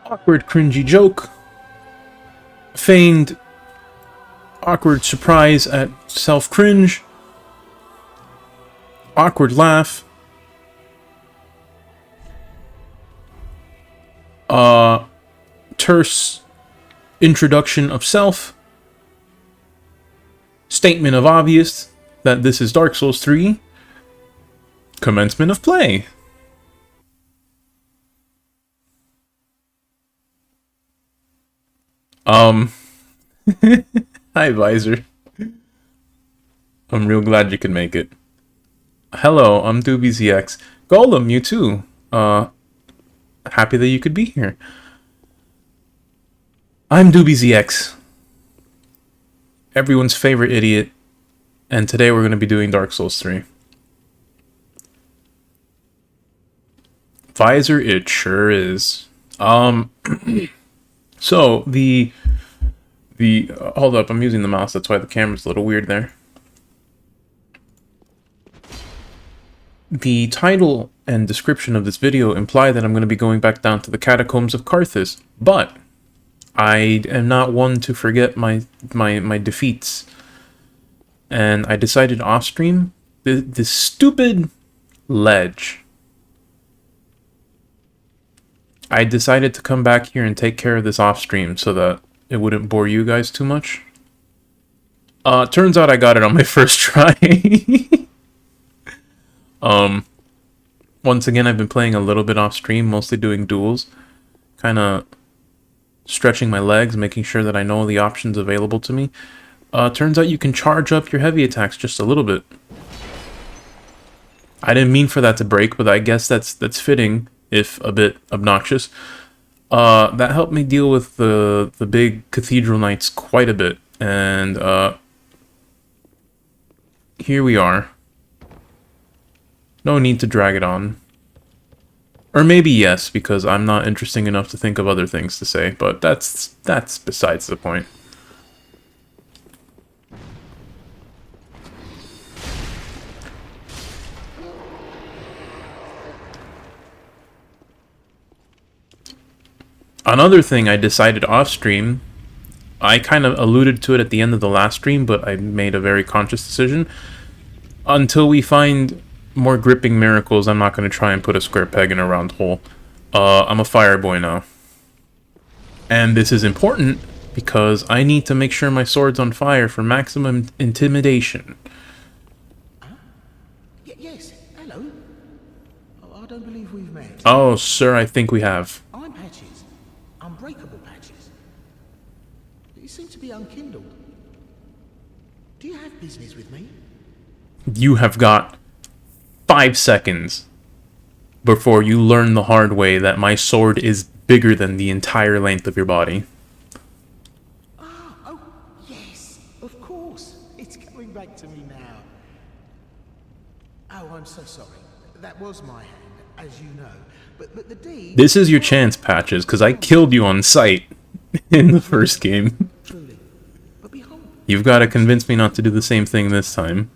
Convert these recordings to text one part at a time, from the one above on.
Awkward cringy joke. Feigned awkward surprise at self-cringe. Awkward laugh. Terse introduction of self. Statement of obvious that this is Dark Souls 3. Commencement of play. Hi, Visor. I'm real glad you could make it. Hello, I'm DoobieZX. Golem, you too. Happy that you could be here. I'm DoobieZX. Everyone's favorite idiot. And today we're going to be doing Dark Souls 3. Visor, it sure is. So, hold up, I'm using the mouse, that's why the camera's a little weird there. The title and description of this video imply that I'm going to be going back down to the Catacombs of Carthus, but I am not one to forget my defeats. And I decided off-stream, this stupid ledge. I decided to come back here and take care of this off-stream so that it wouldn't bore you guys too much. Turns out I got it on my first try. Once again, I've been playing a little bit off-stream, mostly doing duels. Kind of stretching my legs, making sure that I know the options available to me. Turns out you can charge up your heavy attacks just a little bit. I didn't mean for that to break, but I guess that's fitting, if a bit obnoxious. That helped me deal with the big Cathedral Knights quite a bit, and here we are. No need to drag it on. Or maybe yes, because I'm not interesting enough to think of other things to say, but that's besides the point. Another thing I decided off-stream, I kind of alluded to it at the end of the last stream, but I made a very conscious decision. Until we find more gripping miracles, I'm not going to try and put a square peg in a round hole. I'm a fire boy now. And this is important because I need to make sure my sword's on fire for maximum intimidation. Yes, hello. Oh, I don't believe we've met. Oh, sir, I think we have. I'm Patches. Unbreakable Patches. You seem to be unkindled. Do you have business with me? You have got 5 seconds before you learn the hard way that my sword is bigger than the entire length of your body. Oh, yes, of course. It's coming back to me now. Oh, I'm so sorry. That was my hand, as you know. But the deed... This is your chance, Patches, because I killed you on sight in the first game. Truly. But behold... You've got to convince me not to do the same thing this time.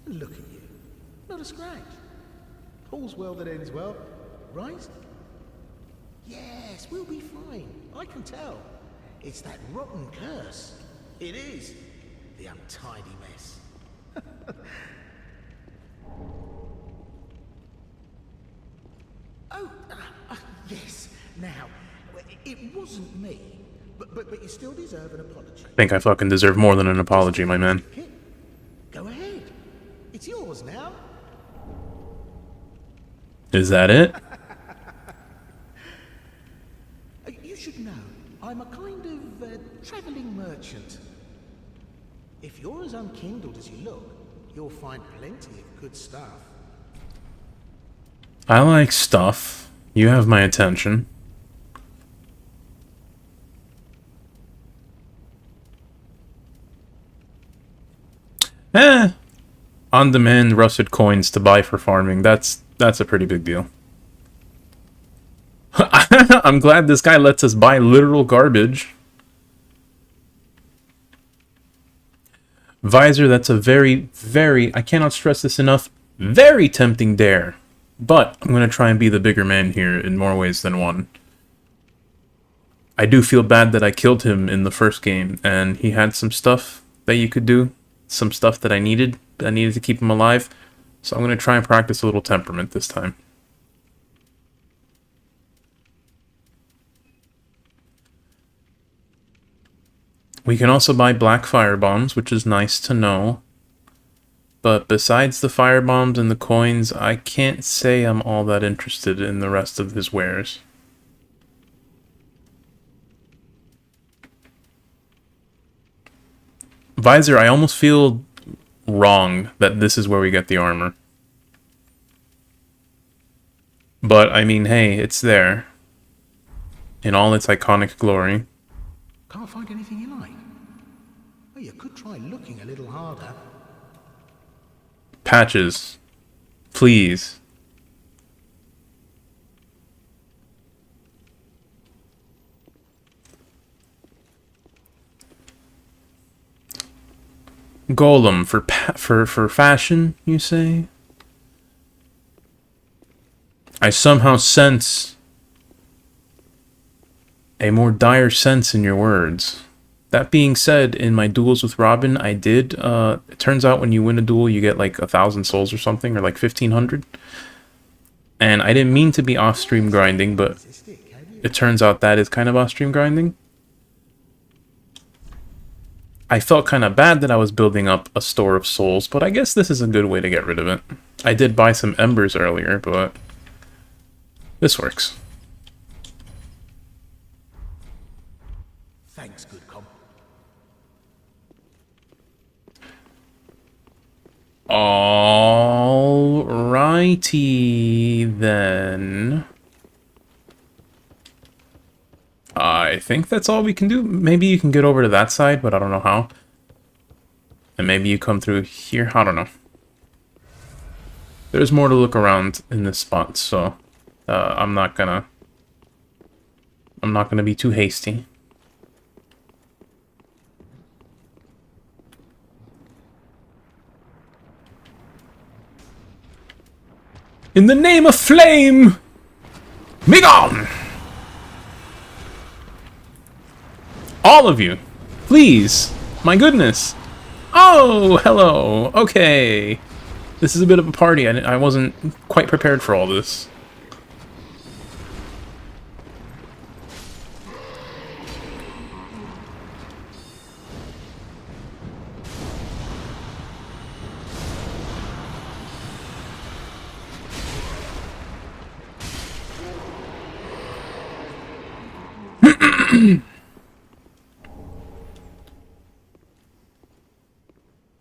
Look at you. Not a scratch. All's well that ends well, right? Yes, we'll be fine. I can tell. It's that rotten curse. It is. The untidy mess. Yes. Now, it wasn't me, but you still deserve an apology. I think I fucking deserve more than an apology, my man. Go ahead. It's yours now. Is that it? You should know, I'm a kind of traveling merchant. If you're as unkindled as you look, you'll find plenty of good stuff. I like stuff. You have my attention. On-demand rusted coins to buy for farming. That's a pretty big deal. I'm glad this guy lets us buy literal garbage. Visor, that's a very, very, I cannot stress this enough, very tempting dare. But I'm going to try and be the bigger man here in more ways than one. I do feel bad that I killed him in the first game, and he had some stuff that you could do, some stuff that I needed to keep him alive. So I'm going to try and practice a little temperament this time. We can also buy black fire bombs, which is nice to know. But besides the fire bombs and the coins, I can't say I'm all that interested in the rest of his wares. Visor, I almost feel wrong that this is where we get the armor. But, I mean, hey, it's there. In all its iconic glory. Can't find anything you like? Well, you could try looking a little harder. Patches. Please. Golem for fashion, you say? I somehow sense a more dire sense in your words. That being said, in my duels with Robin, I did, it turns out when you win a duel, you get like 1,000 souls or something, or like 1,500. And I didn't mean to be off-stream grinding, but it turns out that is kind of off-stream grinding. I felt kind of bad that I was building up a store of souls, but I guess this is a good way to get rid of it. I did buy some embers earlier, but this works. Thanks, good comp. Alrighty then. I think that's all we can do. Maybe you can get over to that side, but I don't know how. And maybe you come through here. I don't know. There's more to look around in this spot, so I'm not gonna be too hasty. In the name of flame, begone! All of you, please. My goodness. Oh, hello. Okay. This is a bit of a party. I wasn't quite prepared for all this.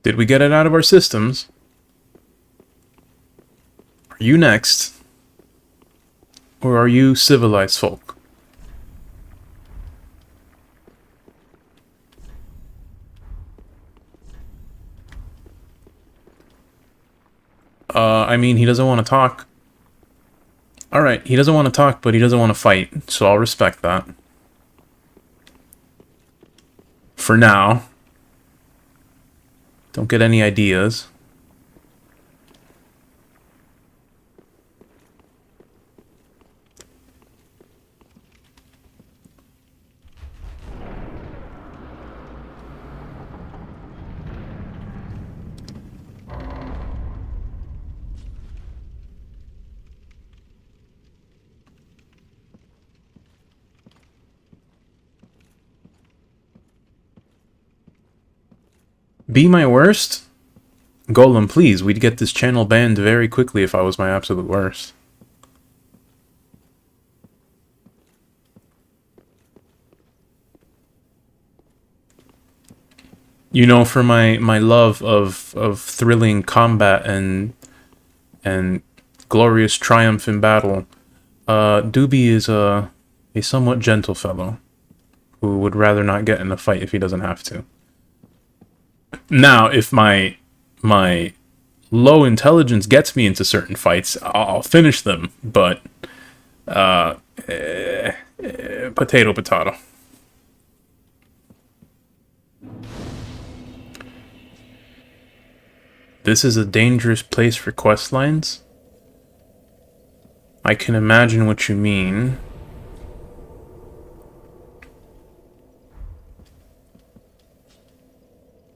Did we get it out of our systems? Are you next? Or are you civilized folk? I mean, he doesn't want to talk. Alright, he doesn't want to talk, but he doesn't want to fight, so I'll respect that. For now. Don't get any ideas. Be my worst? Golem, please, we'd get this channel banned very quickly if I was my absolute worst. You know, for my love of thrilling combat and glorious triumph in battle, Doobie is a somewhat gentle fellow who would rather not get in a fight if he doesn't have to. Now, if my low intelligence gets me into certain fights, I'll finish them, but potato potato. This is a dangerous place for quest lines. I can imagine what you mean.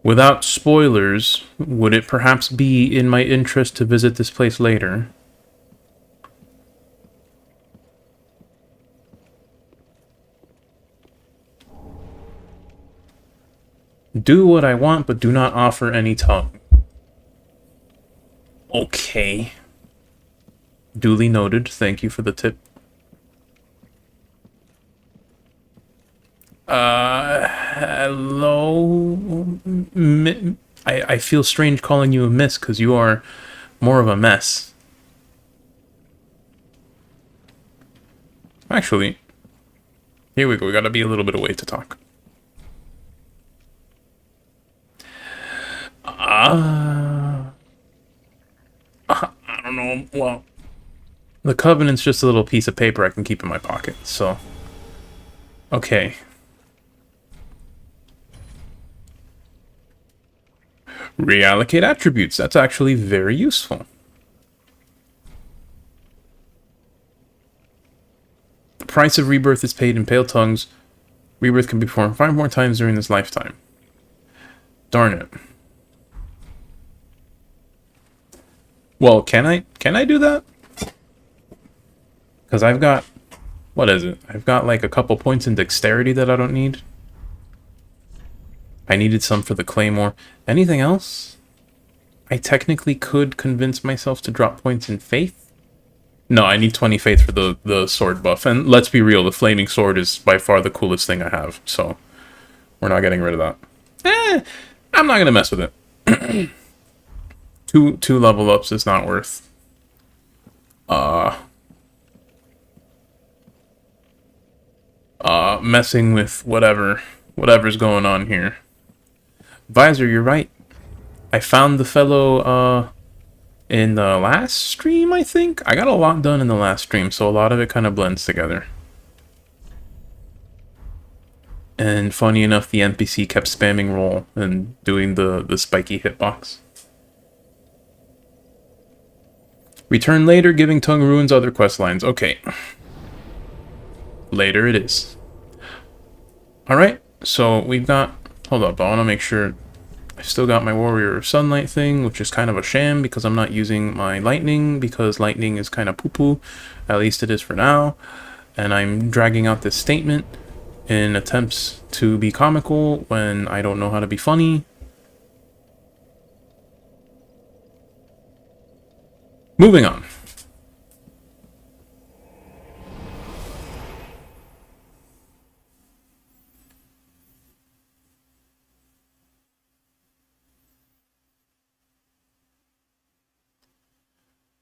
Without spoilers, would it perhaps be in my interest to visit this place later? Do what I want, but do not offer any tongue. Okay. Duly noted. Thank you for the tip. Hello? I feel strange calling you a miss, because you are more of a mess. Actually, here we go. We gotta be a little bit away to talk. I don't know. Well, the Covenant's just a little piece of paper I can keep in my pocket, so... Okay. Reallocate attributes. That's actually very useful. The price of rebirth is paid in pale tongues. Rebirth can be performed 5 more times during this lifetime. Darn it. Well, can I do that? Because I've got... What is it? I've got like a couple points in dexterity that I don't need. I needed some for the claymore. Anything else? I technically could convince myself to drop points in faith. No, I need 20 faith for the sword buff. And let's be real, the flaming sword is by far the coolest thing I have. So, we're not getting rid of that. I'm not going to mess with it. two level ups is not worth. Messing with whatever's going on here. Visor, you're right. I found the fellow, in the last stream, I think? I got a lot done in the last stream, so a lot of it kind of blends together. And funny enough, the NPC kept spamming roll and doing the spiky hitbox. Return later, giving tongue ruins other quest lines. Okay. Later it is. Alright, so we've got... Hold up, I want to make sure... I still got my Warrior of Sunlight thing, which is kind of a sham because I'm not using my lightning, because lightning is kind of poo-poo. At least it is for now. And I'm dragging out this statement in attempts to be comical when I don't know how to be funny. Moving on.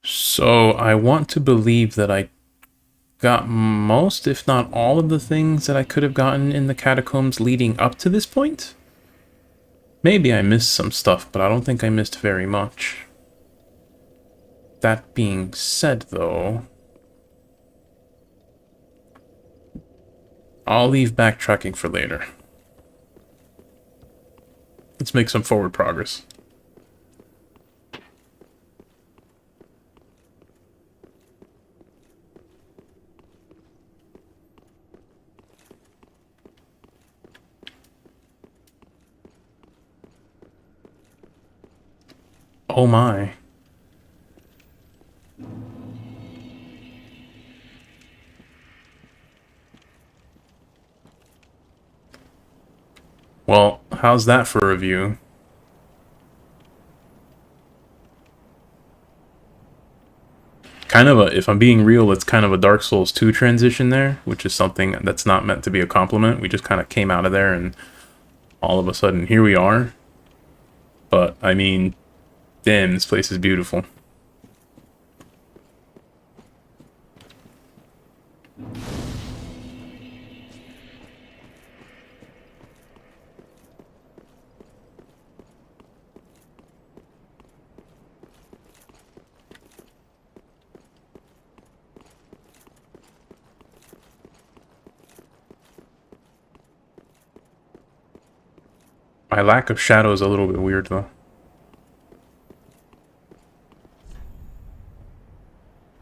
So I want to believe that I got most, if not all, of the things that I could have gotten in the catacombs leading up to this point. Maybe I missed some stuff, but I don't think I missed very much. That being said, though, I'll leave backtracking for later. Let's make some forward progress. Oh my. Well, how's that for a view? Kind of a, if I'm being real, it's kind of a Dark Souls 2 transition there, which is something that's not meant to be a compliment. We just kind of came out of there and all of a sudden here we are. But, I mean, damn, this place is beautiful. My lack of shadow is a little bit weird, though.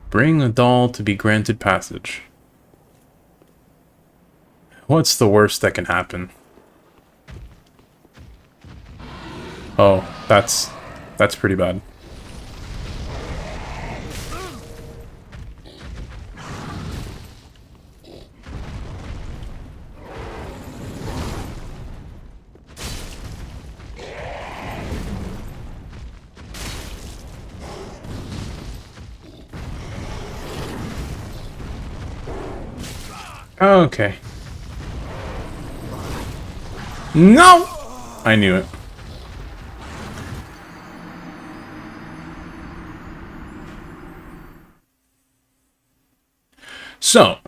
Bring a doll to be granted passage. What's the worst that can happen? Oh, that's pretty bad. Okay. No! I knew it. So,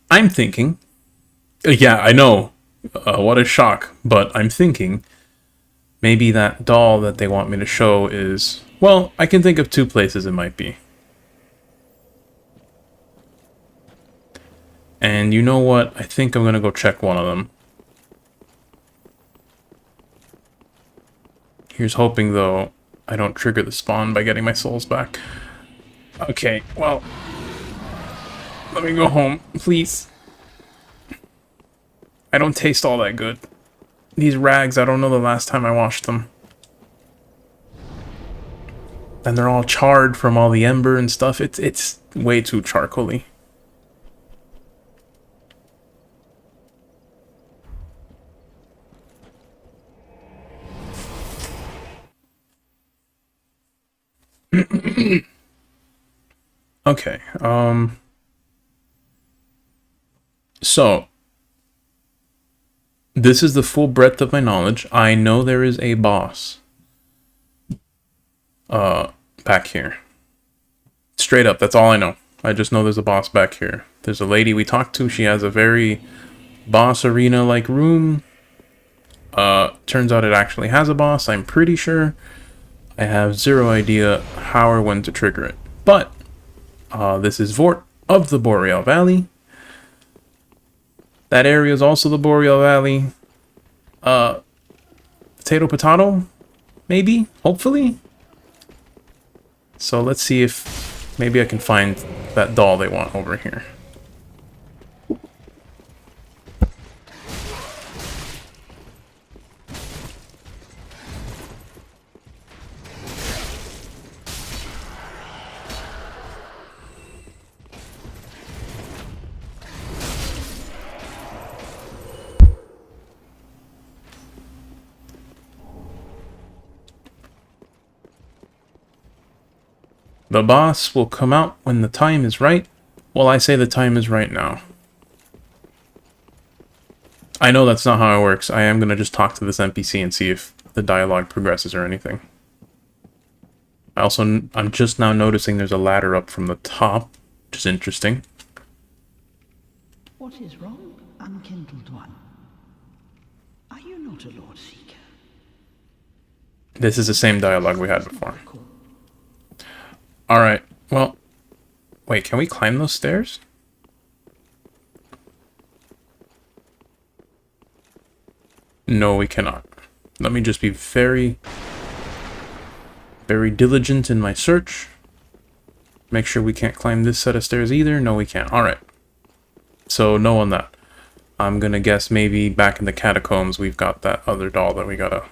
I'm thinking... yeah, I know. What a shock. But I'm thinking... maybe that doll that they want me to show is... well, I can think of two places it might be. And you know what? I think I'm gonna go check one of them. Here's hoping, though, I don't trigger the spawn by getting my souls back. Okay, well... let me go home, please. I don't taste all that good. These rags, I don't know the last time I washed them. And they're all charred from all the ember and stuff. It's way too charcoaly. Okay, so, this is the full breadth of my knowledge. I know there is a boss, back here. Straight up, that's all I know. I just know there's a boss back here. There's a lady we talked to, she has a very boss arena-like room. Turns out it actually has a boss, I'm pretty sure. I have zero idea how or when to trigger it. But, this is Vort of the Boreal Valley. That area is also the Boreal Valley. Potato, maybe? Hopefully? So let's see if maybe I can find that doll they want over here. The boss will come out when the time is right. Well, I say the time is right now. I know that's not how it works. I am going to just talk to this NPC and see if the dialogue progresses or anything. I'm just now noticing there's a ladder up from the top, which is interesting. What is wrong, unkindled one? Are you not a Lord Seeker? This is the same dialogue we had before. Alright, well... wait, can we climb those stairs? No, we cannot. Let me just be very diligent in my search. Make sure we can't climb this set of stairs either. No, we can't. Alright. So, no on that. I'm gonna guess maybe back in the catacombs we've got that other doll that we gotta...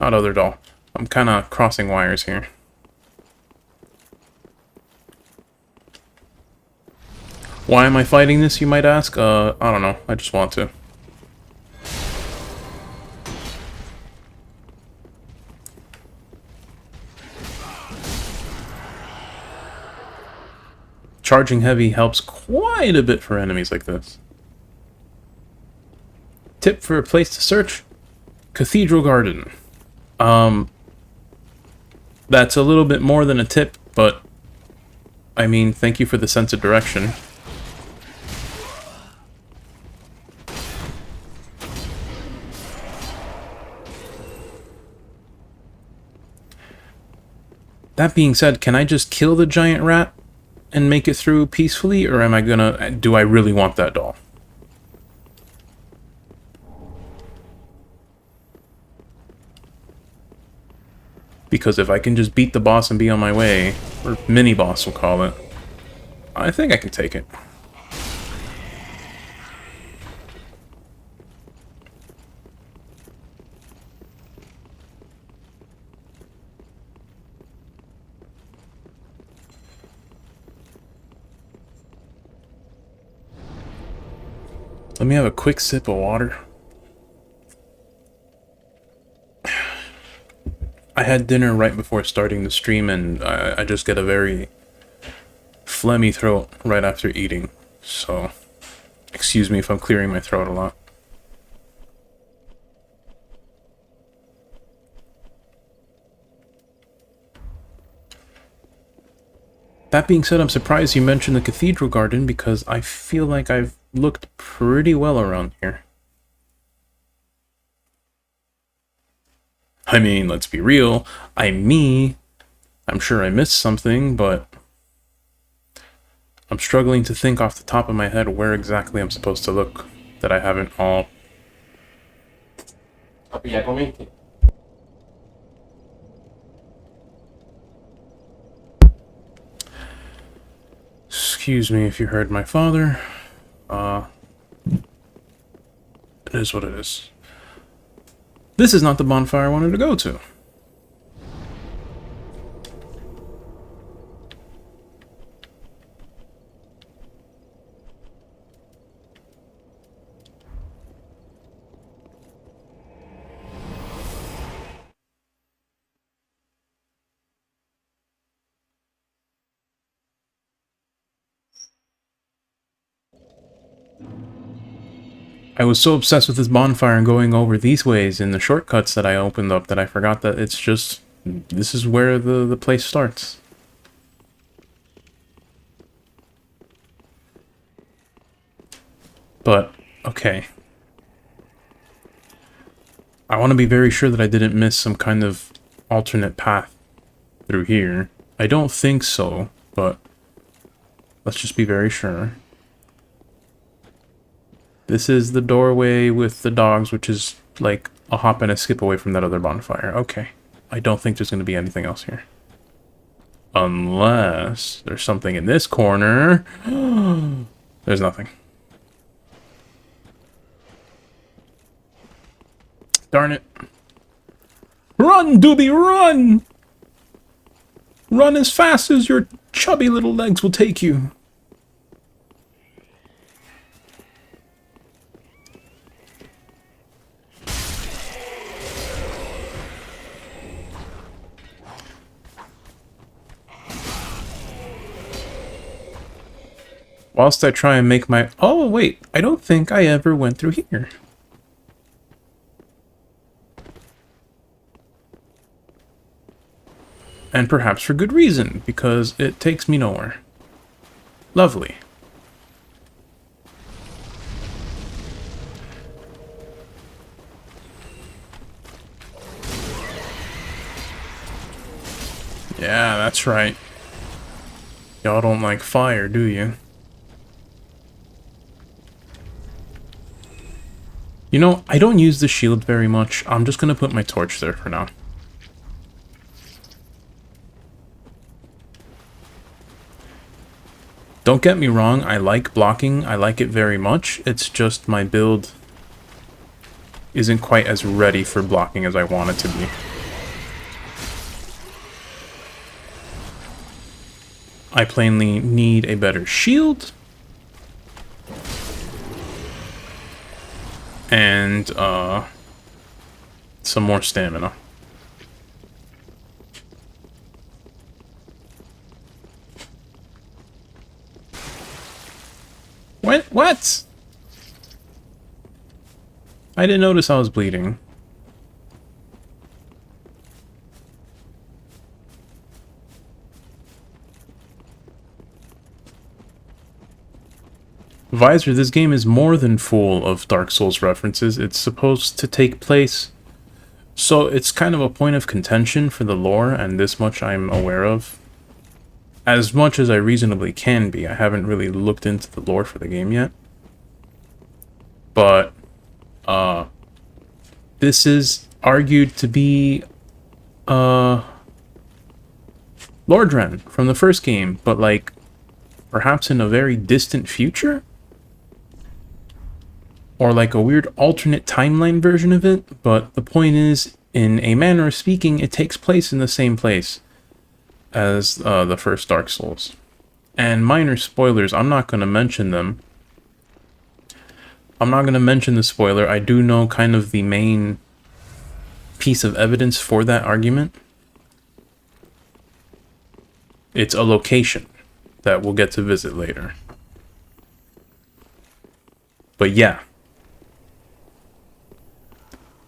not other doll. I'm kinda crossing wires here. Why am I fighting this, you might ask? I don't know. I just want to. Charging heavy helps quite a bit for enemies like this. Tip for a place to search? Cathedral Garden. That's a little bit more than a tip, but... I mean, thank you for the sense of direction. That being said, can I just kill the giant rat and make it through peacefully, or am I gonna... do I really want that doll? Because if I can just beat the boss and be on my way, or mini-boss we'll call it, I think I can take it. Let me have a quick sip of water. I had dinner right before starting the stream, and I just get a very phlegmy throat right after eating. So, excuse me if I'm clearing my throat a lot. That being said, I'm surprised you mentioned the Cathedral Garden, because I feel like I've looked pretty well around here. I mean, let's be real, I'm sure I missed something, but I'm struggling to think off the top of my head where exactly I'm supposed to look that I haven't all... Excuse me if you heard my father. It is what it is. This is not the bonfire I wanted to go to. I was so obsessed with this bonfire and going over these ways in the shortcuts that I opened up that I forgot that it's just... this is where the place starts. But, okay. I want to be very sure that I didn't miss some kind of alternate path through here. I don't think so, but let's just be very sure. This is the doorway with the dogs, which is like a hop and a skip away from that other bonfire. Okay. I don't think there's going to be anything else here. Unless there's something in this corner. There's nothing. Darn it. Run, Doobie, run! Run as fast as your chubby little legs will take you. Whilst I try and make my... oh, wait. I don't think I ever went through here. And perhaps for good reason, because it takes me nowhere. Lovely. Yeah, that's right. Y'all don't like fire, do you? You know, I don't use the shield very much. I'm just gonna put my torch there for now. Don't get me wrong, I like blocking. I like it very much. It's just my build isn't quite as ready for blocking as I want it to be. I plainly need a better shield. And, some more stamina. What? I didn't notice I was bleeding. Visor, this game is more than full of Dark Souls references. It's supposed to take place... so it's kind of a point of contention for the lore, and this much I'm aware of. As much as I reasonably can be. I haven't really looked into the lore for the game yet. But, this is argued to be, Lordran from the first game, but like, perhaps in a very distant future? Or like a weird alternate timeline version of it, but the point is, in a manner of speaking, it takes place in the same place as the first Dark Souls. And minor spoilers, I'm not going to mention them, I'm not going to mention the spoiler. I do know kind of the main piece of evidence for that argument. It's a location that we'll get to visit later. But yeah.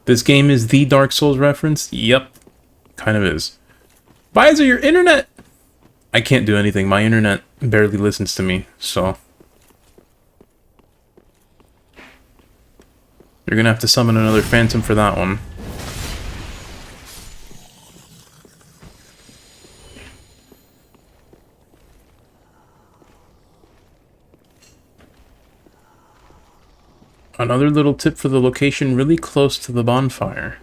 This game is the Dark Souls reference? Yep. Kind of is. Visor, your internet! I can't do anything. My internet barely listens to me, so... You're gonna have to summon another phantom for that one. Another little tip for the location really close to the bonfire.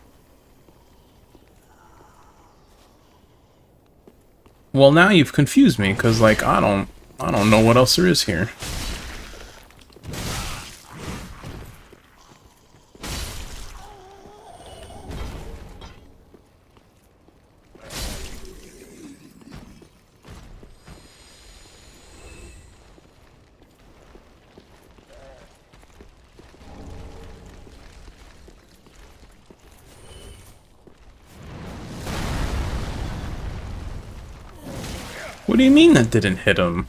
Well, now you've confused me, because, like, I don't know what else there is here. What do you mean that didn't hit him?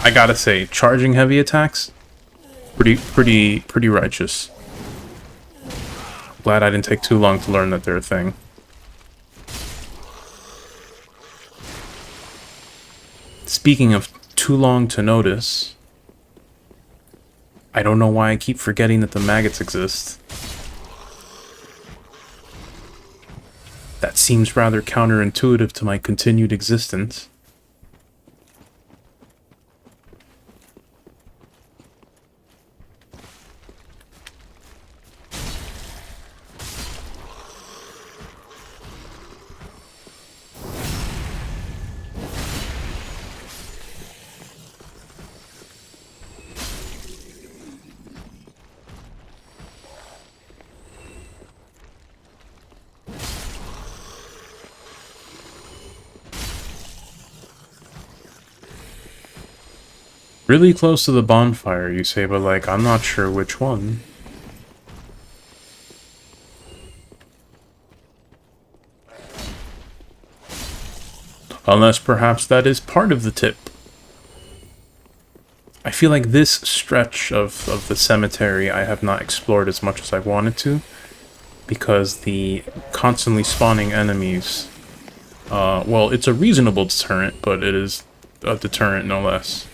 I gotta say, charging heavy attacks, pretty righteous. Glad I didn't take too long to learn that they're a thing. Speaking of too long to notice, I don't know why I keep forgetting that the maggots exist. That seems rather counterintuitive to my continued existence. Really close to the bonfire, you say, but like, I'm not sure which one. Unless perhaps that is part of the tip. I feel like this stretch of the cemetery I have not explored as much as I wanted to, because the constantly spawning enemies, well, it's a reasonable deterrent, but it is a deterrent no less.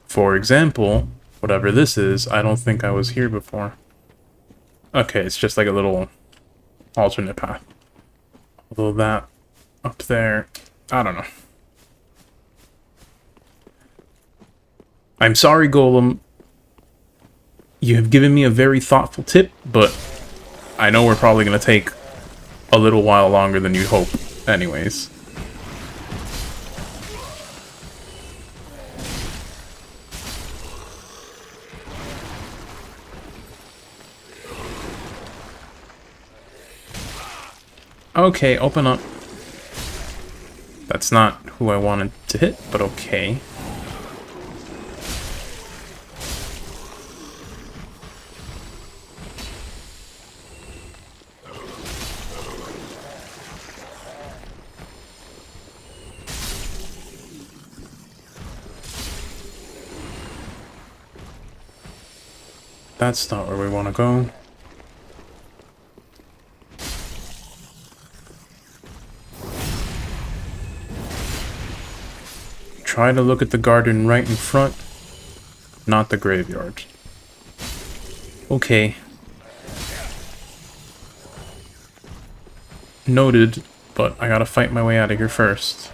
For example, whatever this is, I don't think I was here before. Okay, it's just like a little alternate path. Although that up there, I don't know. I'm sorry, Golem. You have given me a very thoughtful tip, but I know we're probably going to take a little while longer than you hope anyways. Okay, open up. That's not who I wanted to hit, but okay. That's not where we want to go. Try to look at the garden right in front, not the graveyard. Okay. Noted, but I gotta fight my way out of here first.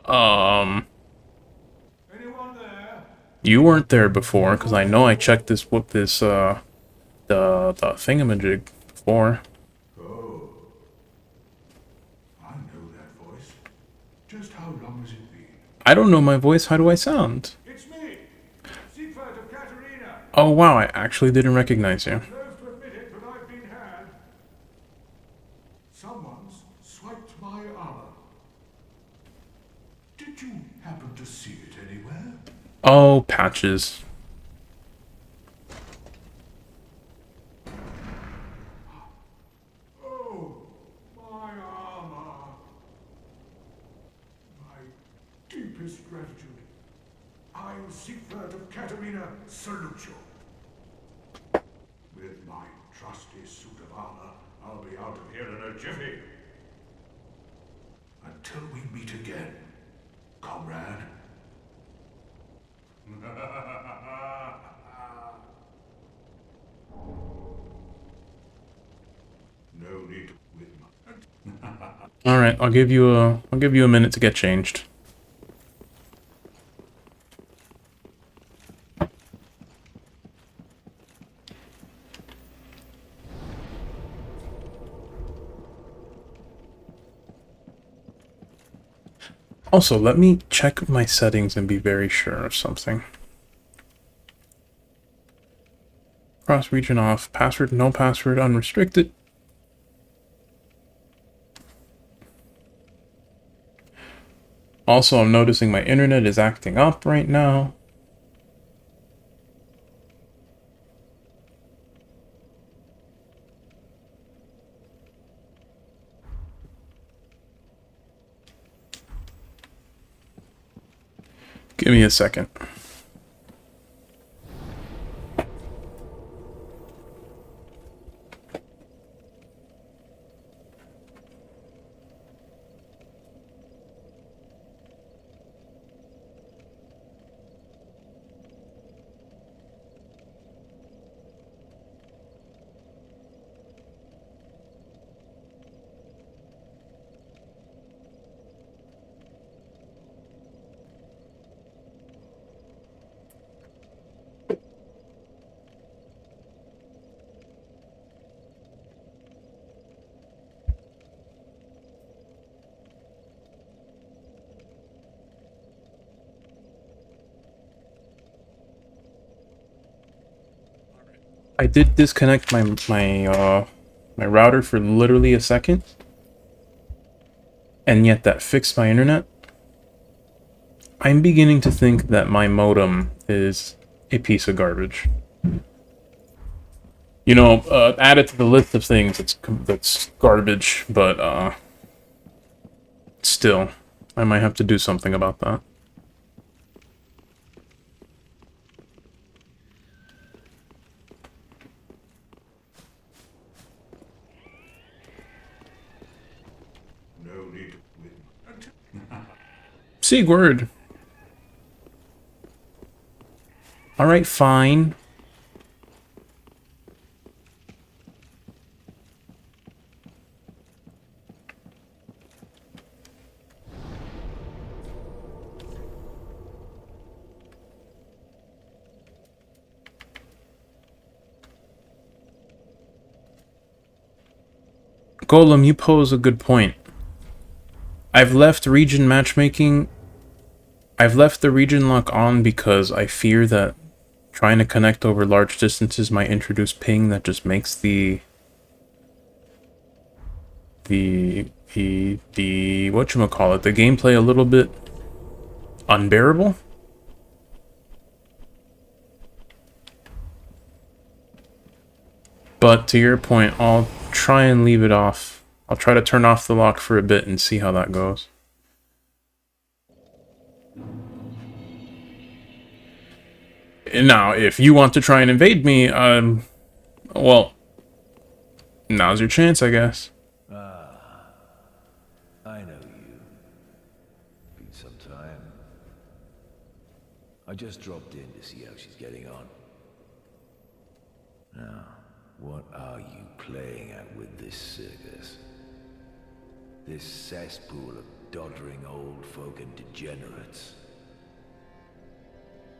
Um, Anyone there? you weren't there before, because I know I checked this with this, the thingamajig before. Oh, I know that voice. Just how long has it been? I don't know my voice, how do I sound? It's me, Siegfried of Katarina. Oh wow, I actually didn't recognize you. Loath to admit it, but I've been had. Someone's swiped my armor. Did you happen to see it anywhere? Oh, patches. Oh, my armor. My deepest gratitude. I, Siegfried of Katarina, salute you. With my trusty suit of armor, I'll be out of here in a jiffy. Until we meet again, comrade. No need with my... All right, I'll give you a minute to get changed. Also, let me check my settings and be very sure of something. Cross region off, password, no password, unrestricted. Also, I'm noticing my internet is acting up right now. Give me a second. I did disconnect my router for literally a second, and yet that fixed my internet. I'm beginning to think that my modem is a piece of garbage. You know, add it to the list of things that's garbage, but still, I might have to do something about that. No need with... Sigurd! Alright, fine. Golem, you pose a good point. I've left region matchmaking. I've left the region lock on because I fear that trying to connect over large distances might introduce ping that just makes the whatchamacallit, the gameplay a little bit unbearable. But to your point, I'll try and leave it off. I'll try to turn off the lock for a bit and see how that goes. Now, if you want to try and invade me, well, now's your chance, I guess. I know you. Been some time. I just dropped in to see how she's getting on. Now, what are you playing at with this circus? This cesspool of doddering old folk and degenerates.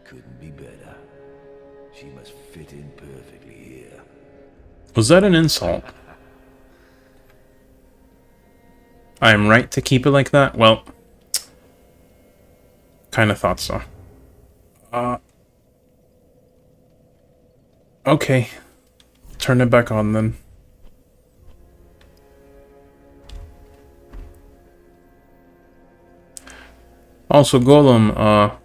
Couldn't be better. She must fit in perfectly here. Was that an insult? I am right to keep it like that? Well, kind of thought so. Okay. Turn it back on then. Also, Golem,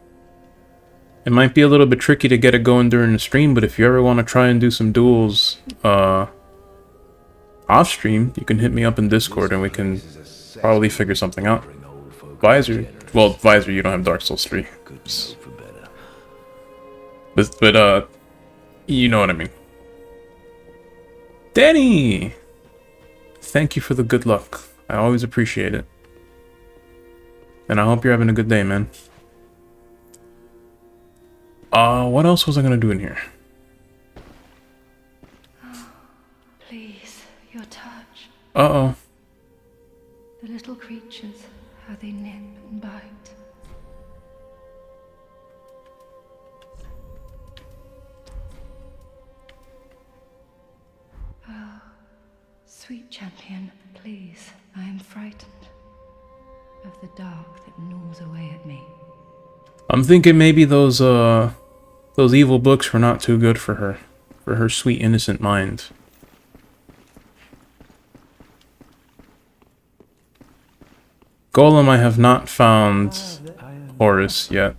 it might be a little bit tricky to get it going during the stream, but if you ever want to try and do some duels, off stream, you can hit me up in Discord and we can probably figure something out. Visor, well, Visor, you don't have Dark Souls 3. But, you know what I mean. Danny! Thank you for the good luck. I always appreciate it. And I hope you're having a good day, man. What else was I gonna do in here? Oh, please, your touch. Uh-oh. The little creatures, how they nip and bite. Oh, sweet champion, please, I am frightened of the dark that gnaws away at me. I'm thinking maybe those evil books were not too good for her sweet innocent mind. Golem, I have not found Horus yet.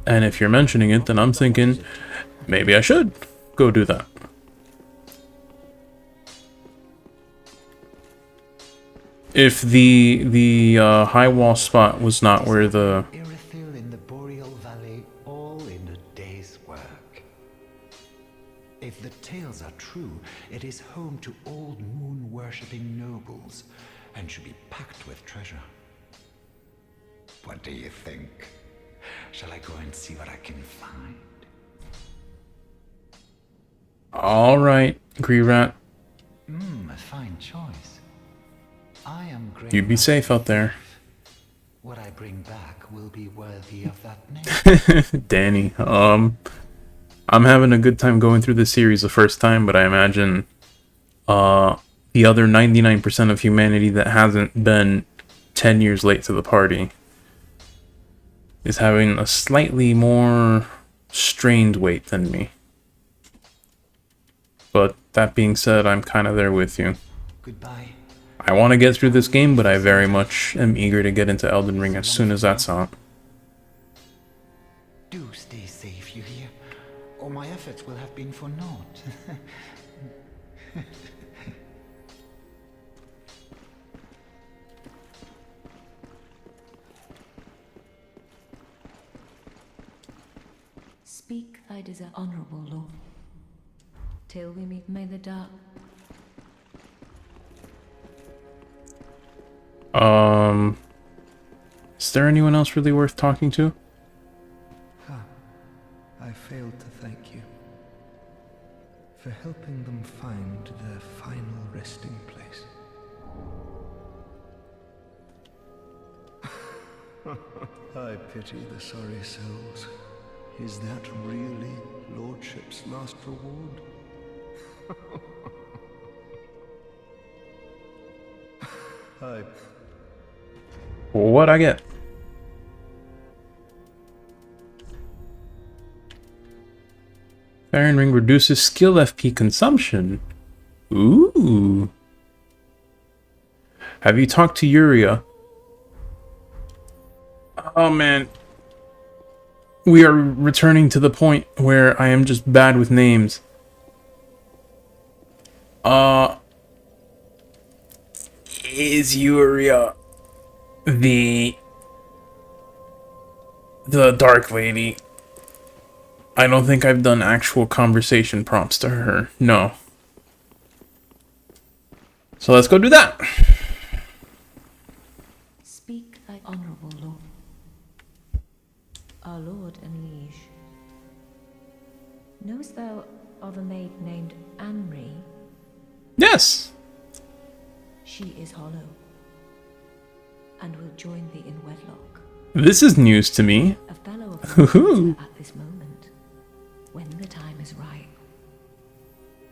And if you're mentioning it, then I'm thinking maybe I should go do that. If the high wall spot was not where the Irithyll in the Boreal Valley, all in a day's work. If the tales are true, it is home to old moon-worshipping nobles, and should be packed with treasure. What do you think? Shall I go and see what I can find? All right, Greerat. A fine choice. I am great. You be safe out there. What I bring back will be worthy of that name. Danny, I'm having a good time going through this series the first time, but I imagine the other 99% of humanity that hasn't been 10 years late to the party is having a slightly more strained wait than me. But that being said, I'm kind of there with you. Goodbye. I want to get through this game, but I very much am eager to get into Elden Ring as soon as that's out. Do stay safe, you hear? Or my efforts will have been for naught. Speak thy desire, honorable lord. Till we meet, may the dark. Is there anyone else really worth talking to? I failed to thank you for helping them find their final resting place. I pity the sorry souls. Is that really Lordship's last reward? What'd I get? Iron Ring reduces skill FP consumption. Ooh. Have you talked to Yuria? Oh man. We are returning to the point where I am just bad with names. Is Yuria the Dark Lady? I don't think I've done actual conversation prompts to her. No. So let's go do that. Speak thy honorable lord. Our lord and liege. Knowest thou of a maid named Anri? Yes. She is hollow, and will join thee in wedlock. This is news to me. A fellow of my daughter at this moment. When the time is ripe,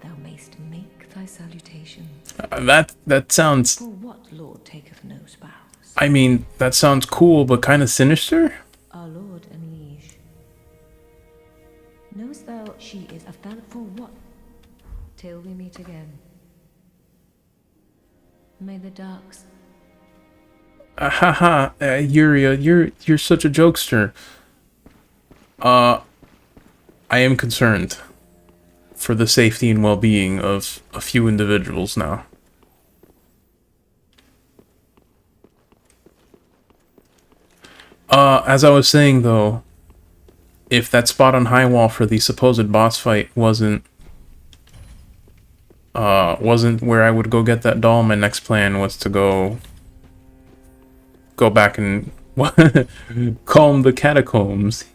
thou mayst make thy salutation. That sounds... For what lord taketh no spouse? I mean, that sounds cool, but kind of sinister. Our lord and liege. Knowest thou she is a fellow for what? Till we meet again. May the darks... Haha, Yuria, you're such a jokester. I am concerned for the safety and well-being of a few individuals now. As I was saying though, if that spot on High Wall for the supposed boss fight wasn't where I would go get that doll, my next plan was to go back and calm the catacombs.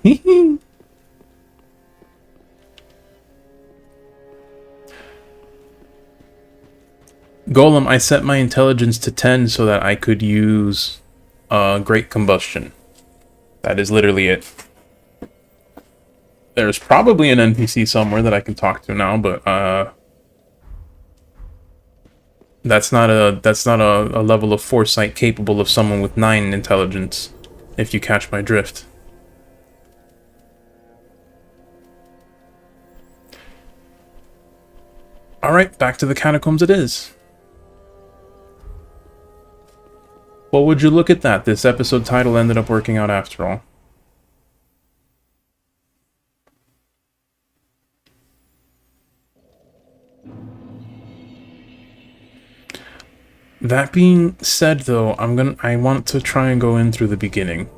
Golem, I set my intelligence to 10 so that I could use Great Combustion. That is literally it. There's probably an NPC somewhere that I can talk to now, but that's not a level of foresight capable of someone with 9 intelligence, if you catch my drift. Alright, back to the catacombs it is. Well, would you look at that? This episode title ended up working out after all. That being said, though, I want to try and go in through the beginning.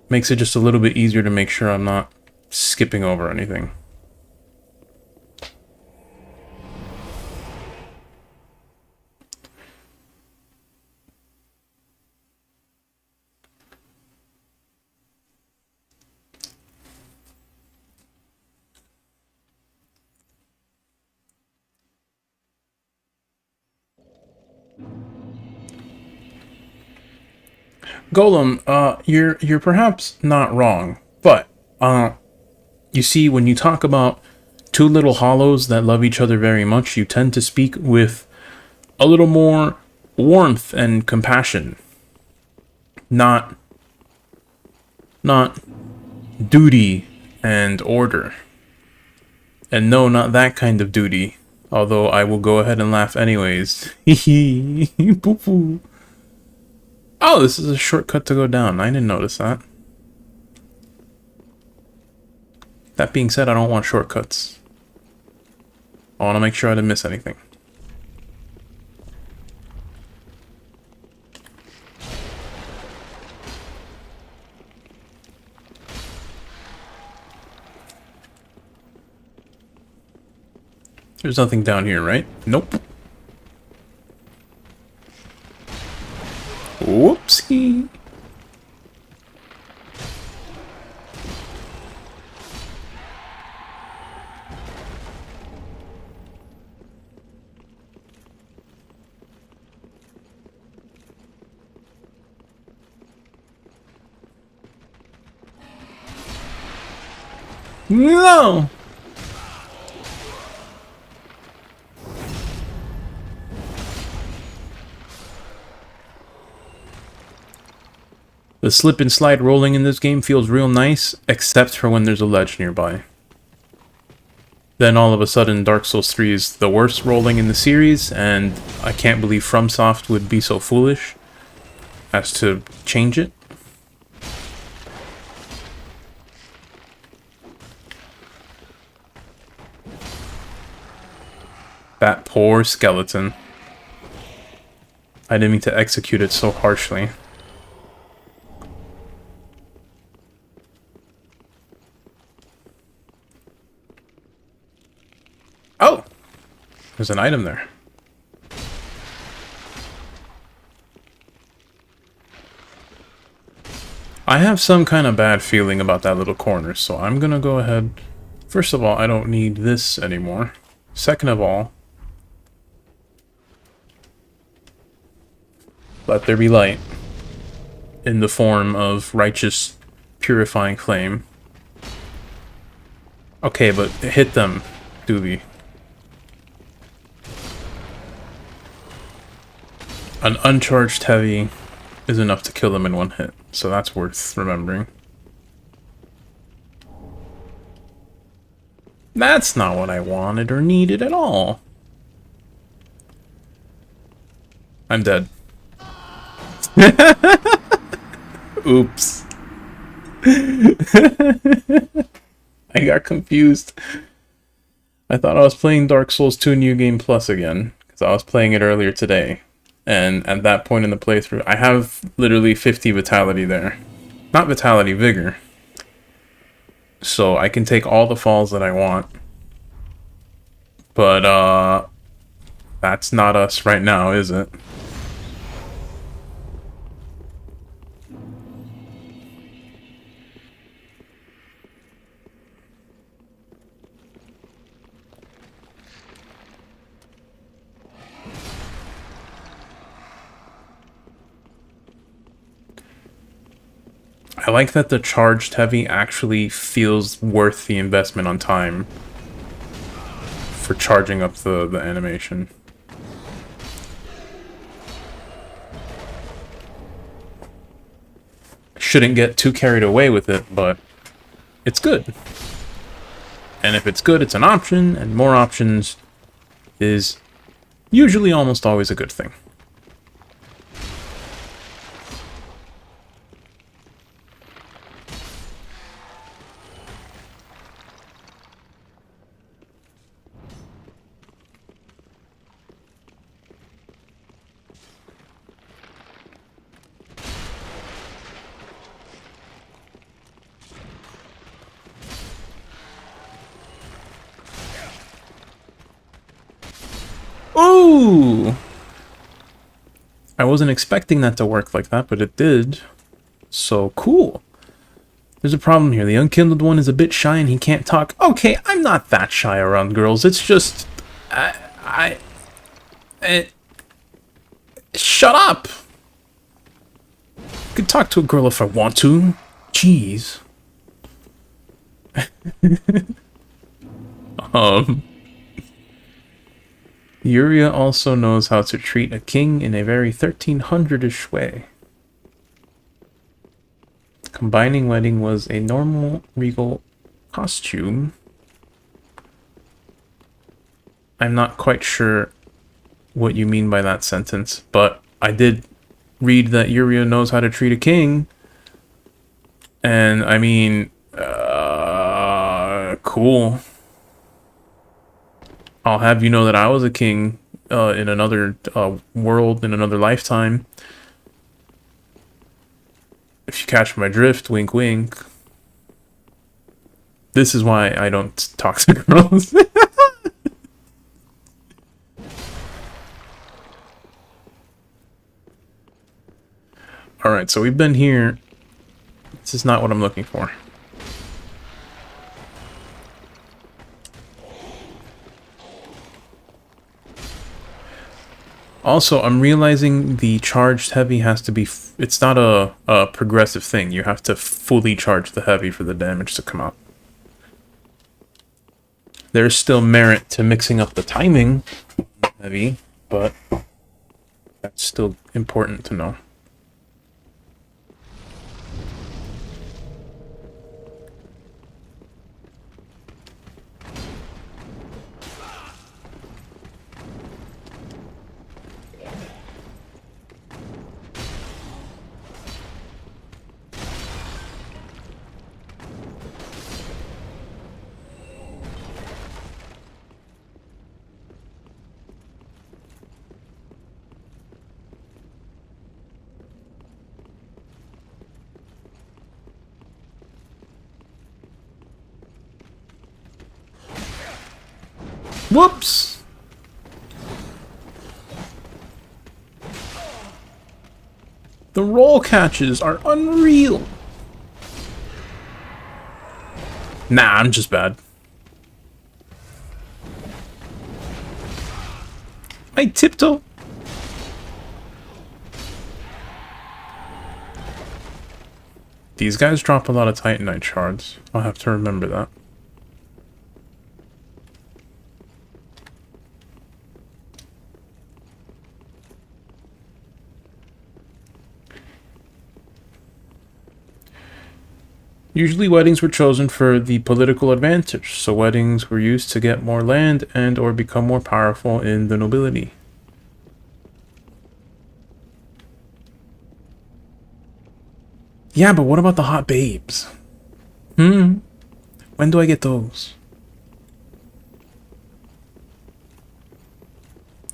Makes it just a little bit easier to make sure I'm not skipping over anything. Golem, you're perhaps not wrong, but you see, when you talk about two little hollows that love each other very much, you tend to speak with a little more warmth and compassion, not duty and order. And no, not that kind of duty. Although I will go ahead and laugh anyways. Hee hee. Poo poo. Oh, this is a shortcut to go down. I didn't notice that. That being said, I don't want shortcuts. I want to make sure I didn't miss anything. There's nothing down here, right? Nope. Whoopsie. No! The slip and slide rolling in this game feels real nice, except for when there's a ledge nearby. Then all of a sudden Dark Souls 3 is the worst rolling in the series, and I can't believe FromSoft would be so foolish as to change it. That poor skeleton. I didn't mean to execute it so harshly. Oh! There's an item there. I have some kind of bad feeling about that little corner, so I'm gonna go ahead. First of all, I don't need this anymore. Second of all, Let there be light in the form of righteous, purifying flame. Okay, but hit them, Doobie. An uncharged heavy is enough to kill them in one hit, so that's worth remembering. That's not what I wanted or needed at all. I'm dead. Oops. I got confused. I thought I was playing Dark Souls 2 New Game Plus again, because I was playing it earlier today. And at that point in the playthrough, I have literally 50 vitality there. Not vitality, vigor. So I can take all the falls that I want. But, that's not us right now, is it? I like that the charged heavy actually feels worth the investment on time for charging up the animation. Shouldn't get too carried away with it, but it's good. And if it's good, it's an option, and more options is usually almost always a good thing. Ooh! I wasn't expecting that to work like that, but it did. So cool. There's a problem here. The unkindled one is a bit shy and he can't talk. Okay, I'm not that shy around girls. It's just... Shut up! I could talk to a girl if I want to. Jeez. Yuria also knows how to treat a king in a very 1300-ish way. Combining wedding was a normal regal costume. I'm not quite sure what you mean by that sentence, but I did read that Yuria knows how to treat a king. And I mean, cool. I'll have you know that I was a king in another world, in another lifetime. If you catch my drift, wink wink. This is why I don't talk to girls. Alright, so we've been here. This is not what I'm looking for. Also, I'm realizing the charged heavy has to be... it's not a progressive thing. You have to fully charge the heavy for the damage to come out. There's still merit to mixing up the timing heavy, but that's still important to know. Whoops! The roll catches are unreal! Nah, I'm just bad. I tiptoe. These guys drop a lot of Titanite shards. I'll have to remember that. Usually weddings were chosen for the political advantage, so weddings were used to get more land and or become more powerful in the nobility. Yeah, but what about the hot babes? When do I get those?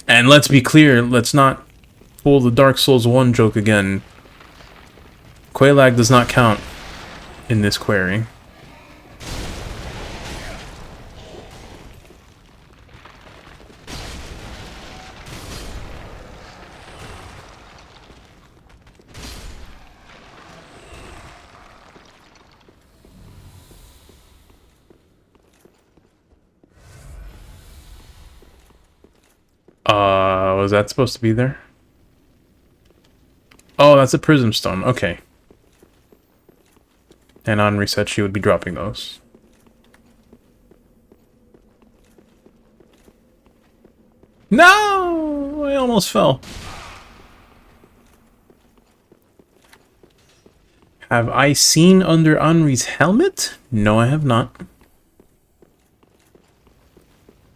And let's be clear, let's not pull the Dark Souls 1 joke again. Quelaag does not count in this query. Was that supposed to be there? Oh, that's a prism stone. Okay. And on reset, she would be dropping those. No! I almost fell. Have I seen under Henri's helmet? No, I have not.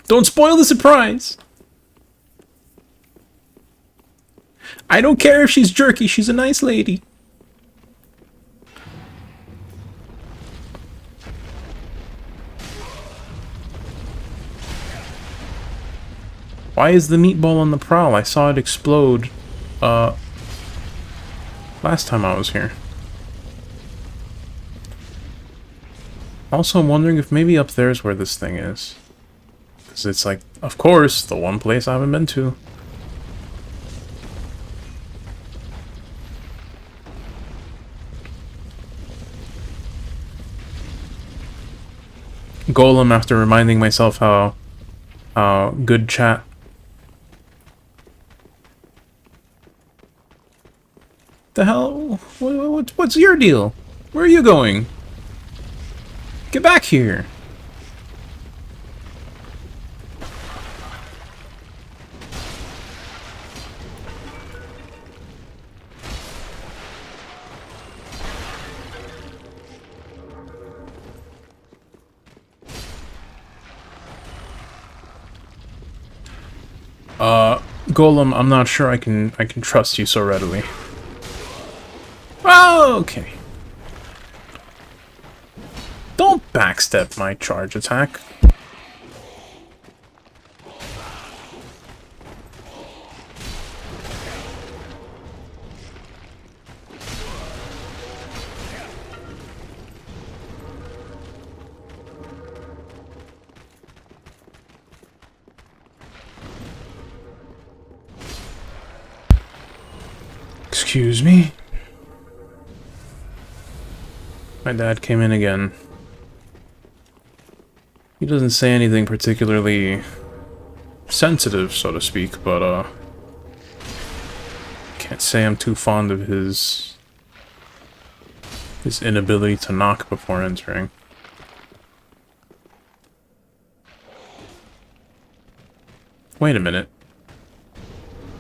Don't spoil the surprise! I don't care if she's jerky, she's a nice lady. Why is the meatball on the prowl? I saw it explode last time I was here. Also, I'm wondering if maybe up there is where this thing is. Because it's like, of course, the one place I haven't been to. Golem, after reminding myself how good chat. The hell? What's your deal? Where are you going? Get back here! Golem, I'm not sure I can trust you so readily. Oh, okay. Don't backstep my charge attack. Excuse me? My dad came in again. He doesn't say anything particularly sensitive, so to speak, but can't say I'm too fond of his inability to knock before entering. Wait a minute.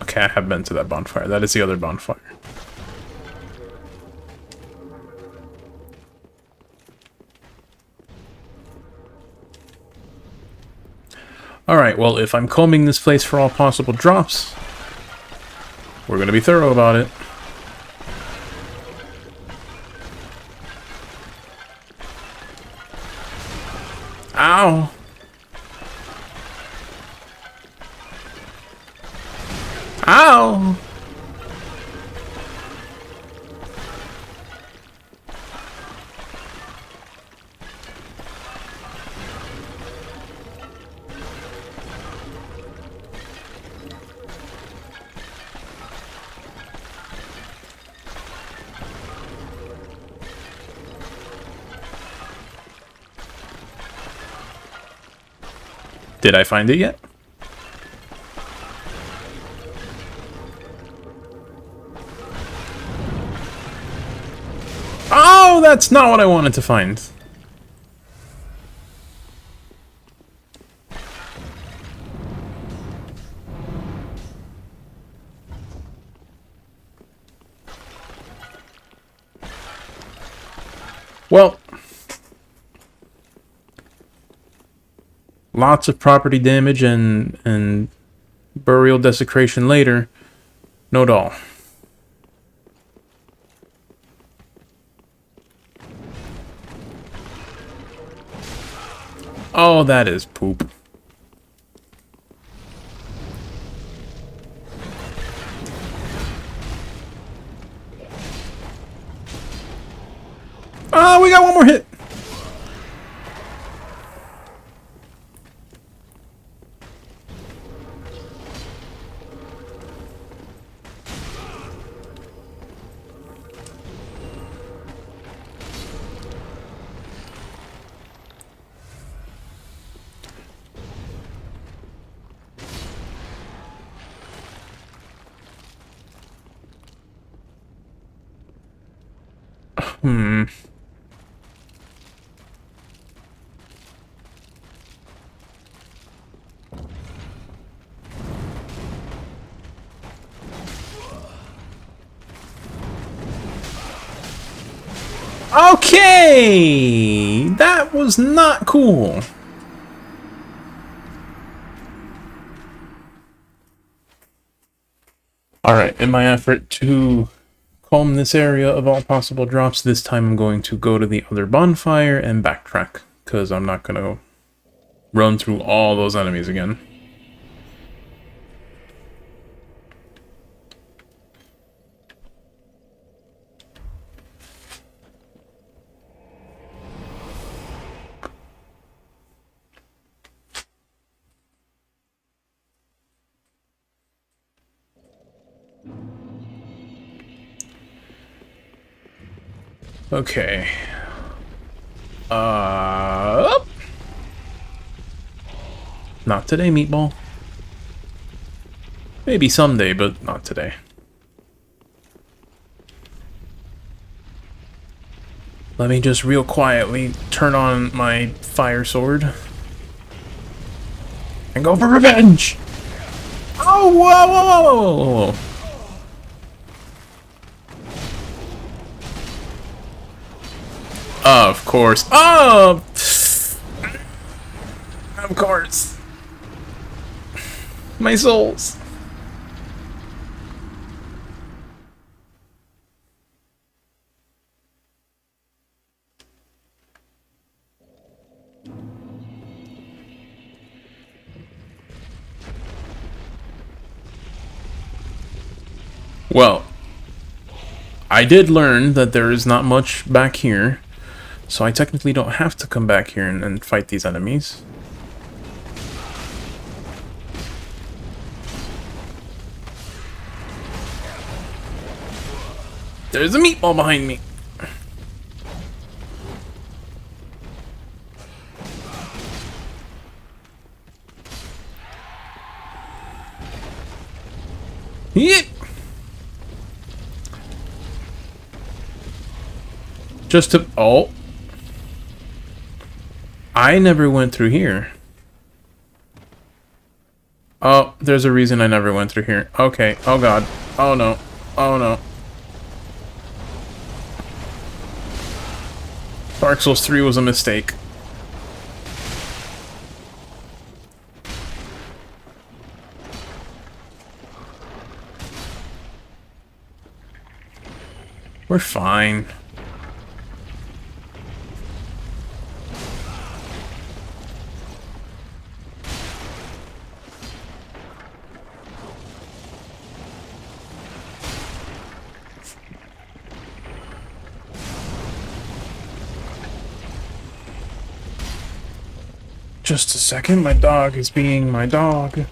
Okay, I have been to that bonfire. That is the other bonfire. Alright, well, if I'm combing this place for all possible drops, we're gonna be thorough about it. Ow! Ow! Did I find it yet? No, that's not what I wanted to find. Well, lots of property damage and burial desecration later. No doll. Oh, that is poop. Oh, we got one more hit. Hmm. Okay! That was not cool. Alright, in my effort to calm this area of all possible drops, this time I'm going to go to the other bonfire and backtrack, because I'm not going to run through all those enemies again. Okay. Not today, meatball. Maybe someday, but not today. Let me just real quietly turn on my fire sword. And go for revenge! Oh, whoa, whoa, whoa, whoa, whoa. Of course. Oh! Of course. My souls. Well, I did learn that there is not much back here, so I technically don't have to come back here and fight these enemies. There's a meatball behind me. Yep. Just to... Oh. I never went through here. Oh, there's a reason I never went through here. Okay. Oh, God. Oh, no. Oh, no. Dark Souls 3 was a mistake. We're fine. Just a second, my dog is being my dog.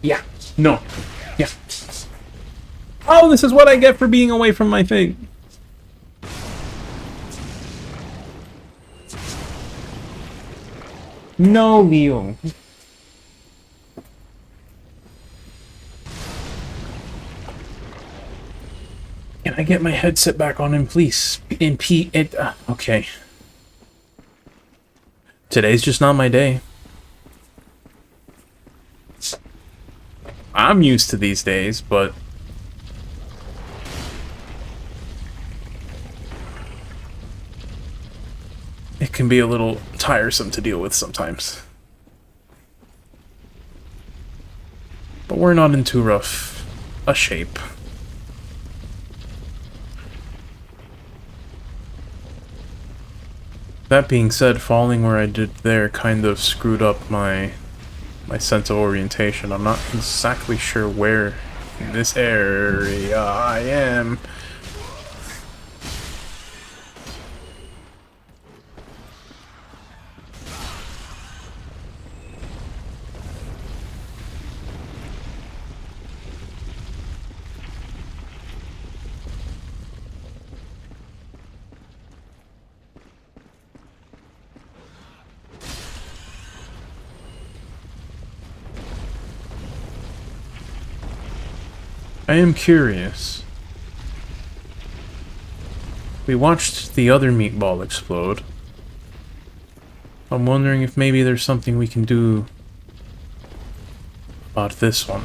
Yeah. No. Yeah. Oh, this is what I get for being away from my thing. No, Leo. Can I get my headset back on in please? Okay. Today's just not my day. I'm used to these days, but it can be a little tiresome to deal with sometimes. But we're not in too rough a shape. That being said, falling where I did there kind of screwed up my sense of orientation. I'm not exactly sure where in this area I am. I am curious. We watched the other meatball explode. I'm wondering if maybe there's something we can do about this one.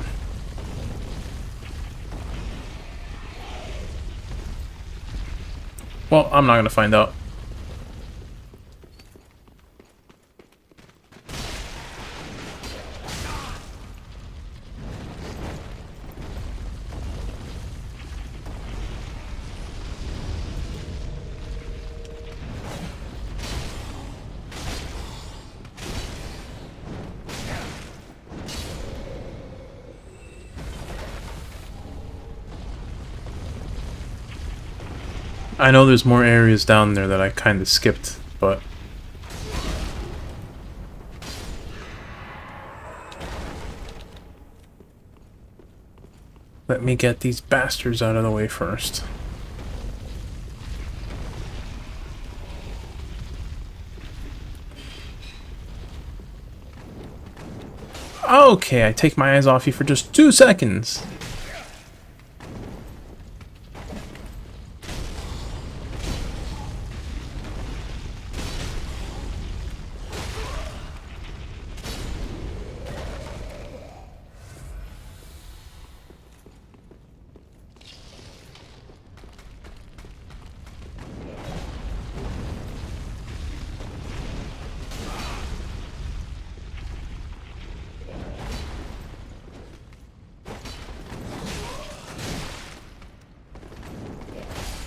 Well, I'm not gonna find out. I know there's more areas down there that I kind of skipped, but let me get these bastards out of the way first. Okay, I take my eyes off you for just 2 seconds.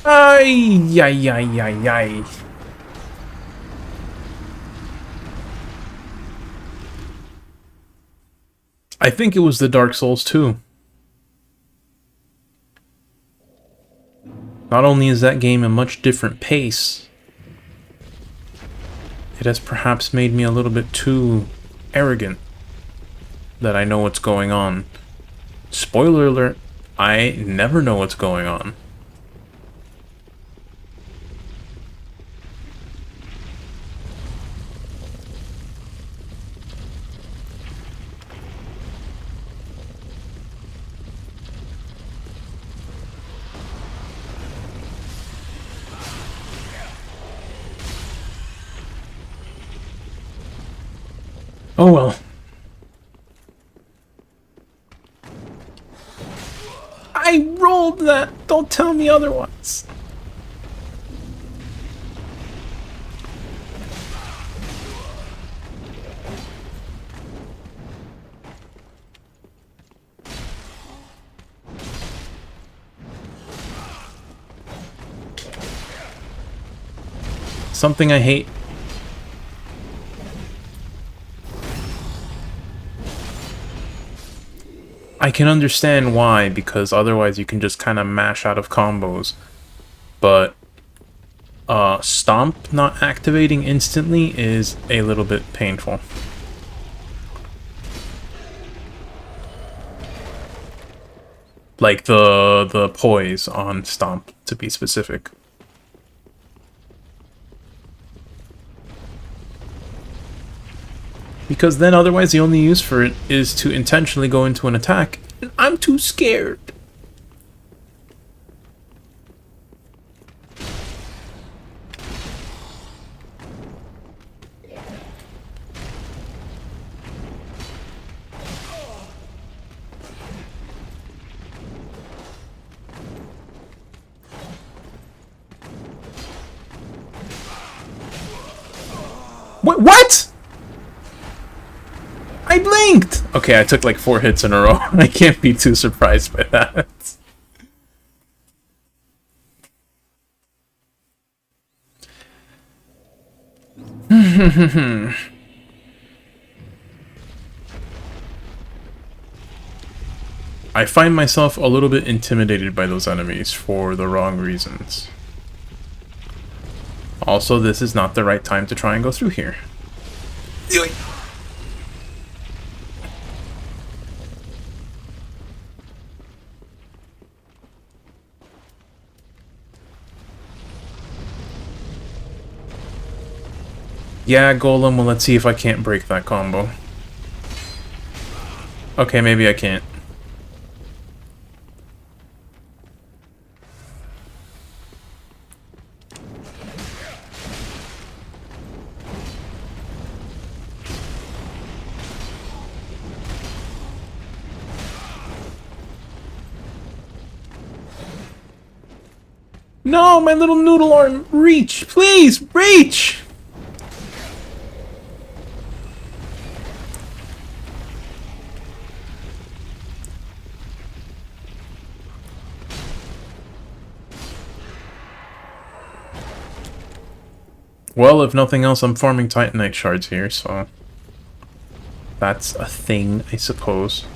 Ay, ay, ay, ay, ay. I think it was the Dark Souls 2. Not only is that game a much different pace, it has perhaps made me a little bit too arrogant that I know what's going on. Spoiler alert, I never know what's going on. Oh well. I rolled that! Don't tell me otherwise. Something I hate. I can understand why, because otherwise you can just kind of mash out of combos. But Stomp not activating instantly is a little bit painful. Like the poise on Stomp, to be specific. Because then otherwise the only use for it is to intentionally go into an attack, and I'm too scared. What? I blinked! Okay, I took like 4 hits in a row. I can't be too surprised by that. I find myself a little bit intimidated by those enemies for the wrong reasons. Also, this is not the right time to try and go through here. Yeah, Golem, well, let's see if I can't break that combo. Okay, maybe I can't. No, my little noodle arm! Reach! Please! Reach! Well, if nothing else, I'm farming Titanite shards here, so... that's a thing, I suppose.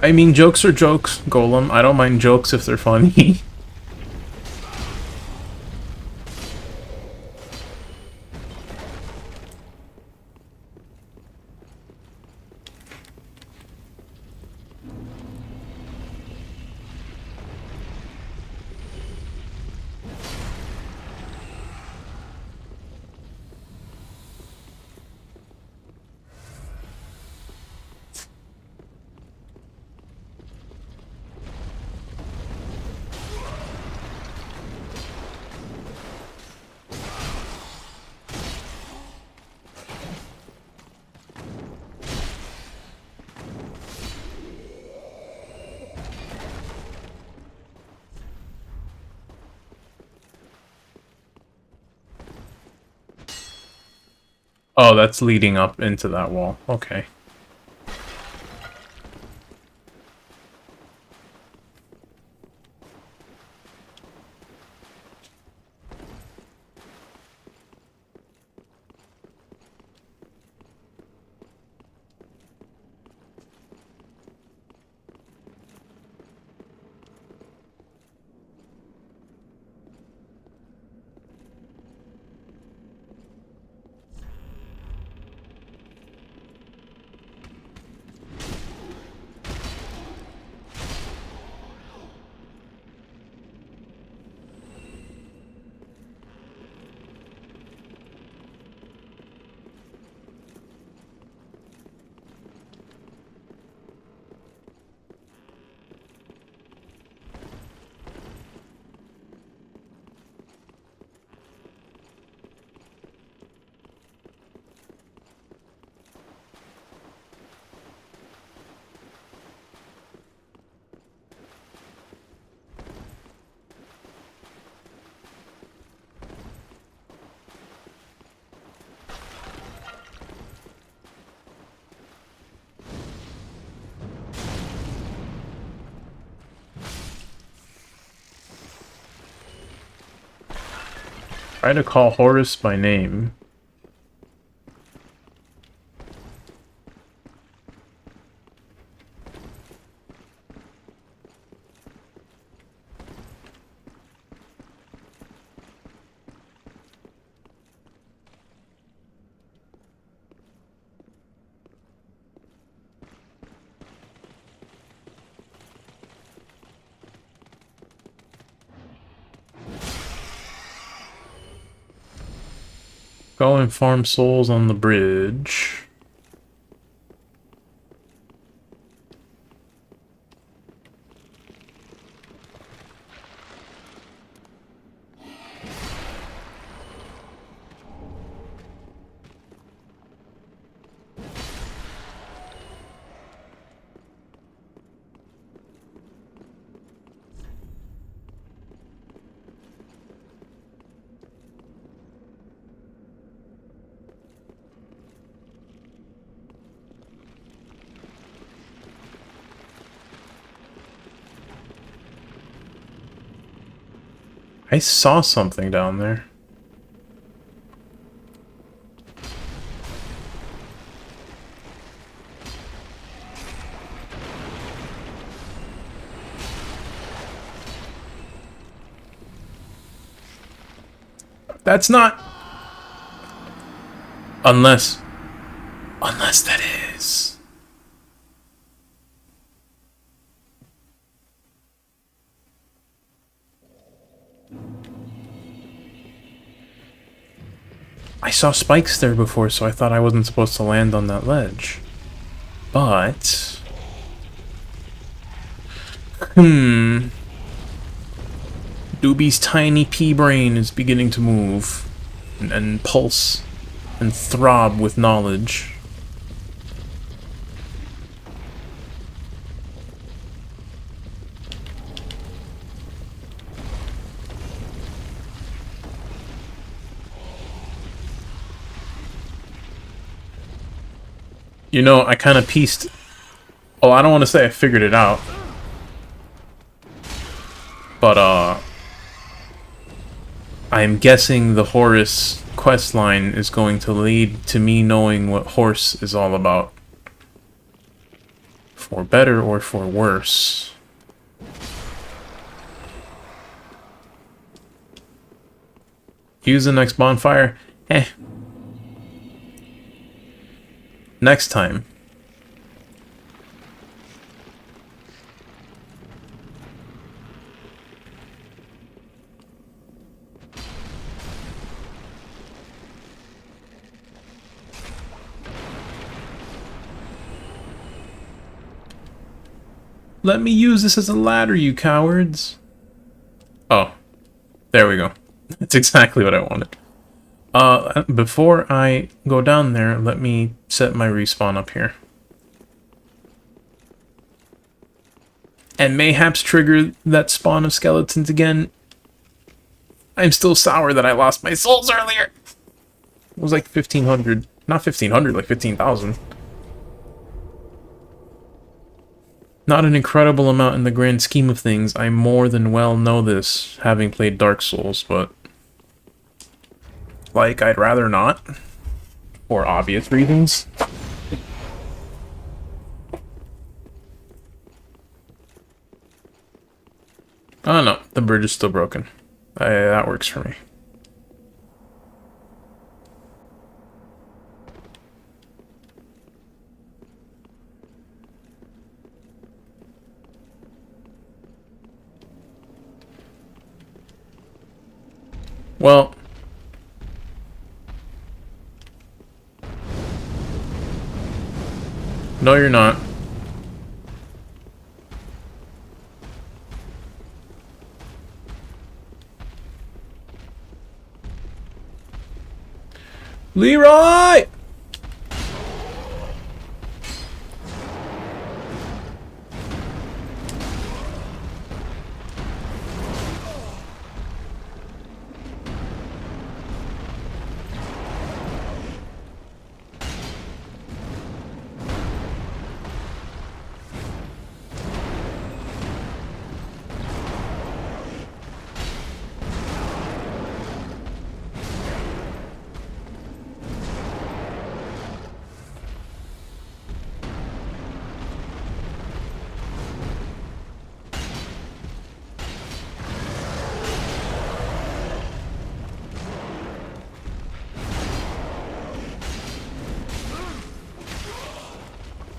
I mean, jokes are jokes, Golem. I don't mind jokes if they're funny. Oh, that's leading up into that wall. Okay. Try to call Horus by name. Go and farm souls on the bridge. I saw something down there. That's not... Unless that is... I saw spikes there before, so I thought I wasn't supposed to land on that ledge. But... Doobie's tiny pea brain is beginning to move, and pulse, and throb with knowledge. You know, I kind of pieced... Oh, I don't want to say I figured it out. But, I'm guessing the Horus questline is going to lead to me knowing what Horse is all about. For better or for worse. Use the next bonfire? Eh. Next time. Let me use this as a ladder, you cowards. Oh. There we go. That's exactly what I wanted. Before I go down there, let me set my respawn up here. And mayhaps trigger that spawn of skeletons again. I'm still sour that I lost my souls earlier. It was like 1,500. Not 1,500, like 15,000. Not an incredible amount in the grand scheme of things. I more than well know this, having played Dark Souls, but... like, I'd rather not. For obvious reasons. Oh no, the bridge is still broken. That works for me. Well... no, you're not. Leroy!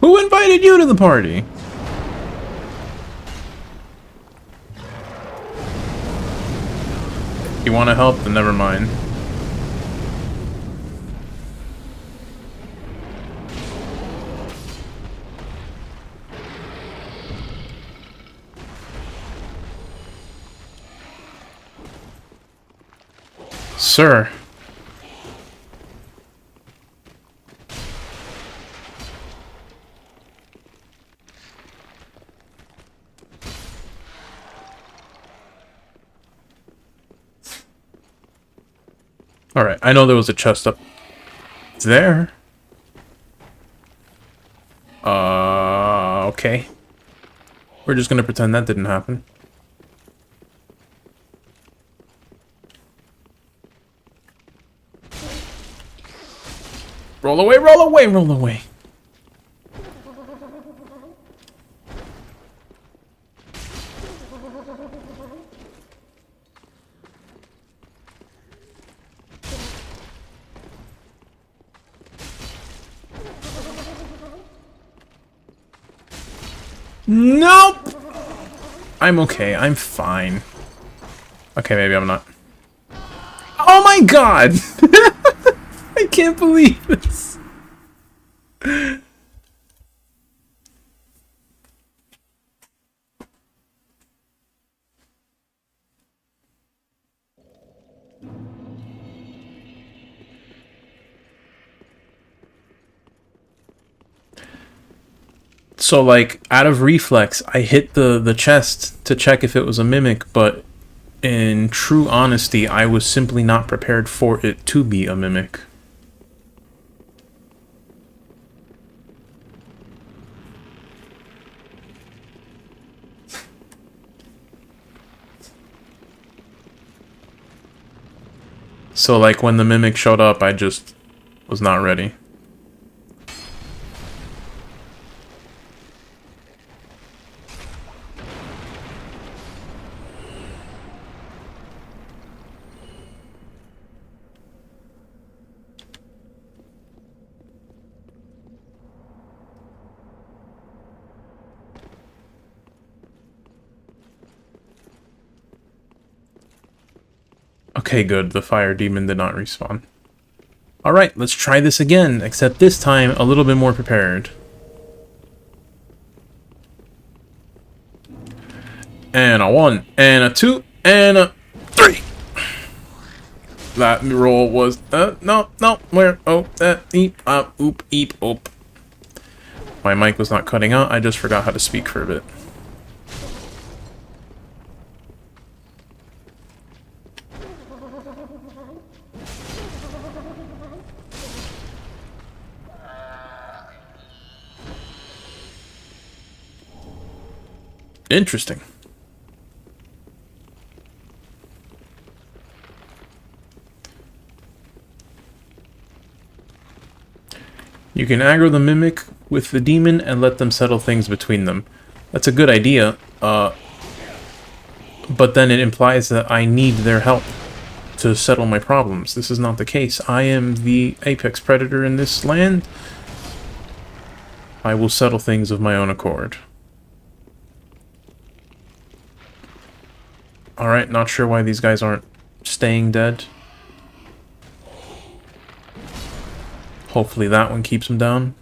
Who invited you to the party? You want to help? Then never mind. Sir. Alright, I know there was a chest up there. Okay. We're just gonna pretend that didn't happen. Roll away, roll away, roll away. Nope! I'm okay, I'm fine. Okay, maybe I'm not. Oh my god! I can't believe this. So, like, out of reflex, I hit the chest to check if it was a mimic, but in true honesty, I was simply not prepared for it to be a mimic. So, like, when the mimic showed up, I just was not ready. Okay, good. The fire demon did not respawn. Alright, let's try this again, except this time a little bit more prepared. And a 1, and a 2, and a 3! That roll was, no, where, eep, oop, eep, oop. My mic was not cutting out, I just forgot how to speak for a bit. Interesting. You can aggro the mimic with the demon and let them settle things between them. That's a good idea, but then it implies that I need their help to settle my problems. This is not the case. I am the apex predator in this land. I will settle things of my own accord. Alright, not sure why these guys aren't staying dead. Hopefully that one keeps them down.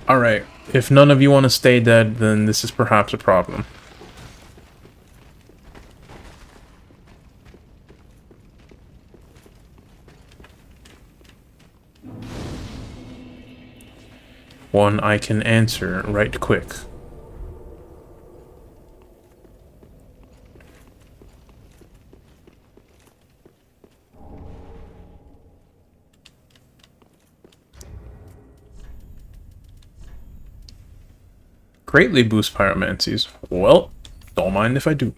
Alright, if none of you want to stay dead, then this is perhaps a problem. One I can answer right quick. Greatly boost pyromancies. Well, don't mind if I do.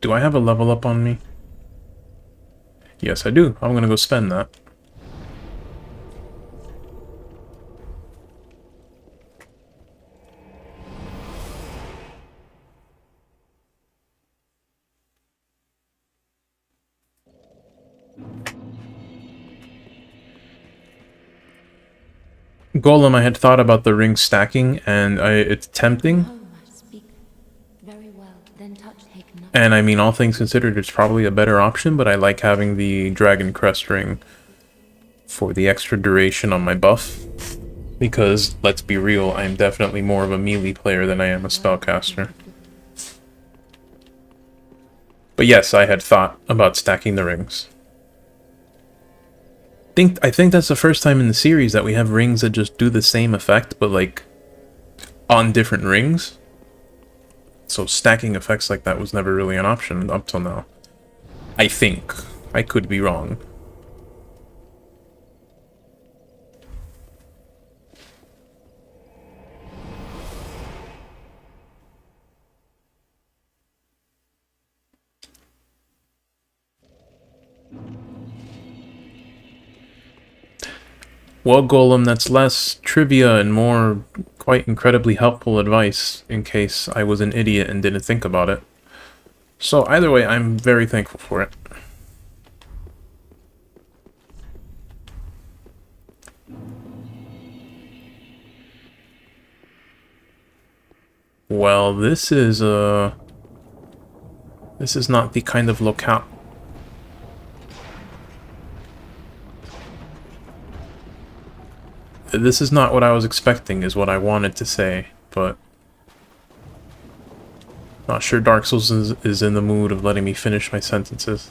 Do I have a level up on me? Yes, I do. I'm gonna go spend that. Golem, I had thought about the ring stacking, and it's tempting. Very well, then touch take nothing. And I mean, all things considered, it's probably a better option, but I like having the Dragon Crest ring for the extra duration on my buff. Because, let's be real, I'm definitely more of a melee player than I am a spellcaster. But yes, I had thought about stacking the rings. I think that's the first time in the series that we have rings that just do the same effect, but like on different rings. So stacking effects like that was never really an option up till now. I think. I could be wrong. Well, Golem, that's less trivia and more quite incredibly helpful advice in case I was an idiot and didn't think about it. So either way, I'm very thankful for it. Well, this is not the kind of locale. This is not what I was expecting, is what I wanted to say, but not sure Dark Souls is in the mood of letting me finish my sentences.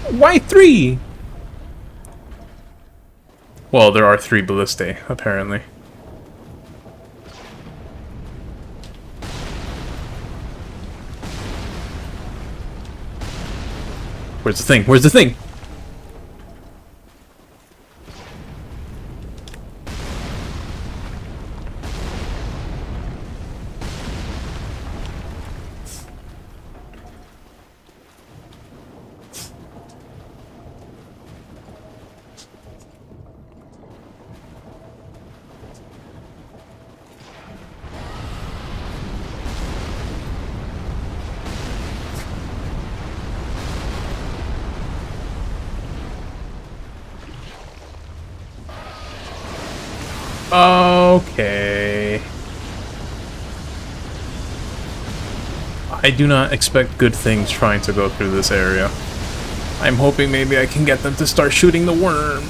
Why 3? Well, there are 3 ballistae, apparently. Where's the thing? Where's the thing? Okay. I do not expect good things trying to go through this area. I'm hoping maybe I can get them to start shooting the worm.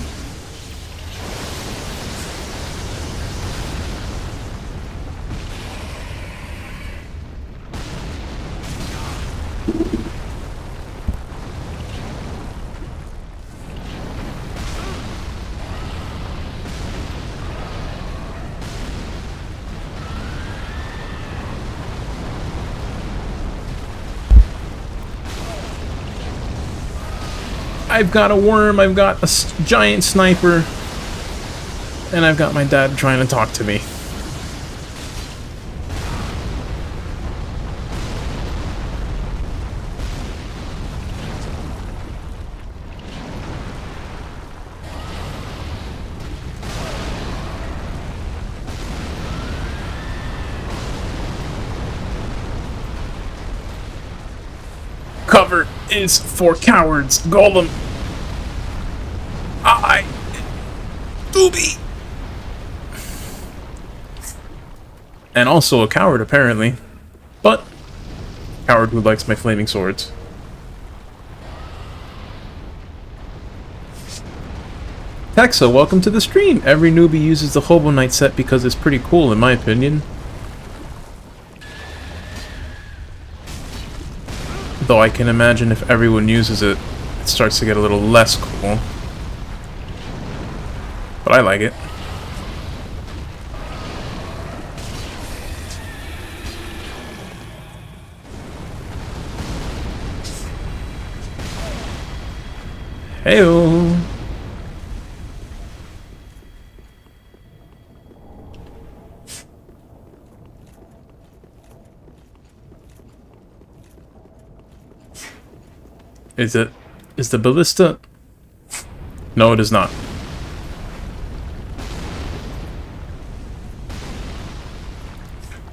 I've got a worm, I've got a giant sniper, and I've got my dad trying to talk to me. Cover is for cowards, Golem. Doobie. And also a coward, apparently. But, coward who likes my flaming swords. Texa, welcome to the stream. Every newbie uses the Hobo Knight set because it's pretty cool, in my opinion. Though I can imagine if everyone uses it, it starts to get a little less cool. But I like it. Heyo. Is the ballista? No, it is not.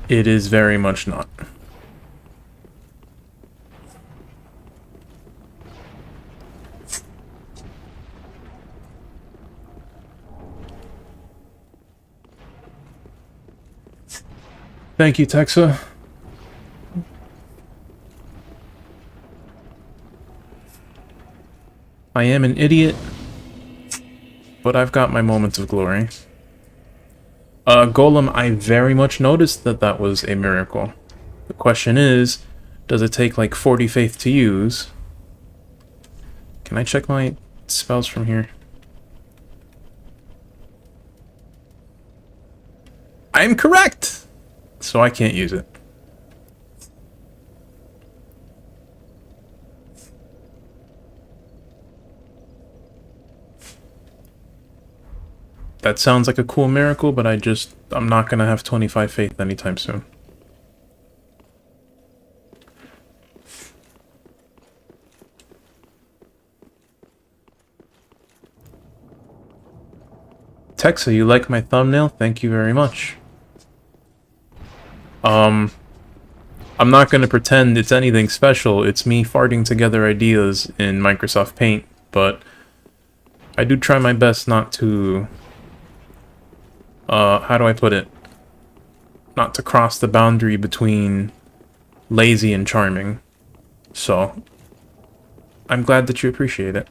It is very much not. Thank you, Texa. I am an idiot, but I've got my moments of glory. Golem, I very much noticed that that was a miracle. The question is, does it take like 40 faith to use? Can I check my spells from here? I'm correct! So I can't use it. That sounds like a cool miracle, but I'm not gonna have 25 faith anytime soon. Texa, you like my thumbnail? Thank you very much. I'm not gonna pretend it's anything special. It's me farting together ideas in Microsoft Paint, but I do try my best not to... how do I put it? Not to cross the boundary between lazy and charming. So, I'm glad that you appreciate it.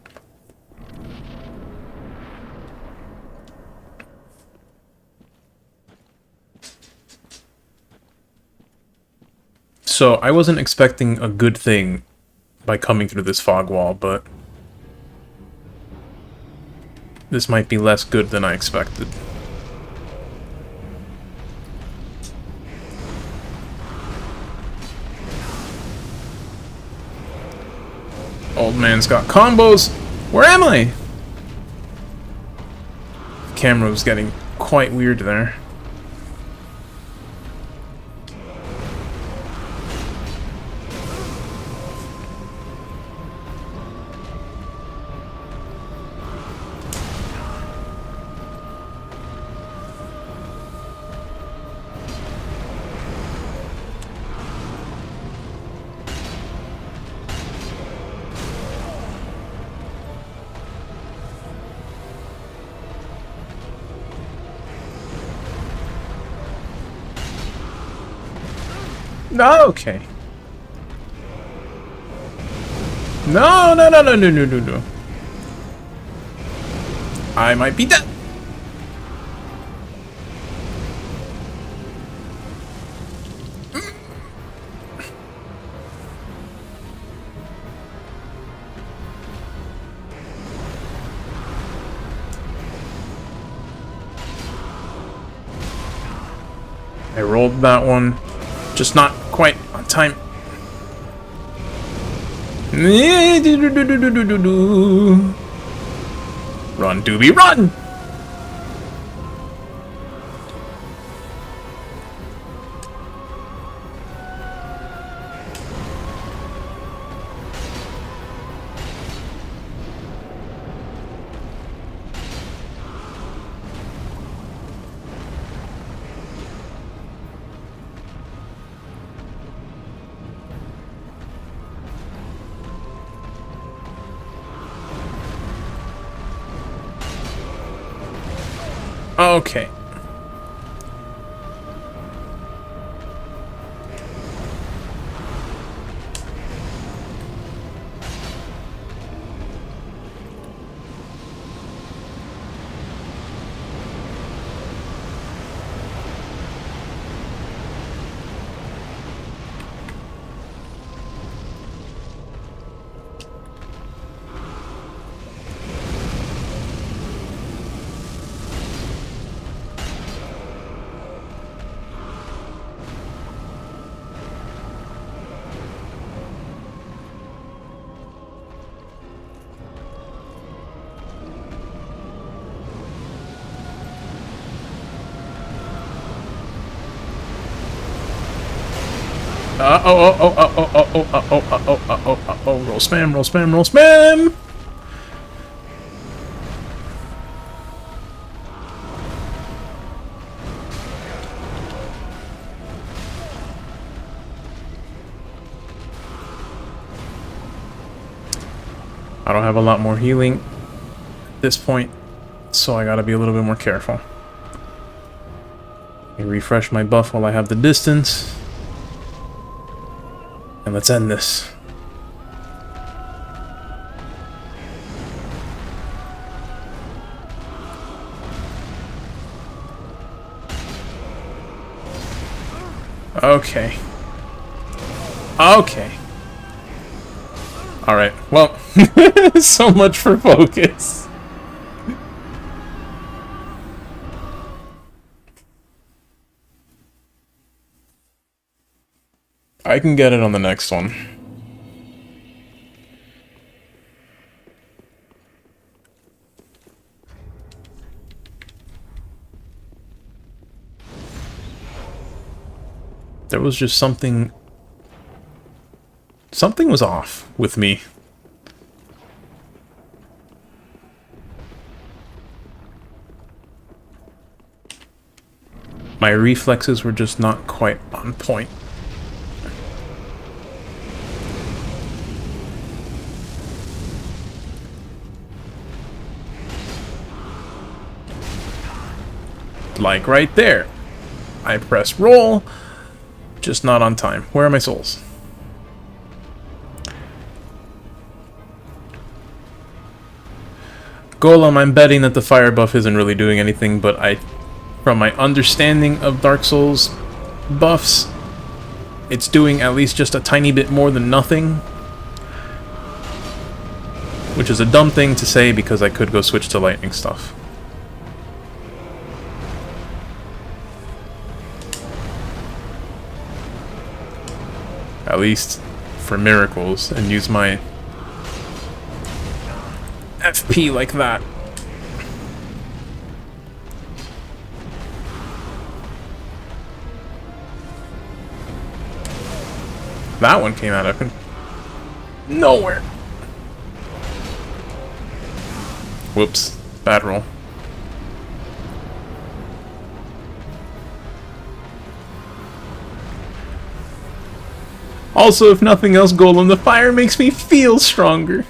So, I wasn't expecting a good thing by coming through this fog wall, but this might be less good than I expected. Old man's got combos! Where am I? The camera was getting quite weird there. No, okay. No. I might be dead. I rolled that one. Just not quite on time. Run, Doobie, run! Okay. Roll spam, roll spam, roll spam! I don't have a lot more healing at this point, so I gotta be a little bit more careful. Let me refresh my buff while I have the distance. And let's end this. Okay. Okay. Alright, well, so much for focus. I can get it on the next one. There was just something... Something was off with me. My reflexes were just not quite on point. Like right there. I press roll, just not on time. Where are my souls? Golem, I'm betting that the fire buff isn't really doing anything, but from my understanding of Dark Souls buffs, it's doing at least just a tiny bit more than nothing. Which is a dumb thing to say because I could go switch to lightning stuff. At least for miracles, and use my FP like that. That one came out of nowhere. Whoops, bad roll. Also, if nothing else, Golem, the fire makes me feel stronger.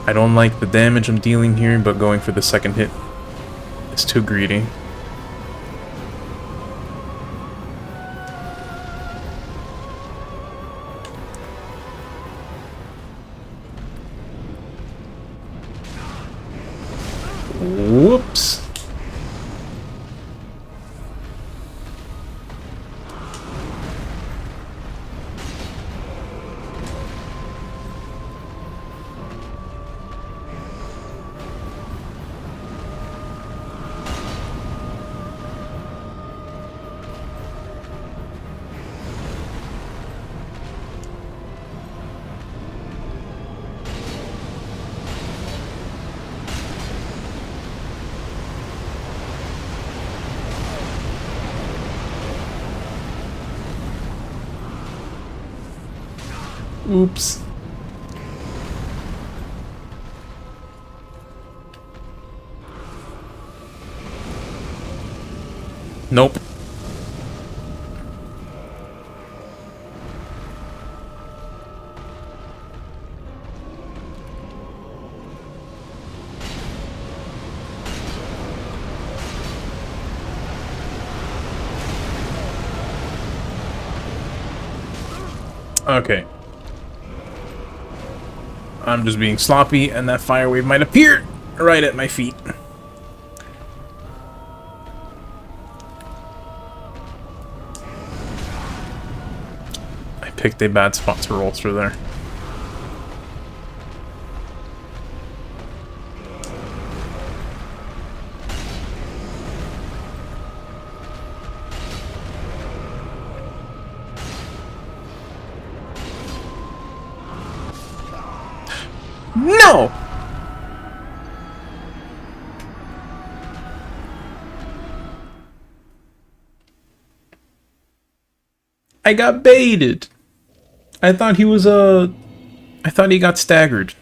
I don't like the damage I'm dealing here, but going for the second hit is too greedy. Whoops. Oops. Nope. Okay. I'm just being sloppy, and that fire wave might appear right at my feet. I picked a bad spot to roll through there. No! I got baited. I thought he was I thought he got staggered.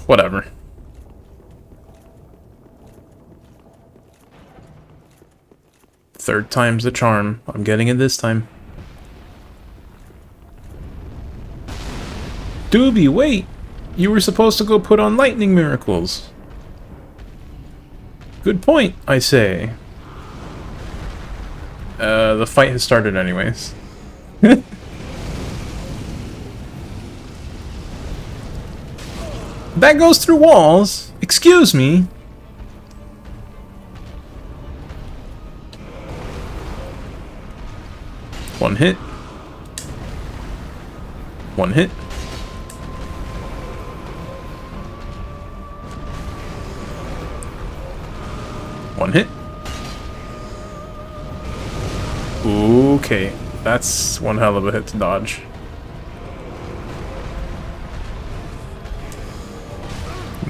Whatever. Third time's the charm. I'm getting it this time. Doobie, wait! You were supposed to go put on lightning miracles. Good point, I say. The fight has started anyways. That goes through walls? Excuse me? One hit. One hit. One hit. Okay, that's one hell of a hit to dodge.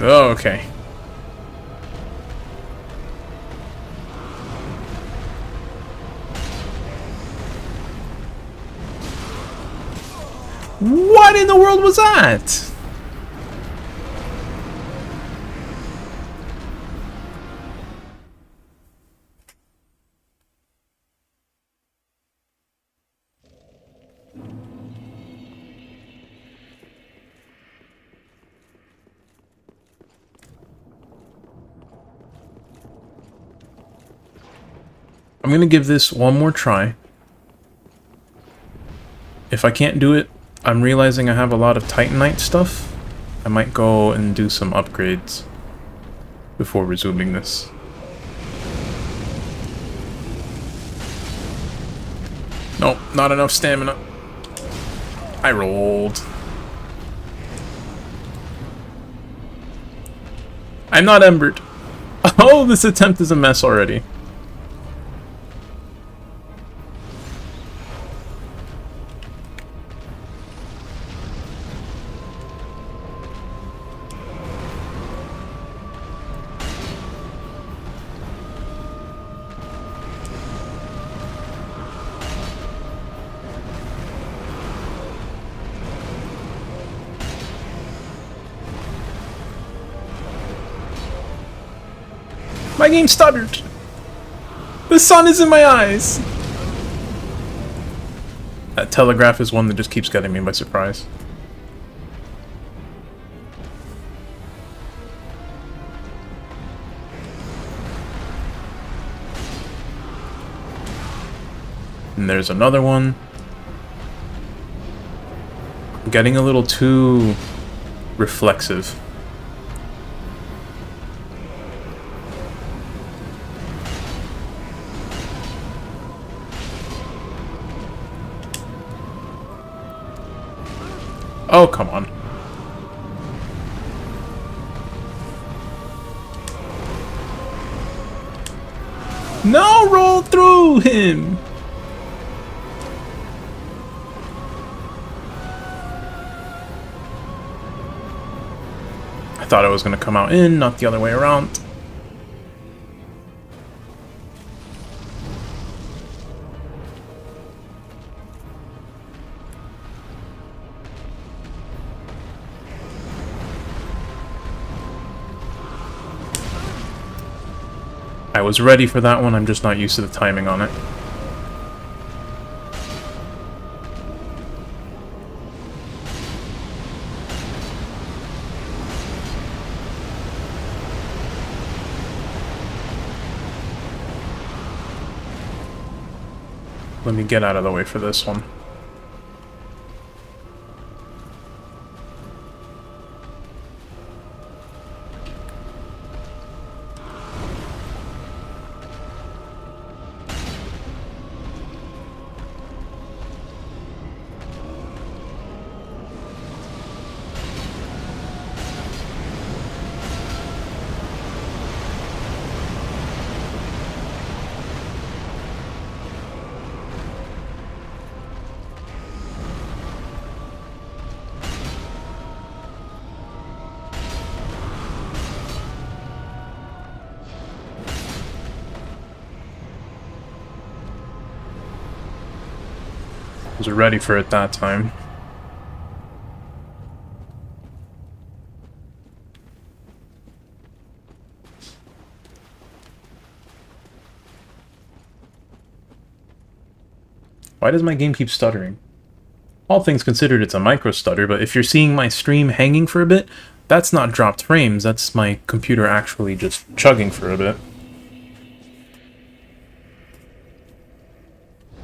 Okay. What in the world was that? I'm gonna give this one more try. If I can't do it, I'm realizing I have a lot of Titanite stuff. I might go and do some upgrades before resuming this. Nope, not enough stamina. I rolled. I'm not embered. Oh, this attempt is a mess already. My game stuttered! The sun is in my eyes! That telegraph is one that just keeps getting me by surprise. And there's another one. I'm getting a little too reflexive. Oh, come on. No, roll through him! I thought it was going to come out in, not the other way around. I was ready for that one, I'm just not used to the timing on it. Let me get out of the way for this one. Was ready for it that time. Why does my game keep stuttering? All things considered, it's a micro stutter, but if you're seeing my stream hanging for a bit, that's not dropped frames, that's my computer actually just chugging for a bit.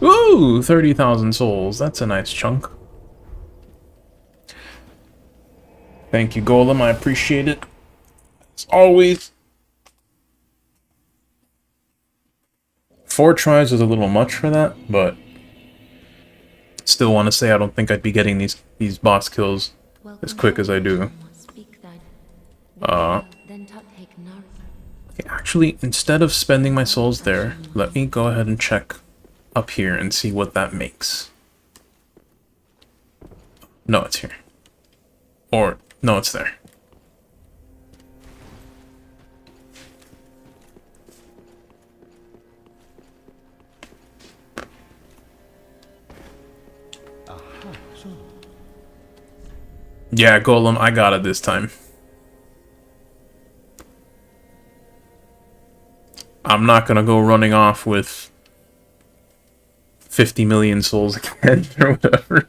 Ooh, 30,000 souls. That's a nice chunk. Thank you, Golem. I appreciate it. As always. 4 tries was a little much for that, but still want to say I don't think I'd be getting these boss kills as quick as I do. Okay, actually, instead of spending my souls there, let me go ahead and check up here and see what that makes. No, it's here. Or, no, it's there. Yeah, Golem, I got it this time. I'm not gonna go running off with 50 million souls again, or whatever.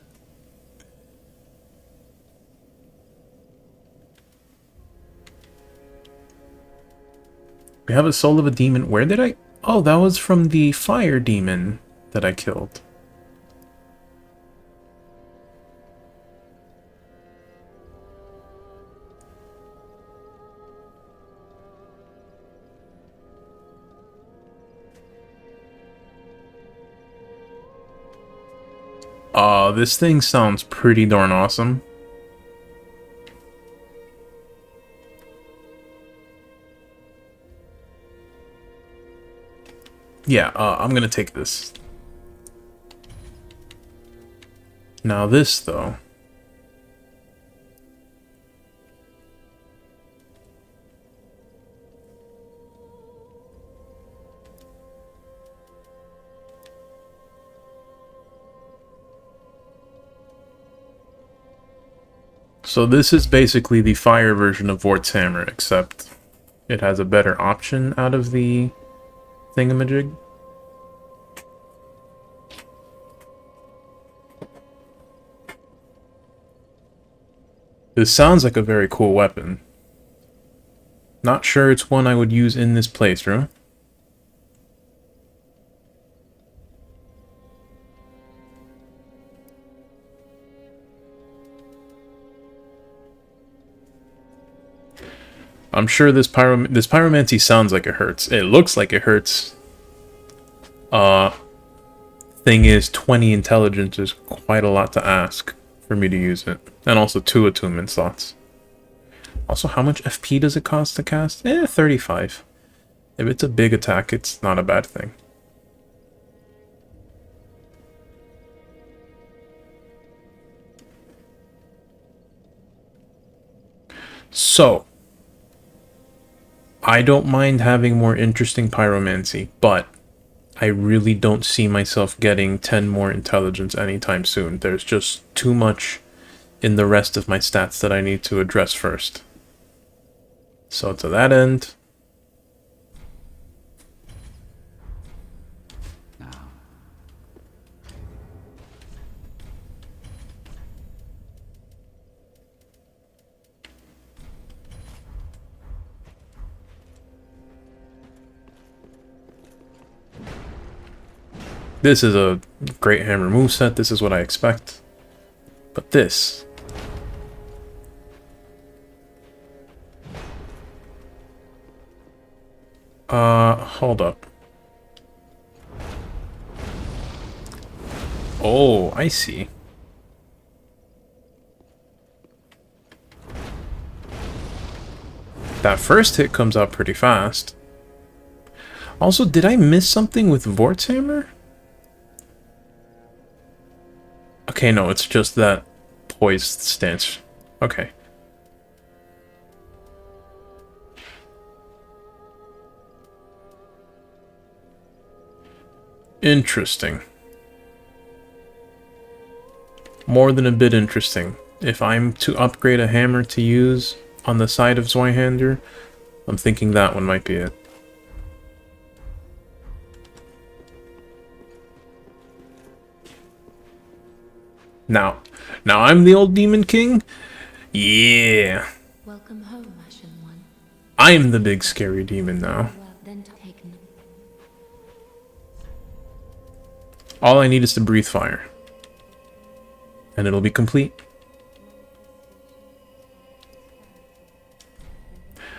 We have a soul of a demon. Where did I... Oh, that was from the fire demon that I killed. This thing sounds pretty darn awesome. Yeah, I'm gonna take this. Now this, though. So this is basically the fire version of Vort's Hammer, except it has a better option out of the thingamajig. This sounds like a very cool weapon. Not sure it's one I would use in this playthrough. I'm sure this pyromancy sounds like it hurts. It looks like it hurts. Thing is, 20 intelligence is quite a lot to ask for me to use it. And also 2 attunement slots. Also, how much FP does it cost to cast? 35. If it's a big attack, it's not a bad thing. So, I don't mind having more interesting pyromancy, but I really don't see myself getting 10 more intelligence anytime soon. There's just too much in the rest of my stats that I need to address first. So to that end... This is a great hammer moveset, this is what I expect. But this... hold up. Oh, I see. That first hit comes out pretty fast. Also, did I miss something with Vort's Hammer? Okay, no, it's just that poised stance. Okay. Interesting. more than a bit interesting. If I'm to upgrade a hammer to use on the side of Zweihander, I'm thinking that one might be it. Now I'm the old Demon King? Yeah! Welcome home, Ashen One. I'm the big scary demon now. Well, then taken. All I need is to breathe fire. And it'll be complete.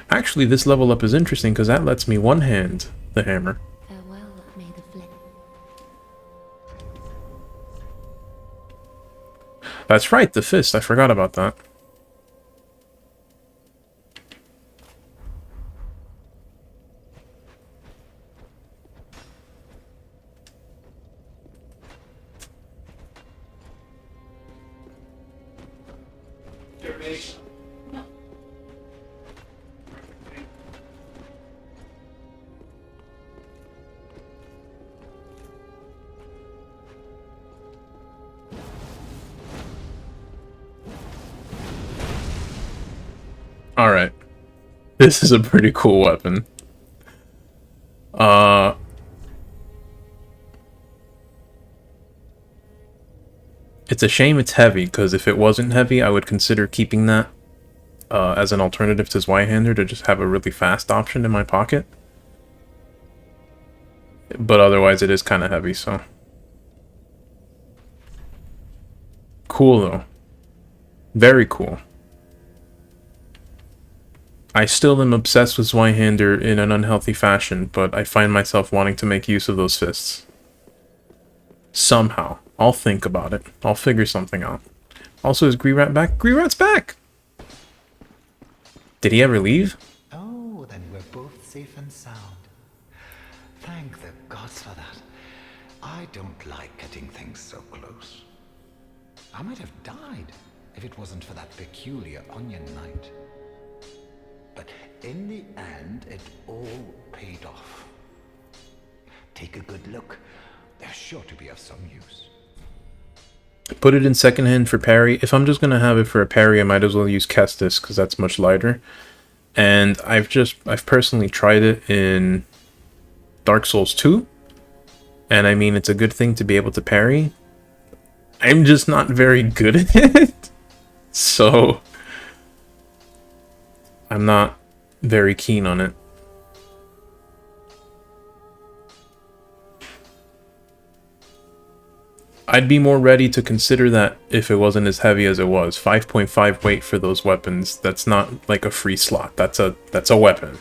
Actually, this level up is interesting because that lets me one-hand the hammer. Farewell, may the flame. That's right, the fist. I forgot about that. Alright. This is a pretty cool weapon. It's a shame it's heavy, because if it wasn't heavy, I would consider keeping that as an alternative to Zweihander to just have a really fast option in my pocket. But otherwise it is kind of heavy, so... Cool, though. Very cool. I still am obsessed with Zweihander in an unhealthy fashion, but I find myself wanting to make use of those fists. Somehow. I'll think about it. I'll figure something out. Also, is Greerat back? Greerat's back! Did he ever leave? Oh, then we're both safe and sound. Thank the gods for that. I don't like getting things so close. I might have died if it wasn't for that peculiar onion knight. But in the end, it all paid off. Take a good look. They're sure to be of some use. Put it in secondhand for parry. If I'm just going to have it for a parry, I might as well use Kestis, because that's much lighter. And I've personally tried it in Dark Souls 2. And I mean, it's a good thing to be able to parry. I'm just not very good at it. So, I'm not very keen on it. I'd be more ready to consider that if it wasn't as heavy as it was. 5.5 weight for those weapons. That's not like a free slot. That's a weapon.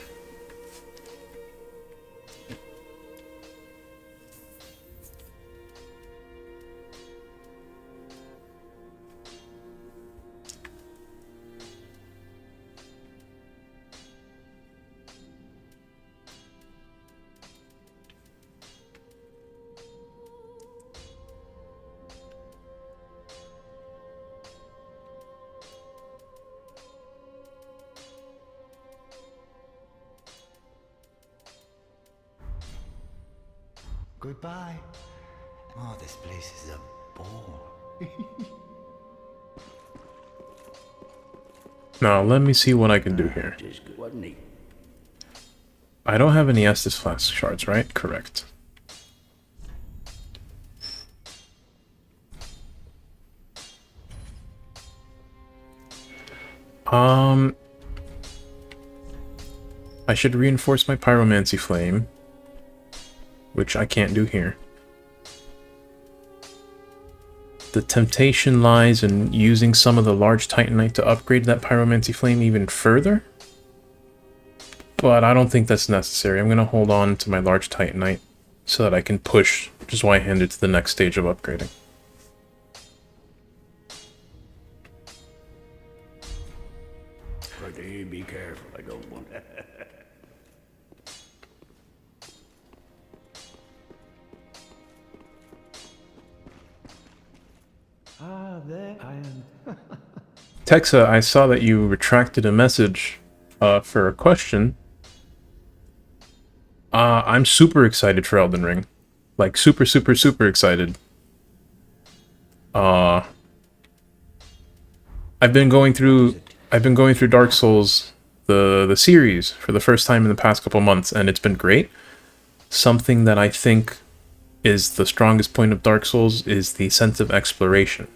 Goodbye. Oh, this place is a bore. Now, let me see what I can do here. I don't have any Estus Flask shards, right? Correct. I should reinforce my Pyromancy Flame, which I can't do here. The temptation lies in using some of the large Titanite to upgrade that Pyromancy Flame even further. But I don't think that's necessary. I'm going to hold on to my large Titanite so that I can push just Zweihander to the next stage of upgrading. Be careful, I don't want to. Ah, there I am. Texa, I saw that you retracted a message for a question. I'm super excited for Elden Ring. Like, super, super, super excited. I've been going through Dark Souls the series for the first time in the past couple months, and it's been great. Something that I think is the strongest point of Dark Souls is the sense of exploration.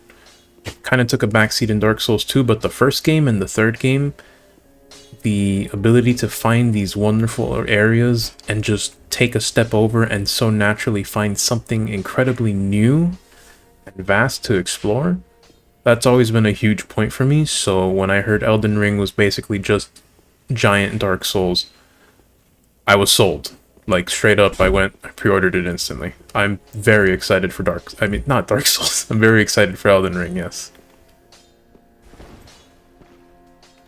Kind of took a backseat in Dark Souls 2, but the first game and the third game, the ability to find these wonderful areas and just take a step over and so naturally find something incredibly new and vast to explore, that's always been a huge point for me. So when I heard Elden Ring was basically just giant Dark Souls, I was sold. Like, straight up, I pre-ordered it instantly. I'm very excited for not Dark Souls. I'm very excited for Elden Ring, yes.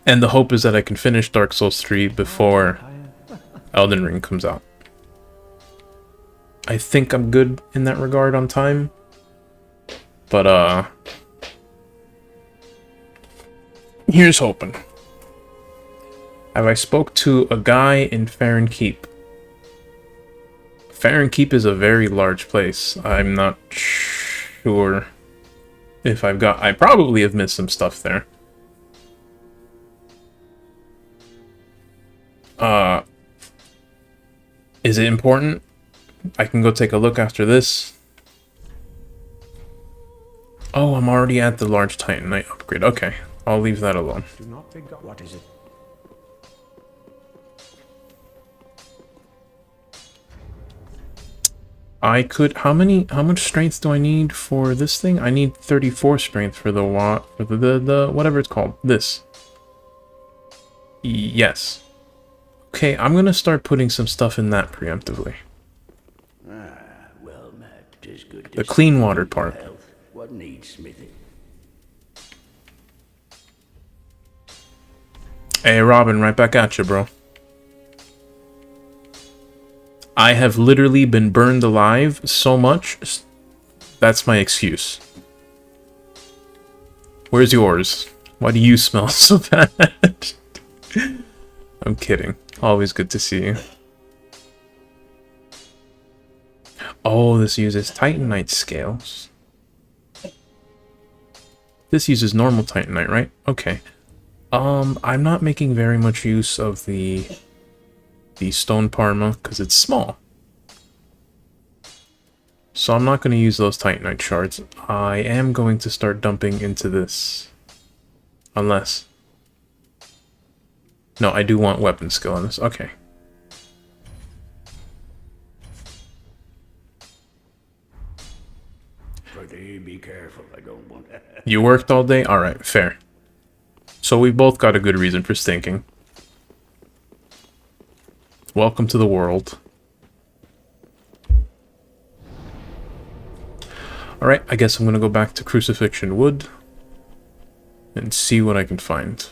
And the hope is that I can finish Dark Souls 3 before Elden Ring comes out. I think I'm good in that regard on time. But, here's hoping. Have I spoke to a guy in Farron Keep? Farron Keep is a very large place. I'm not sure if I probably have missed some stuff there. Is it important? I can go take a look after this. Oh, I'm already at the large Titanite upgrade. Okay, I'll leave that alone. Do not think of what is it? I could. How much strength do I need for this thing? I need 34 strength for the whatever it's called. This. Yes. Okay, I'm gonna start putting some stuff in that preemptively. Well, Matt, 'tis good to The clean water part. health. What needs smithing? Hey, Robin, right back at you, bro. I have literally been burned alive so much. That's my excuse. Where's yours? Why do you smell so bad? I'm kidding. Always good to see you. Oh, this uses Titanite scales. This uses normal Titanite, right? Okay. I'm not making very much use of the stone parma because it's small. So I'm not going to use those Titanite shards. I am going to start dumping into this. Unless... No, I do want weapon skill on this. Okay. Be careful, I don't want... You worked all day? Alright, fair. So we both got a good reason for stinking. Welcome to the world. Alright, I guess I'm gonna go back to Crucifixion Wood and see what I can find.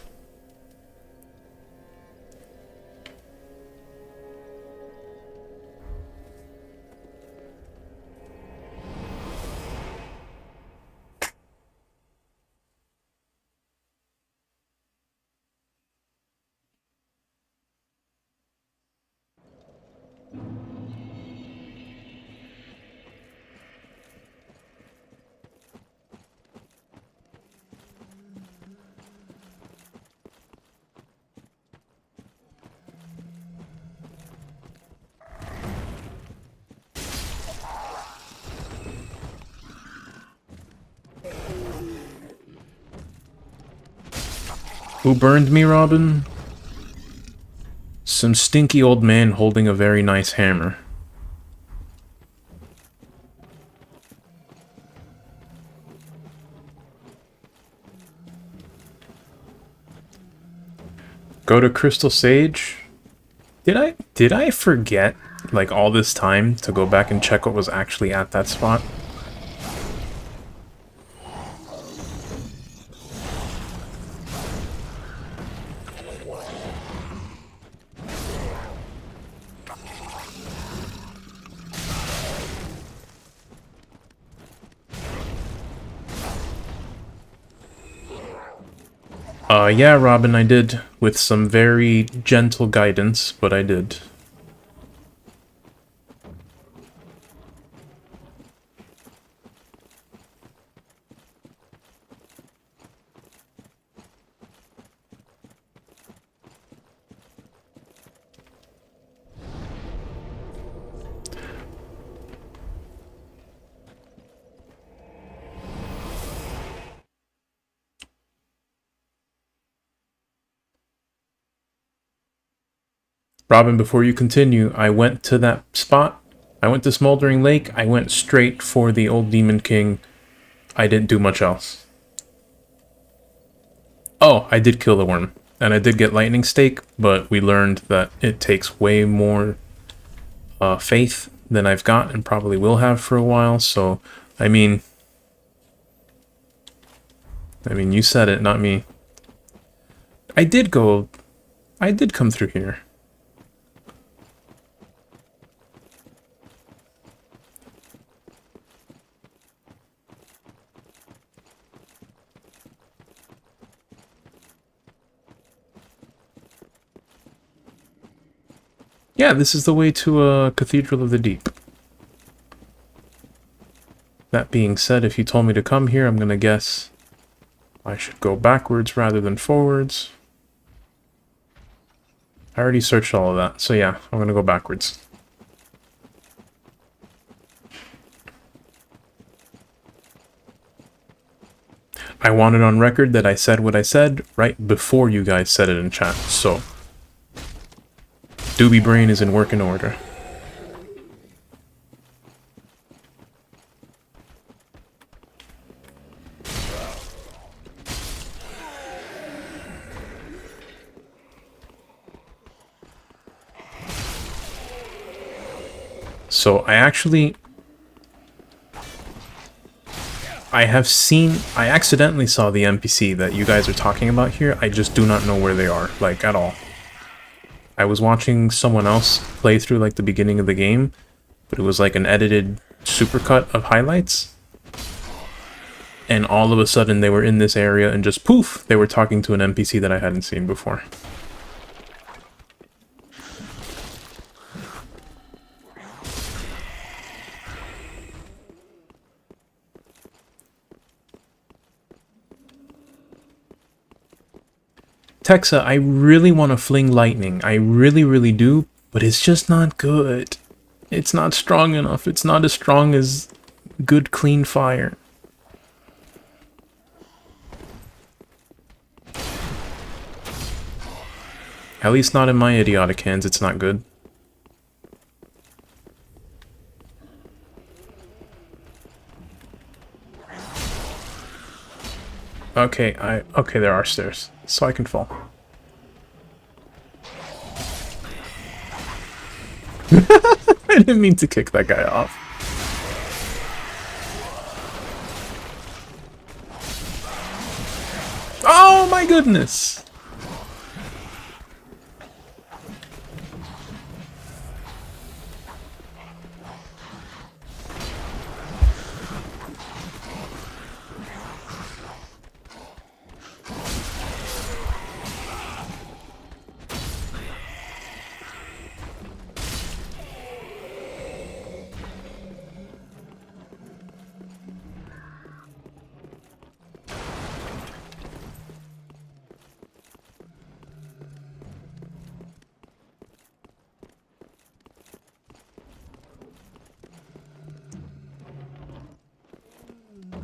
Who burned me, Robin? Some stinky old man holding a very nice hammer. Go to Crystal Sage? Did I forget, like, all this time to go back and check what was actually at that spot? Yeah, Robin, I did. With some very gentle guidance, but I did. Robin, before you continue, I went to that spot. I went to Smoldering Lake. I went straight for the old Demon King. I didn't do much else. Oh, I did kill the worm. And I did get Lightning Stake, but we learned that it takes way more faith than I've got and probably will have for a while. So, I mean, you said it, not me. I did come through here. Yeah, this is the way to Cathedral of the Deep. That being said, if you told me to come here, I'm gonna guess I should go backwards rather than forwards. I already searched all of that, so yeah, I'm gonna go backwards. I want it on record that I said what I said right before you guys said it in chat, so Doobie Brain is in working order. So I accidentally saw the NPC that you guys are talking about here. I just do not know where they are, like, at all. I was watching someone else play through, like, the beginning of the game, but it was like an edited supercut of highlights. And all of a sudden they were in this area and just poof, they were talking to an NPC that I hadn't seen before. Texa, I really want to fling lightning. I really, really do, but it's just not good. It's not strong enough. It's not as strong as good, clean fire. At least not in my idiotic hands, it's not good. Okay, okay, there are stairs, so I can fall. I didn't mean to kick that guy off. Oh my goodness!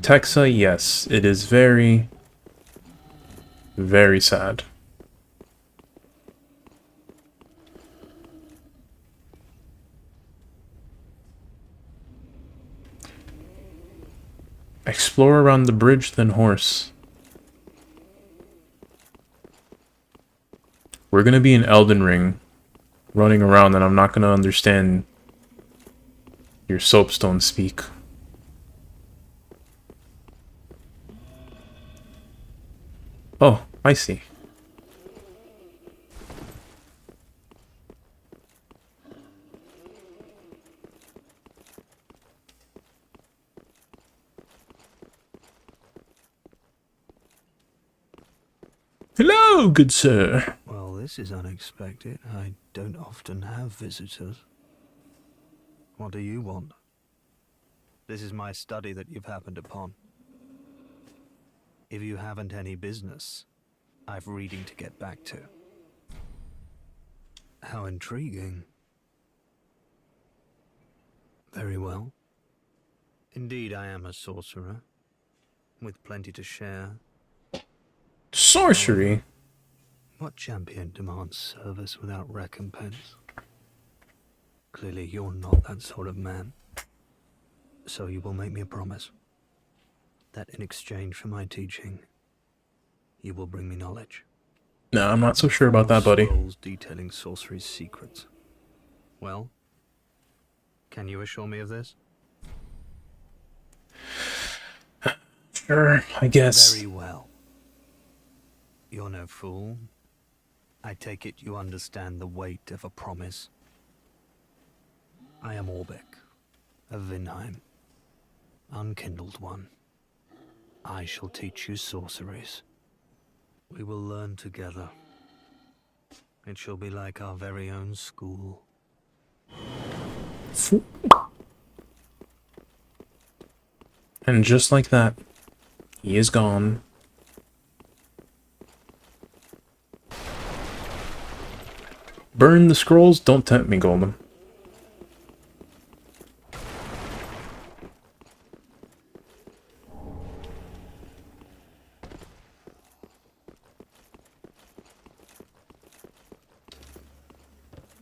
Texa, yes, it is very, very sad. Explore around the bridge, then horse. We're gonna be in Elden Ring, running around, and I'm not gonna understand your soapstone speak. Oh, I see. Hello, good sir. Well, this is unexpected. I don't often have visitors. What do you want? This is my study that you've happened upon. If you haven't any business, I've reading to get back to. How intriguing. Very well. Indeed, I am a sorcerer, with plenty to share. Sorcery? What champion demands service without recompense? Clearly you're not that sort of man. So you will make me a promise that in exchange for my teaching, you will bring me knowledge. No, I'm not so sure about that, buddy. Scrolls detailing sorcery's secrets. Well, can you assure me of this? Sure, I guess. Very well. You're no fool. I take it you understand the weight of a promise. I am Orbeck, of Vinheim, unkindled one. I shall teach you sorceries. We will learn together. It shall be like our very own school. And just like that, he is gone. Burn the scrolls, don't tempt me, Golden.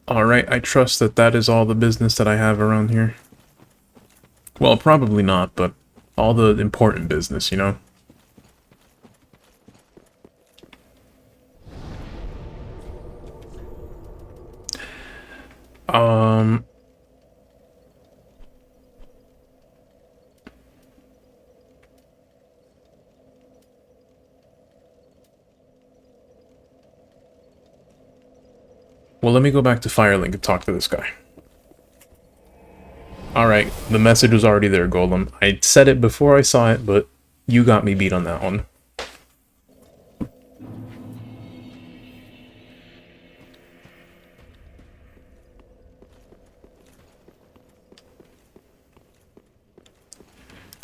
Alright, I trust that that is all the business that I have around here. Well, probably not, but all the important business, you know? Well, let me go back to Firelink and talk to this guy. Alright, the message was already there, Golem. I said it before I saw it, but you got me beat on that one.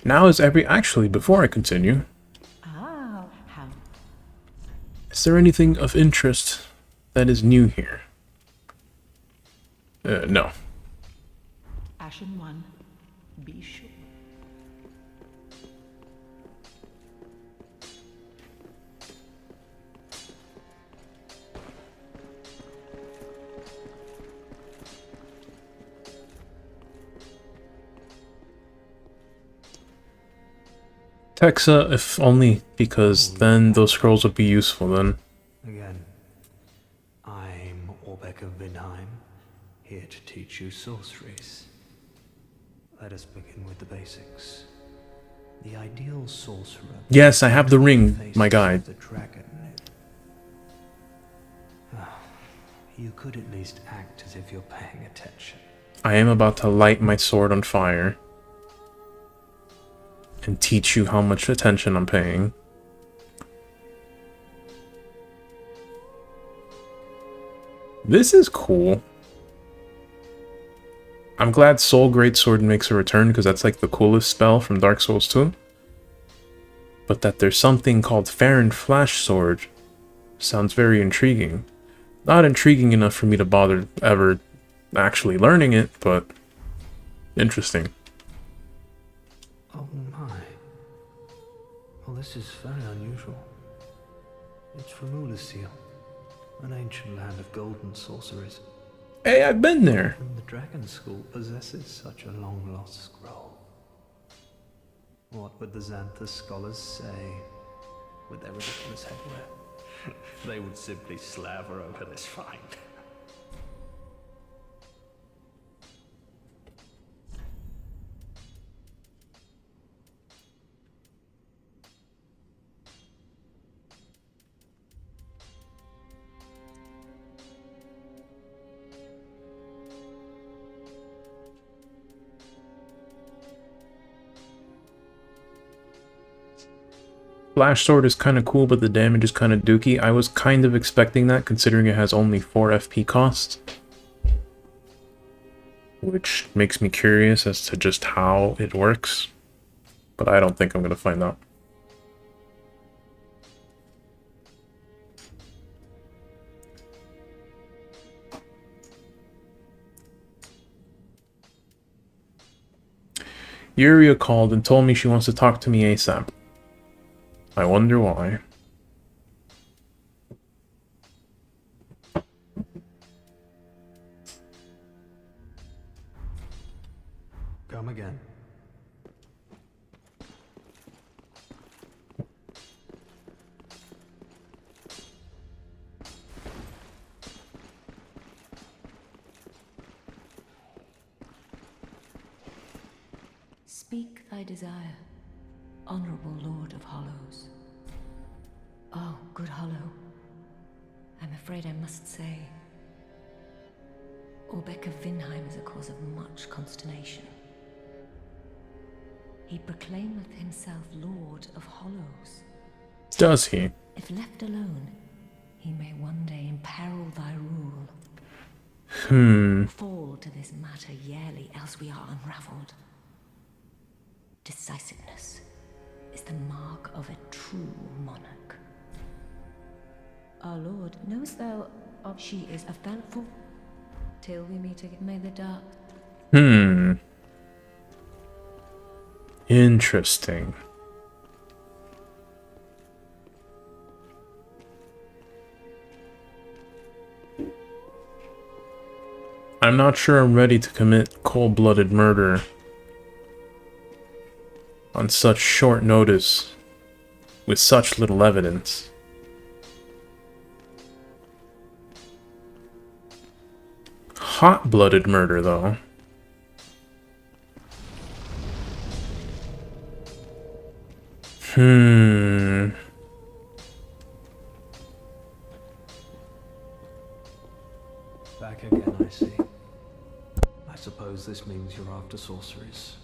Now is actually, before I continue, How? is there anything of interest that is new here? No. Ashen One, be sure. Texa, if only because then those scrolls would be useful then. Again, I'm Orbeck of Vinheim, here to teach you sorceries. Let us begin with the basics. The ideal sorcerer... Yes, I have the ring, my guide. The dragon. You could at least act as if you're paying attention. I am about to light my sword on fire. And teach you how much attention I'm paying. This is cool. I'm glad Soul Greatsword makes a return, because that's like the coolest spell from Dark Souls 2. But that there's something called Farron Flash Sword sounds very intriguing. Not intriguing enough for me to bother ever actually learning it, but interesting. Oh my. Well, this is very unusual. It's from Ulasil, an ancient land of golden sorceries. Hey, I've been there. And the Dragon School possesses such a long-lost scroll. What would the Xanthus scholars say with their ridiculous headwear? They would simply slaver over this find. Flash Sword is kind of cool, but the damage is kind of dookie. I was kind of expecting that, considering it has only 4 FP cost. Which makes me curious as to just how it works. But I don't think I'm going to find out. Yuria called and told me she wants to talk to me ASAP. I wonder why. Come again. Speak thy desire, honorable Lord of Hollows. Oh, good Hollow, I'm afraid I must say, Orbeck of Vinheim is a cause of much consternation. He proclaimeth himself Lord of Hollows. Does he? If left alone, he may one day imperil thy rule. Fall to this matter yearly, else we are unraveled. Decisiveness is the mark of a true monarch. Our Lord, knowest thou of she is of thankful? Till we meet again, may the dark. Interesting. I'm not sure I'm ready to commit cold-blooded murder on such short notice, with such little evidence. Hot-blooded murder, though. Back again, I see. I suppose this means you're after sorceries.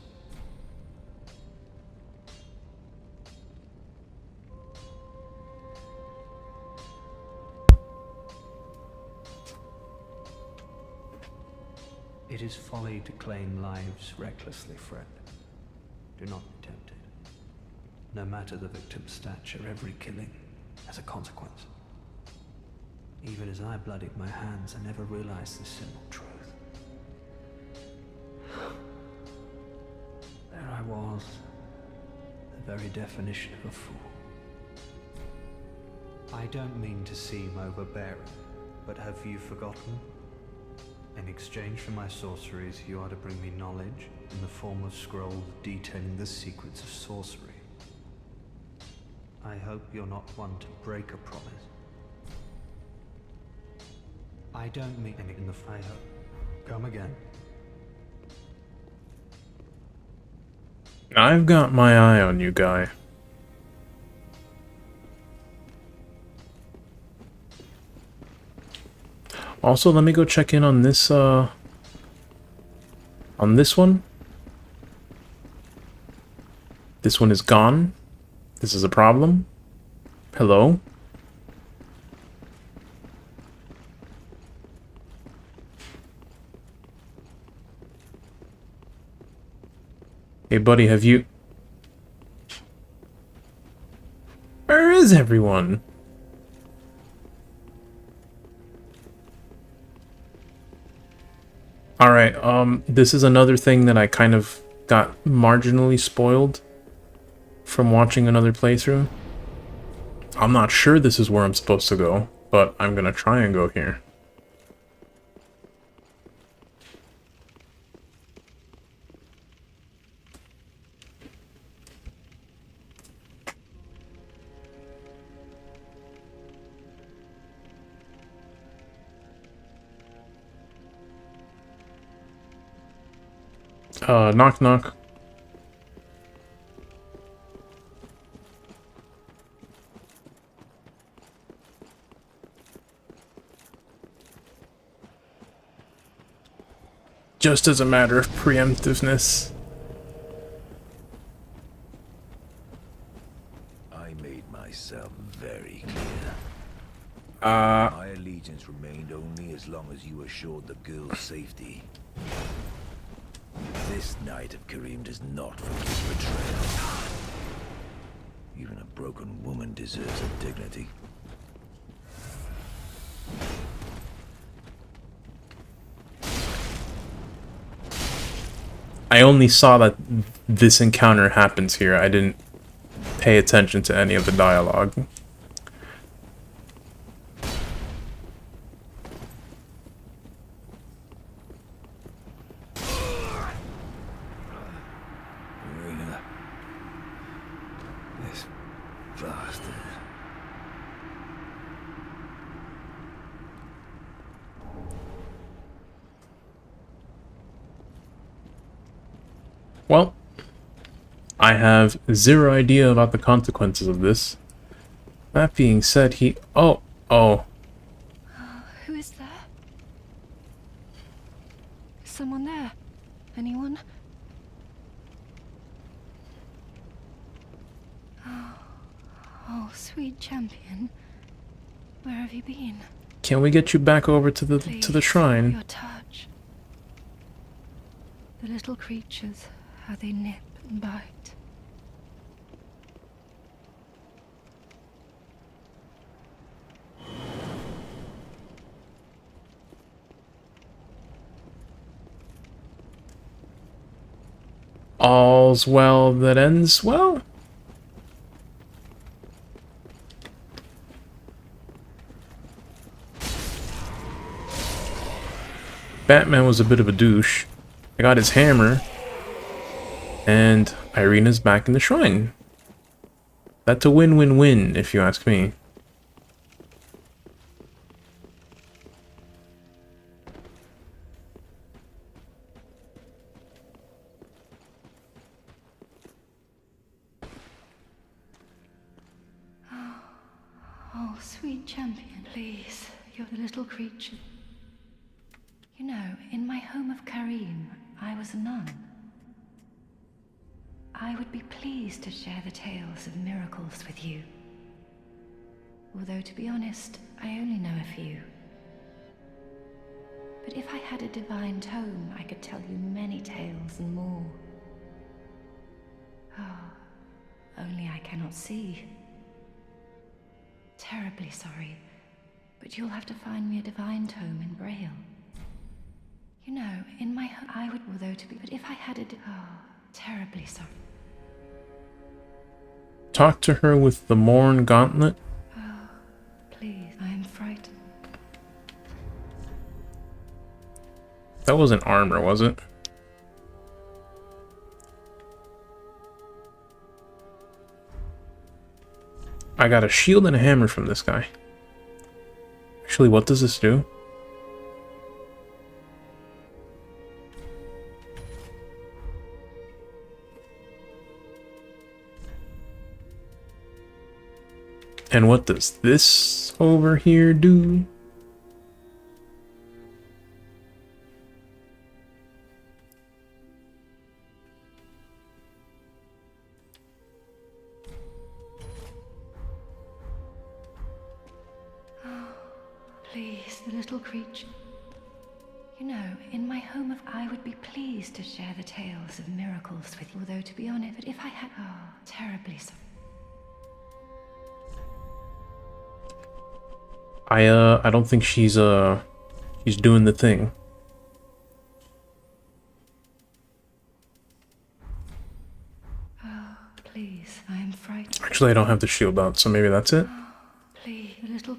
It is folly to claim lives recklessly, friend. Do not be tempted. No matter the victim's stature, every killing has a consequence. Even as I bloodied my hands, I never realized this simple truth. There I was, the very definition of a fool. I don't mean to seem overbearing, but have you forgotten? In exchange for my sorceries, you are to bring me knowledge in the form of scrolls detailing the secrets of sorcery. I hope you're not one to break a promise. I don't mean any in the fire. Come again. I've got my eye on you, guy. Also, let me go check in on this one. This one is gone. This is a problem. Hello? Hey, buddy, have you... Where is everyone? Alright, this is another thing that I kind of got marginally spoiled from watching another playthrough. I'm not sure this is where I'm supposed to go, but I'm gonna try and go here. Knock knock. Just as a matter of preemptiveness. I made myself very clear. Uh, My allegiance remained only as long as you assured the girl's safety. This night of Kareem does not forgive betrayal. Even a broken woman deserves her dignity. I only saw that this encounter happens here. I didn't pay attention to any of the dialogue. Well, I have zero idea about the consequences of this. That being said, oh. Who is there? Is someone there? Anyone? Oh, sweet champion. Where have you been? Can we get you back over to the Please, shrine? your touch. The little creatures, how they nip and bite. All's well that ends well? Batman was a bit of a douche. I got his hammer, and Irina's back in the shrine. That's a win-win-win, if you ask me. Oh, sweet champion, please. You're the little creature. You know, in my home of Karim, I was a nun. I would be pleased to share the tales of miracles with you. Although, to be honest, I only know a few. But if I had a divine tome, I could tell you many tales and more. Oh, only I cannot see. Terribly sorry, but you'll have to find me a divine tome in Braille. You know, in my home, I would, although to be, but if I had terribly sorry. Talk to her with the Morn Gauntlet. Oh, please, I am frightened. That wasn't armor, was it? I got a shield and a hammer from this guy. Actually, what does this do? And what does this over here do? Please, the little creature. You know, in my home of I would be pleased to share the tales of miracles with you. Although, to be honest, but if I had, terribly sorry. I don't think she's doing the thing. Oh, please, I am frightened. Actually, I don't have the shield out, so maybe that's it. Please, the little,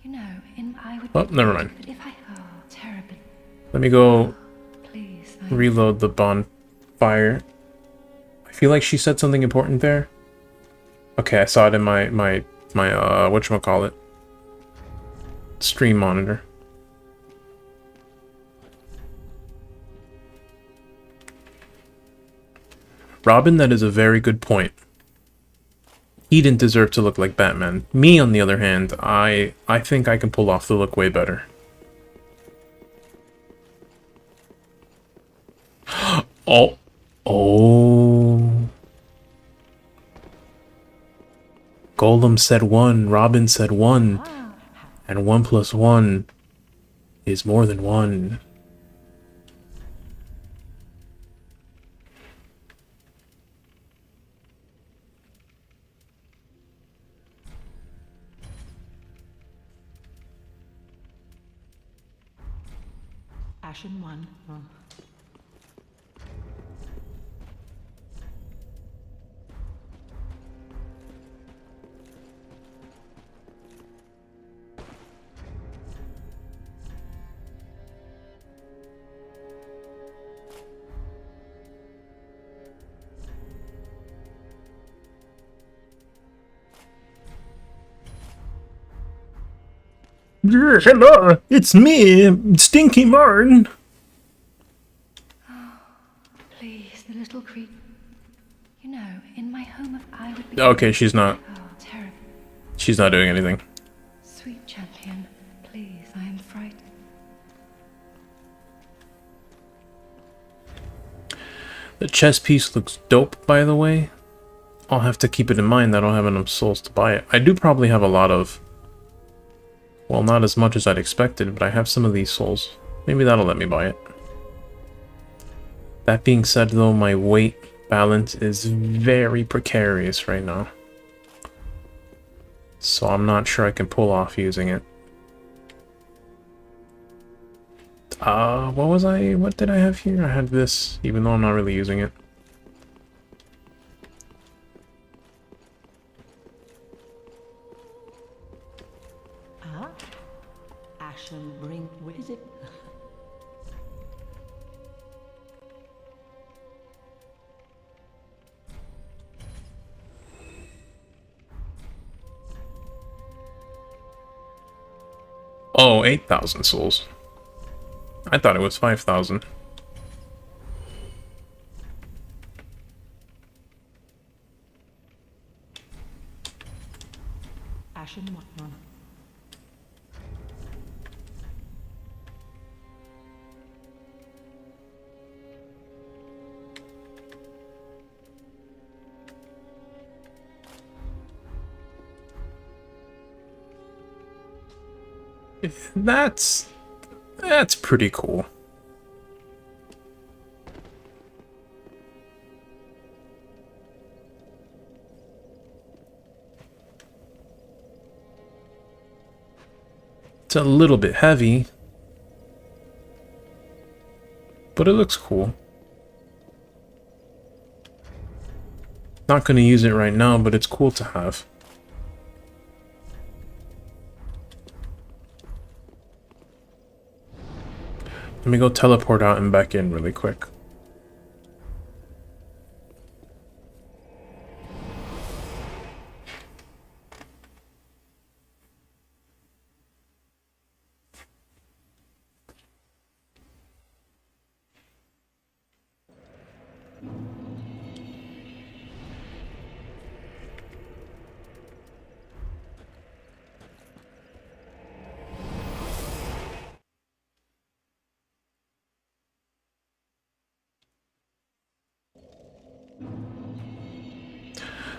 you know, in I would. Oh, never mind. But if I, terribly. Let me go Please, reload the bonfire. I feel like she said something important there. Okay, I saw it in my whatchamacallit, stream monitor. Robin, that is a very good point. He didn't deserve to look like Batman. Me, on the other hand, I think I can pull off the look way better. Oh. Golem said 1, Robin said 1, and 1 plus 1 is more than 1. Ashen one. Oh. Hello, it's me, Stinky Martin. Please, the little creature. You know, in my home of I would be... Okay, she's not. Oh, terrible. She's not doing anything. Sweet champion, please, I am frightened. The chess piece looks dope, by the way. I'll have to keep it in mind that I don't have enough souls to buy it. I do probably have a lot of... Well, not as much as I'd expected, but I have some of these souls. Maybe that'll let me buy it. That being said, though, my weight balance is very precarious right now. So I'm not sure I can pull off using it. What did I have here? I had this, even though I'm not really using it. Ah, Ashen bring. What is it? Oh, 8,000 souls. I thought it was 5,000. Ashen what, Mama? That's pretty cool. It's a little bit heavy, but it looks cool. Not going to use it right now, but it's cool to have. Let me go teleport out and back in really quick.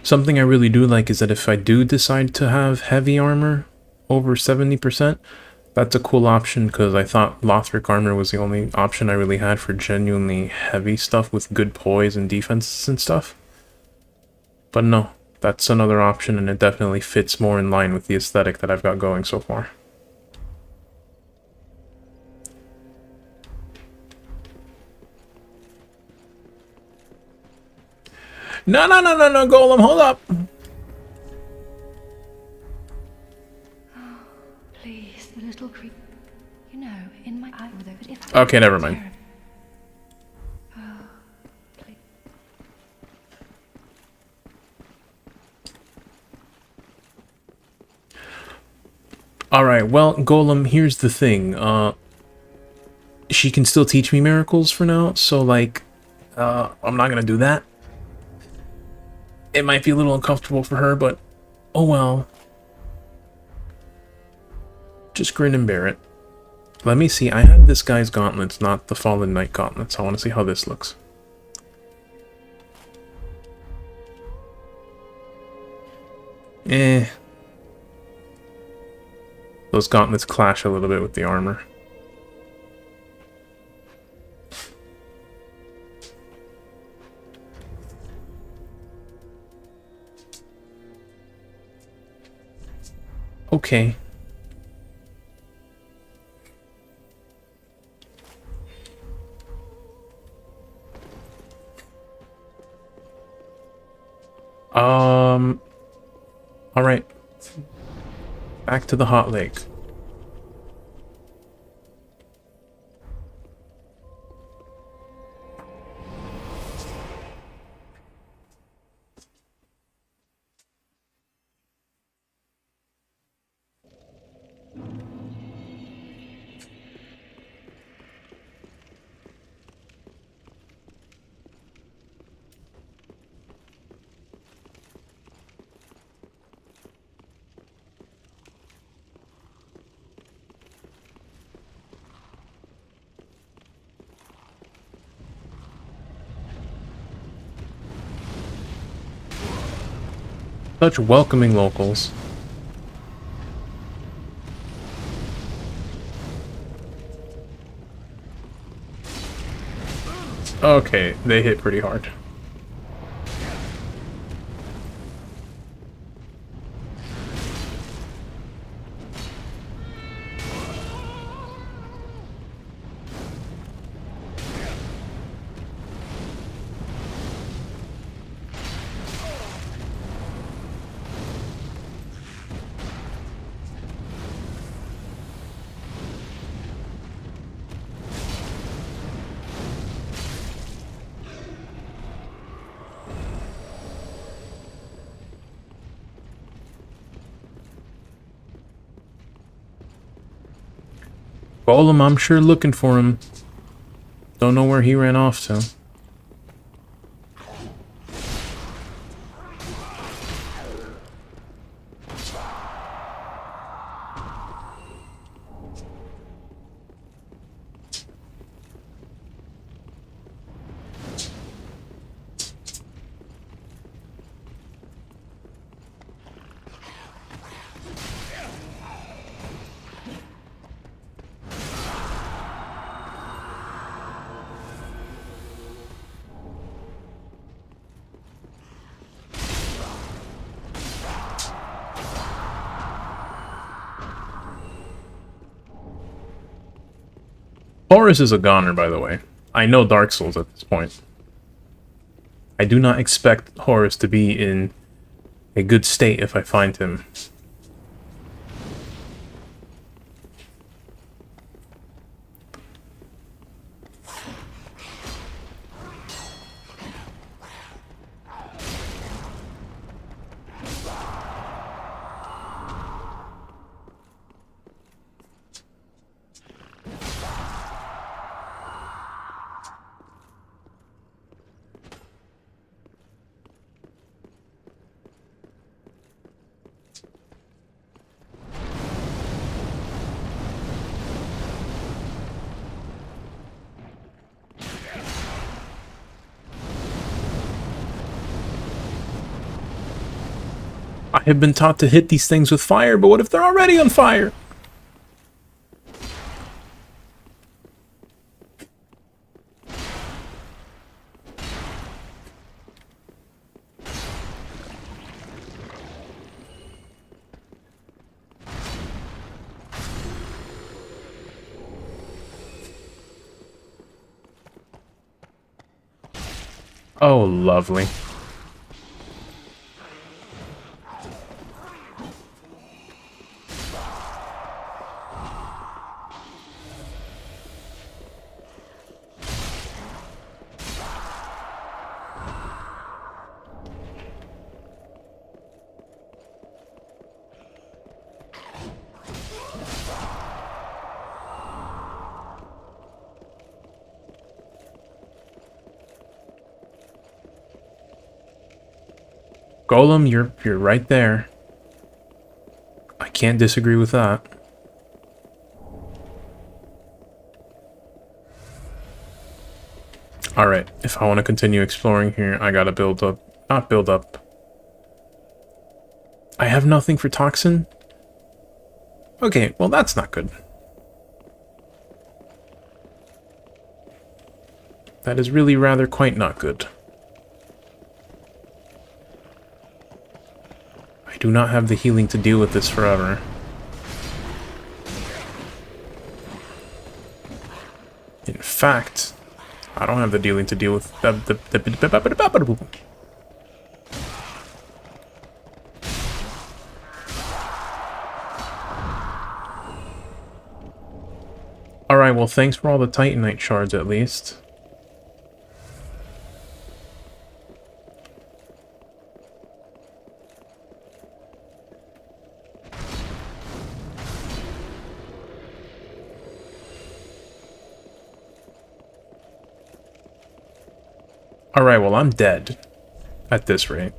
Something I really do like is that if I do decide to have heavy armor over 70%, that's a cool option because I thought Lothric armor was the only option I really had for genuinely heavy stuff with good poise and defenses and stuff. But no, that's another option and it definitely fits more in line with the aesthetic that I've got going so far. No, Golem, hold up! Oh, please, the little creature. You know, in my eye, although if Okay, never mind. Oh, please. Alright, well, Golem, here's the thing. She can still teach me miracles for now, so, like, I'm not gonna do that. It might be a little uncomfortable for her, but oh well. Just grin and bear it. Let me see. I had this guy's gauntlets, not the Fallen Knight gauntlets. I want to see how this looks. Eh. Those gauntlets clash a little bit with the armor. Okay. All right. Back to the hot lake. Such welcoming locals. Okay, they hit pretty hard. Golem, I'm sure looking for him. Don't know where he ran off to. Horus is a goner, by the way. I know Dark Souls at this point. I do not expect Horus to be in a good state if I find him. I have been taught to hit these things with fire, but what if they're already on fire? Oh, lovely. Golem, you're right there. I can't disagree with that. Alright, if I want to continue exploring here, I gotta build up. Not build up. I have nothing for toxin? Okay, well that's not good. That is really rather quite not good. I do not have the healing to deal with this forever. In fact, I don't have the dealing to deal with Alright, well thanks for all the Titanite shards at least. Alright, well I'm dead. At this rate.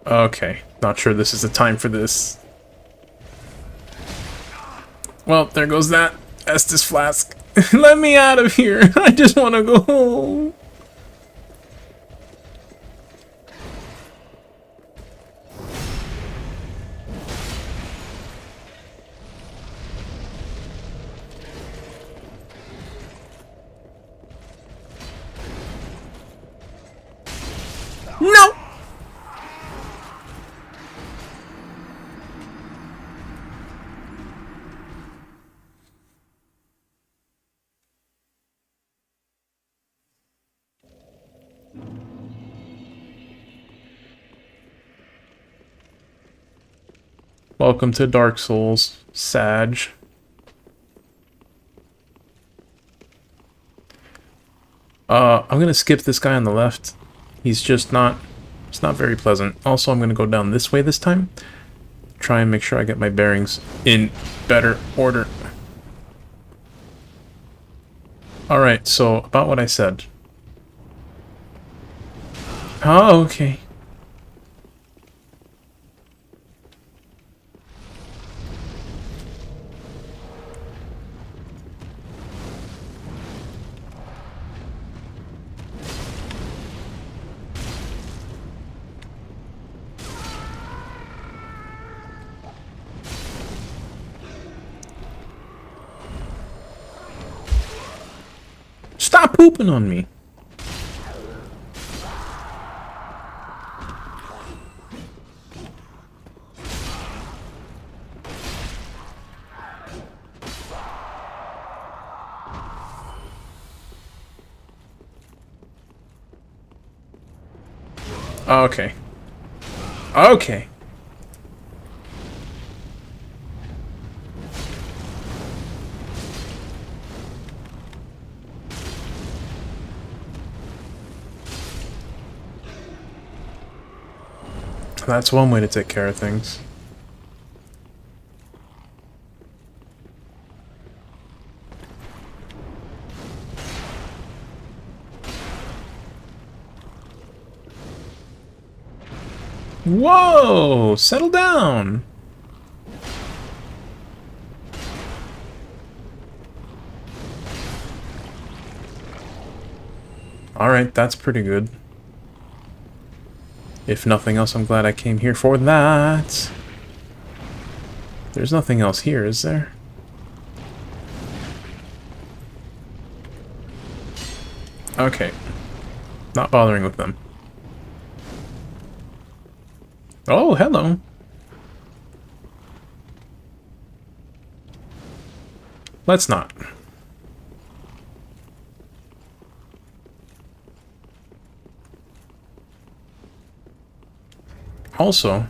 Okay, not sure this is the time for this. Well, there goes that Estus flask. Let me out of here. I just want to go home. No! Welcome to Dark Souls, Sag. I'm gonna skip this guy on the left. He's just not... It's not very pleasant. Also, I'm gonna go down this way this time. Try and make sure I get my bearings in better order. Alright, so about what I said. Oh, okay. Stop pooping on me. Okay. Okay. That's one way to take care of things. Whoa! Settle down! Alright, that's pretty good. If nothing else, I'm glad I came here for that. There's nothing else here, is there? Okay. Not bothering with them. Oh, hello. Let's not. Also,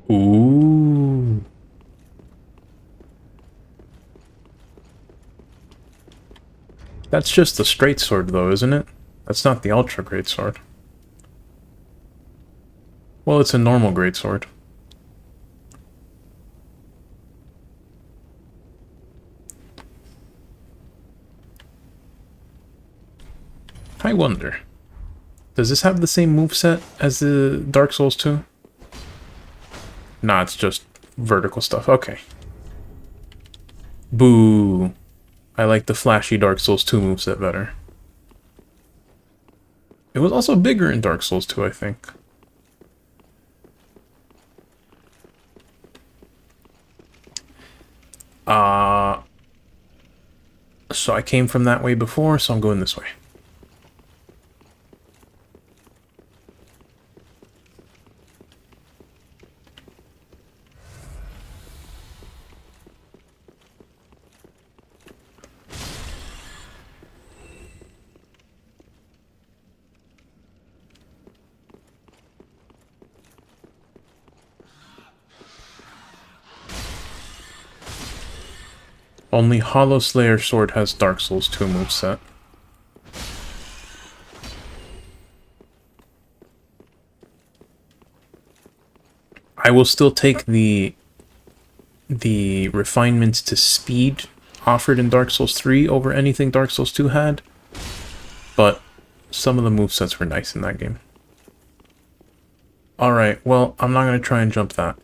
ooh. That's just the straight sword, though, isn't it? That's not the ultra great sword. Well, it's a normal great sword. I wonder. Does this have the same moveset as the Dark Souls 2? Nah, it's just vertical stuff. Okay. Boo. I like the flashy Dark Souls 2 moveset better. It was also bigger in Dark Souls 2, I think. So I came from that way before, so I'm going this way. Only Hollow Slayer Sword has Dark Souls 2 moveset. I will still take the refinements to speed offered in Dark Souls 3 over anything Dark Souls 2 had, but some of the movesets were nice in that game. Alright, well, I'm not going to try and jump that.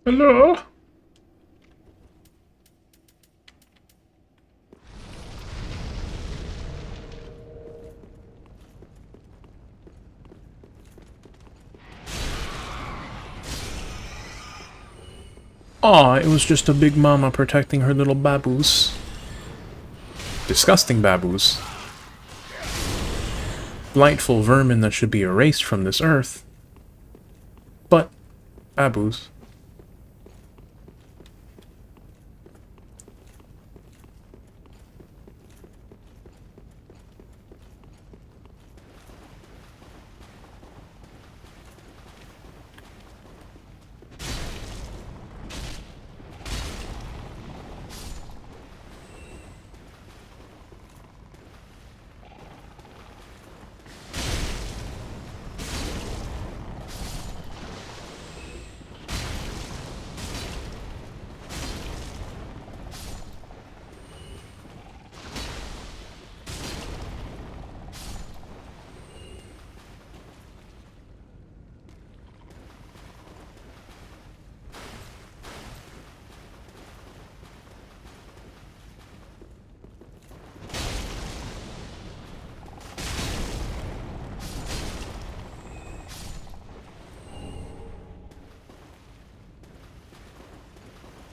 Hello? Aw, it was just a big mama protecting her little baboos. Disgusting baboos. Blightful vermin that should be erased from this earth. But, baboos.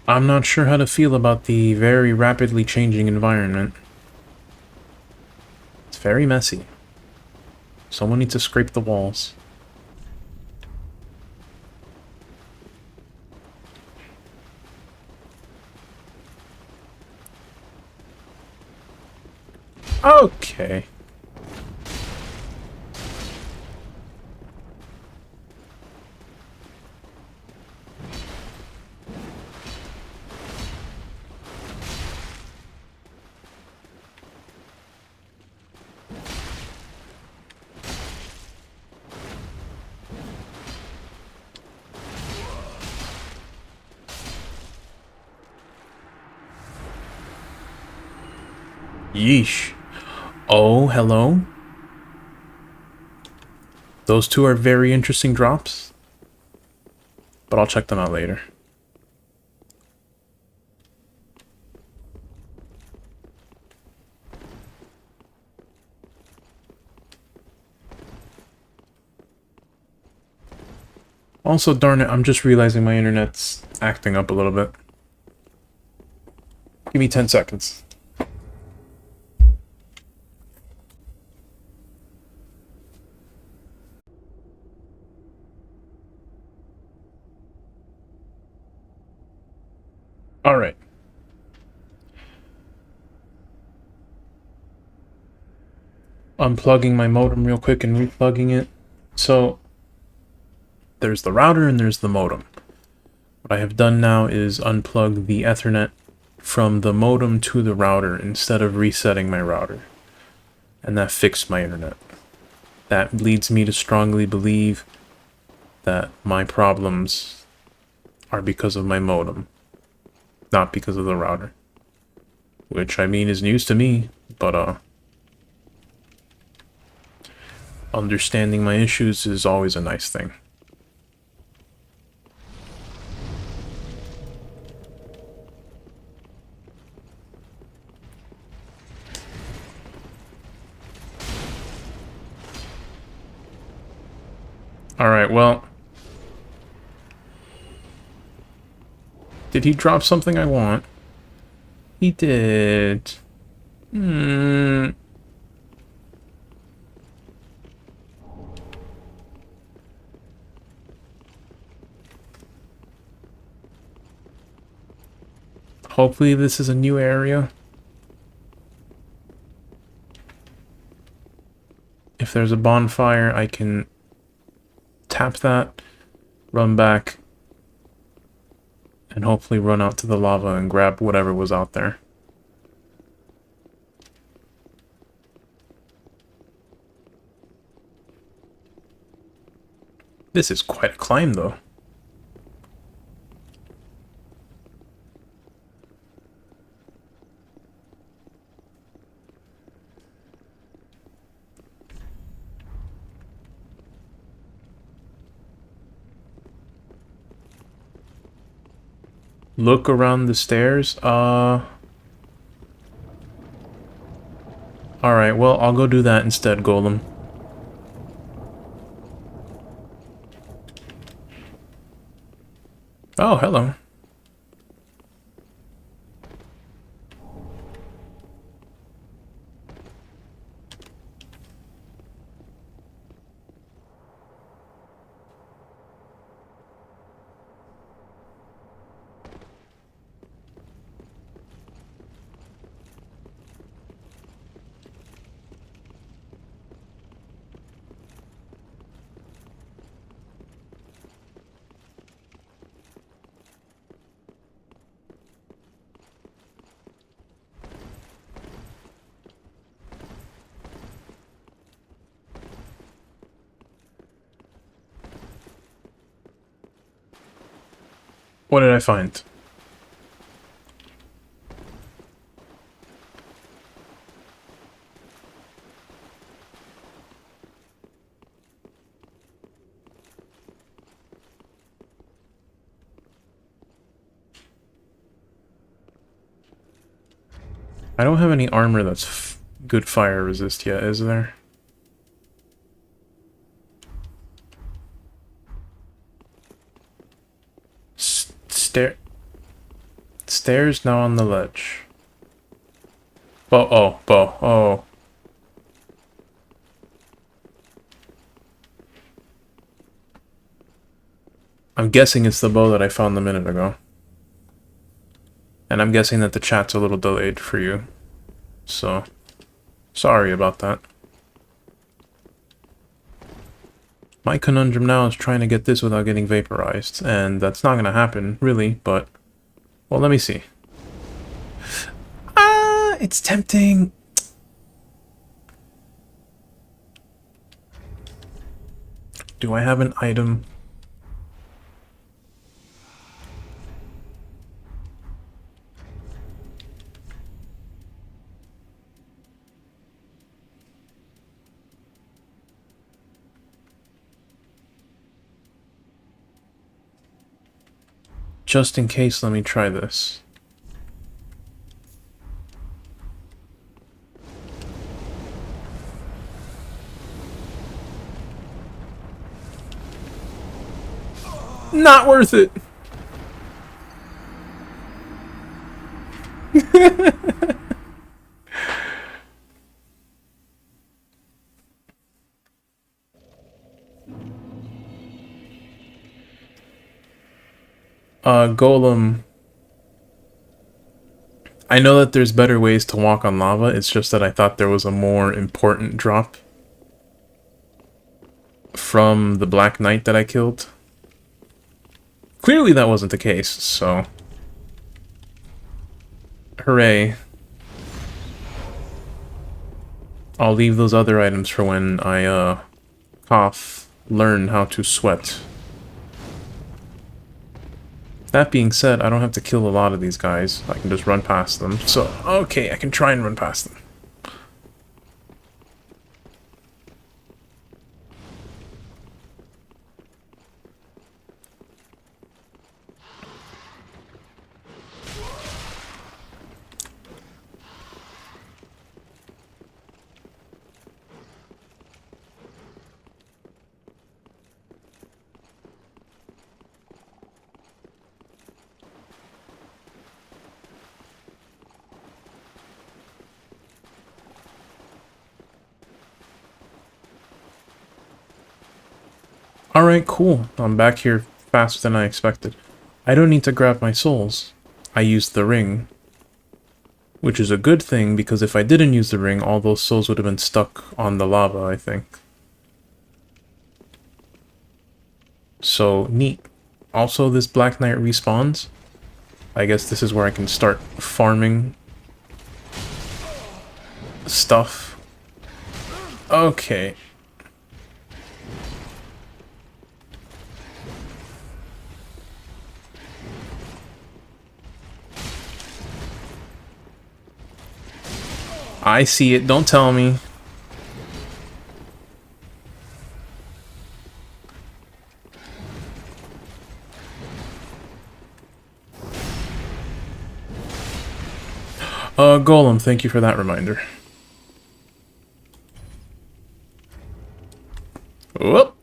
I'm not sure how to feel about the very rapidly changing environment. It's very messy. Someone needs to scrape the walls. Okay. Yeesh. Oh, hello. Those two are very interesting drops, but I'll check them out later. Also, darn it, I'm just realizing my internet's acting up a little bit. Give me 10 seconds. Alright. Unplugging my modem real quick and replugging it. So, there's the router and there's the modem. What I have done now is unplug the Ethernet from the modem to the router instead of resetting my router. And that fixed my internet. That leads me to strongly believe that my problems are because of my modem, not because of the router. Which, I mean, is news to me, but, understanding my issues is always a nice thing. Alright, well... Did he drop something I want? He did. Hmm. Hopefully this is a new area. If there's a bonfire, I can tap that, run back, and hopefully run out to the lava and grab whatever was out there. This is quite a climb, though. Look around the stairs. Alright, well, I'll go do that instead, Golem. Oh, hello. What did I find? I don't have any armor that's good fire resist yet, is there? Stairs now on the ledge. Bow, oh. I'm guessing it's the bow that I found a minute ago. And I'm guessing that the chat's a little delayed for you. So, sorry about that. My conundrum now is trying to get this without getting vaporized, and that's not gonna happen, really, but... Well, let me see. Ah, it's tempting! Do I have an item? Just in case, let me try this. Not worth it! Golem. I know that there's better ways to walk on lava, it's just that I thought there was a more important drop from the Black Knight that I killed. Clearly that wasn't the case, so... Hooray. I'll leave those other items for when I, learn how to sweat. That being said, I don't have to kill a lot of these guys. I can just run past them. So, okay, I can try and run past them. Alright, cool. I'm back here faster than I expected. I don't need to grab my souls. I used the ring. Which is a good thing, because if I didn't use the ring, all those souls would have been stuck on the lava, I think. So, neat. Also, this Black Knight respawns. I guess this is where I can start farming stuff. Okay. I see it, don't tell me. Golem, thank you for that reminder. Whoop!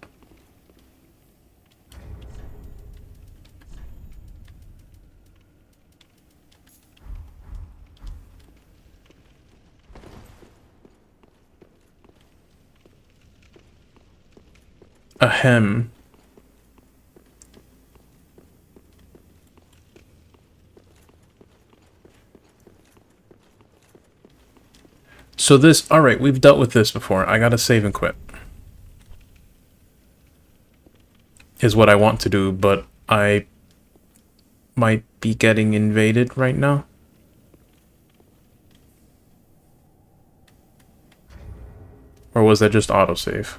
Ahem. So this, alright, we've dealt with this before. I gotta save and quit. Is what I want to do, but I might be getting invaded right now. Or was that just autosave?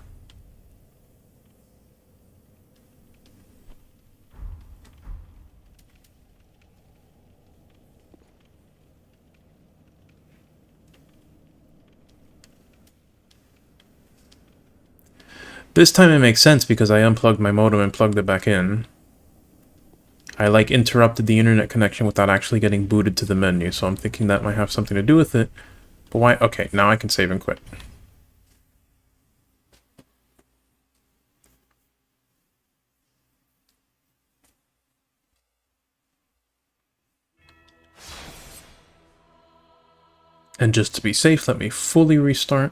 This time it makes sense because I unplugged my modem and plugged it back in. I like interrupted the internet connection without actually getting booted to the menu, so I'm thinking that might have something to do with it. But why? Okay, now I can save and quit. And just to be safe, let me fully restart.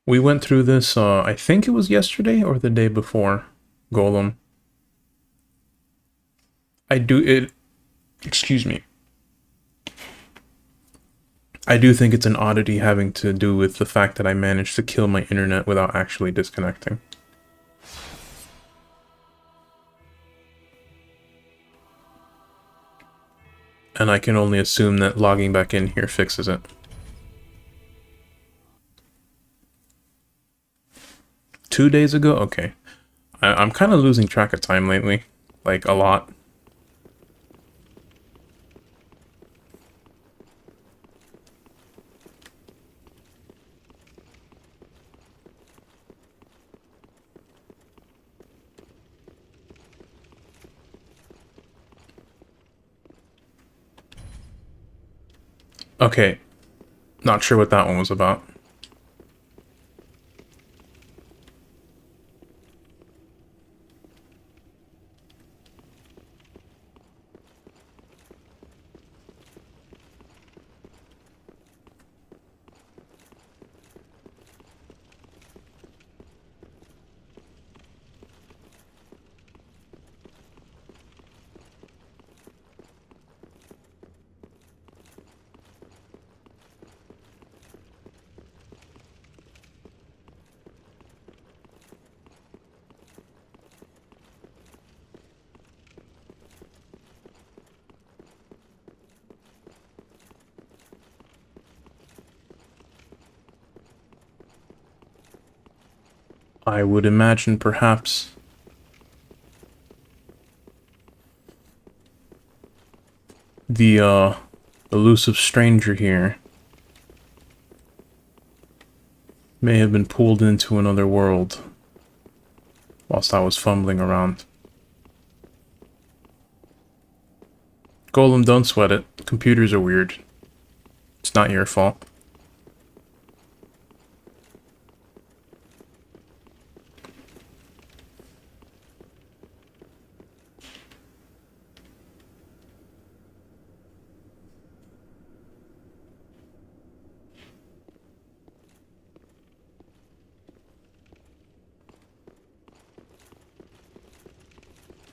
We went through this, I think it was yesterday or the day before, Golem. Excuse me. I do think it's an oddity having to do with the fact that I managed to kill my internet without actually disconnecting. And I can only assume that logging back in here fixes it. 2 days ago? Okay. I'm kind of losing track of time lately. Like, a lot. Okay. Not sure what that one was about. I would imagine perhaps the elusive stranger here may have been pulled into another world whilst I was fumbling around. Golem, don't sweat it. Computers are weird. It's not your fault.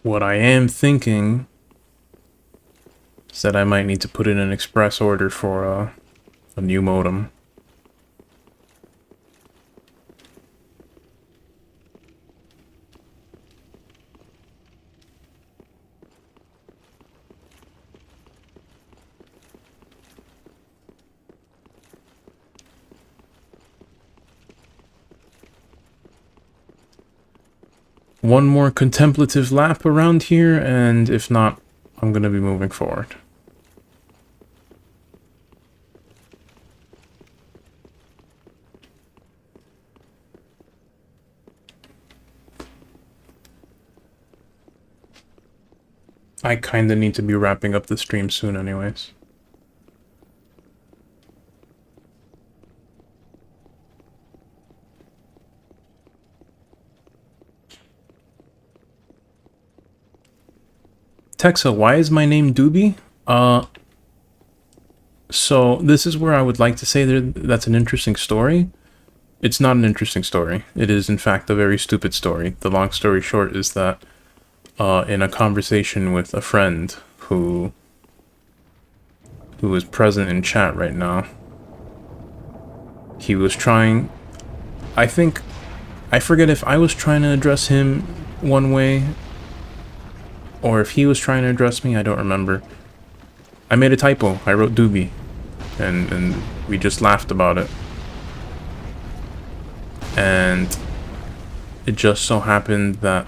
What I am thinking is that I might need to put in an express order for a new modem. One more contemplative lap around here, and if not, I'm gonna be moving forward. I kinda need to be wrapping up the stream soon anyways. Texa, why is my name Doobie? So this is where I would like to say that's an interesting story. It's not an interesting story. It is, in fact, a very stupid story. The long story short is that in a conversation with a friend who is present in chat right now, he was trying... I forget if I was trying to address him one way, or if he was trying to address me, I don't remember. I made a typo. I wrote Doobie. And we just laughed about it. And it just so happened that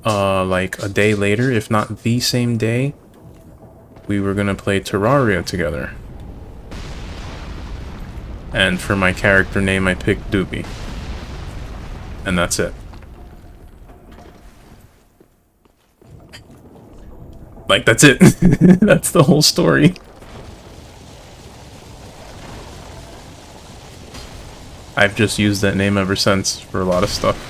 like a day later, if not the same day, we were gonna play Terraria together. And for my character name, I picked Doobie. And that's it. Like, that's it. That's the whole story. I've just used that name ever since for a lot of stuff.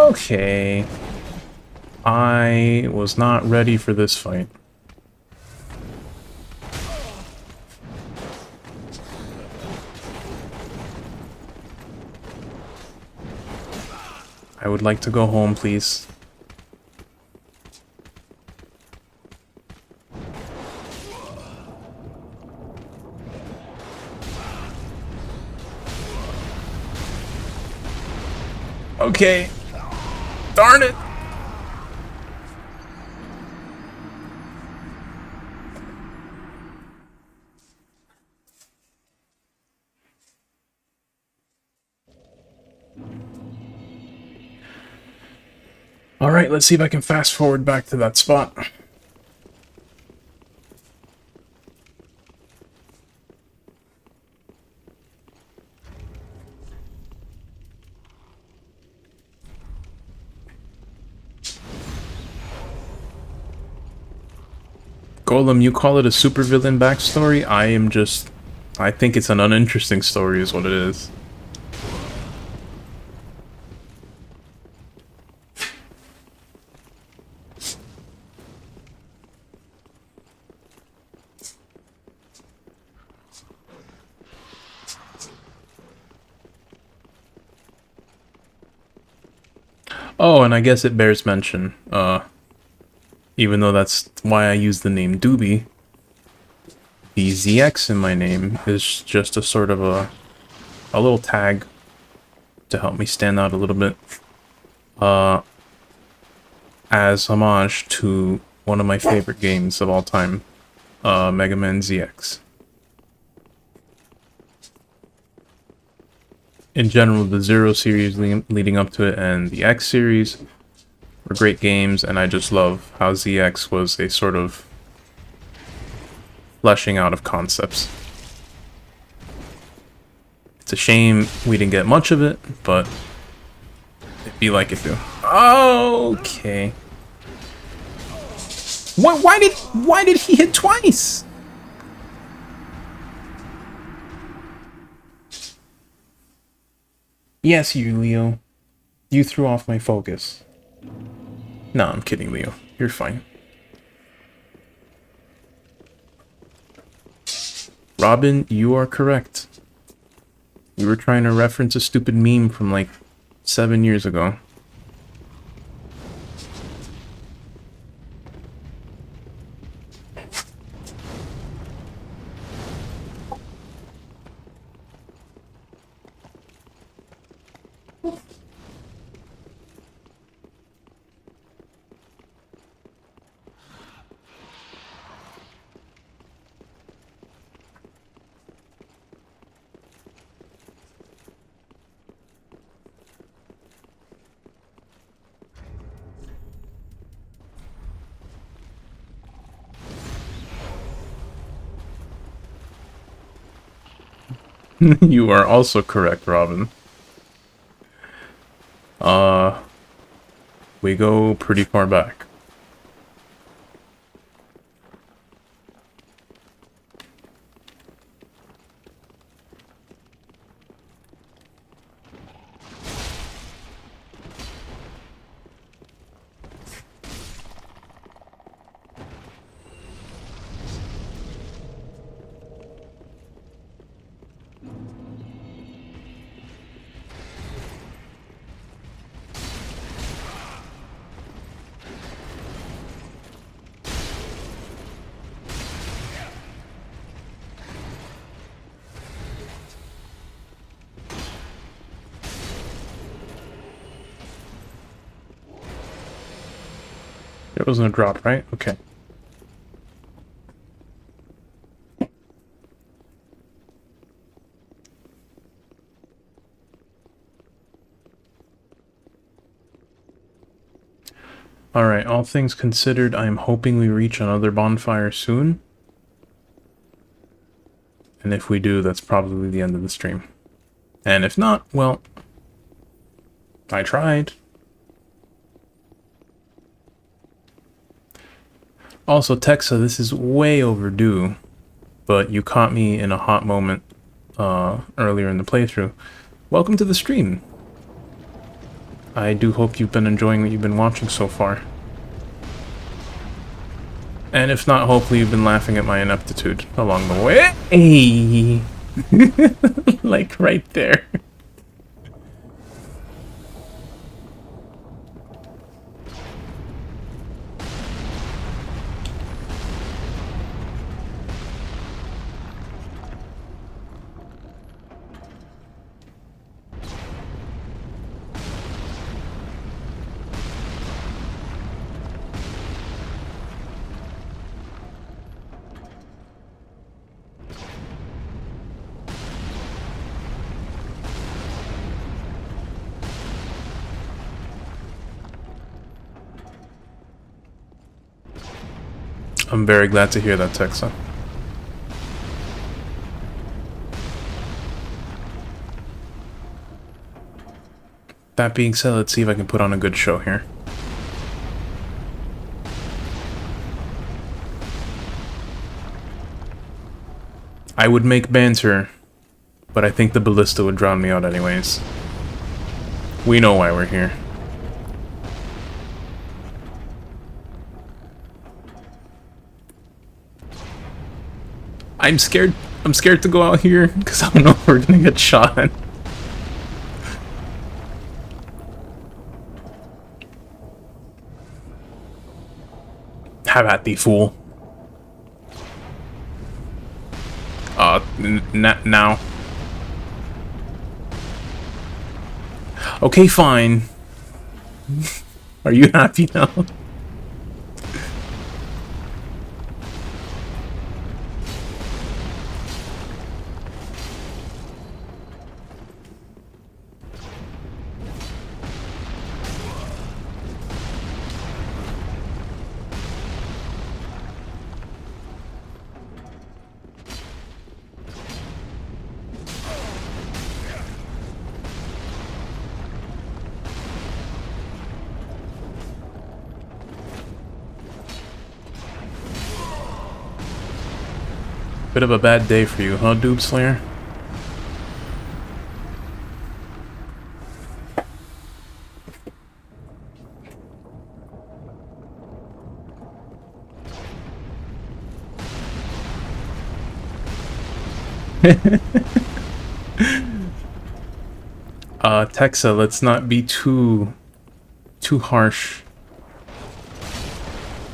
Okay. I was not ready for this fight. I would like to go home, please. Okay. Darn it. All right, let's see if I can fast forward back to that spot. Golem, you call it a supervillain backstory? I think it's an uninteresting story is what it is. Oh, and I guess it bears mention, even though that's why I use the name Doobie, the ZX in my name is just a sort of a little tag to help me stand out a little bit, as homage to one of my favorite games of all time, Mega Man ZX. In general, the Zero series leading up to it and the X series were great games, and I just love how ZX was a sort of fleshing out of concepts. It's a shame we didn't get much of it, but it'd be like if you... Okay. Why did he hit twice? Yes, you, Leo. You threw off my focus. No, I'm kidding, Leo. You're fine. Robin, you are correct. You were trying to reference a stupid meme from like 7 years ago. You are also correct, Robin. We go pretty far back. There wasn't a drop, right? Okay. Alright, all things considered, I'm hoping we reach another bonfire soon. And if we do, that's probably the end of the stream. And if not, well, I tried. Also, Texa, this is way overdue, but you caught me in a hot moment earlier in the playthrough. Welcome to the stream. I do hope you've been enjoying what you've been watching so far. And if not, hopefully you've been laughing at my ineptitude along the way. Hey! Like right there. I'm very glad to hear that, Texa. That being said, let's see if I can put on a good show here. I would make banter, but I think the ballista would drown me out anyways. We know why we're here. I'm scared to go out here because I don't know if we're gonna get shot. Have at thee, fool. Now. Okay, fine. Are you happy now? Bit of a bad day for you, huh, Doob Slayer? Texa, let's not be too harsh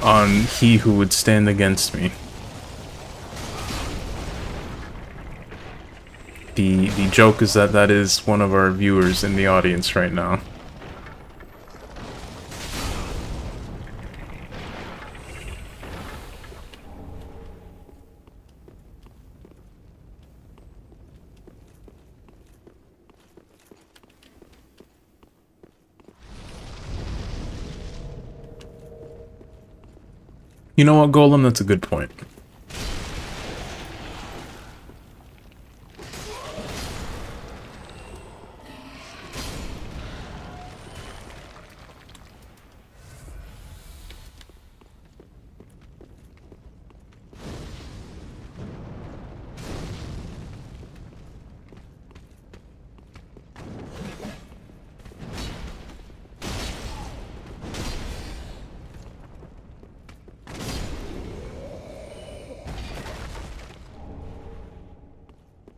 on he who would stand against me. The joke is that that is one of our viewers in the audience right now. You know what, Golem? That's a good point.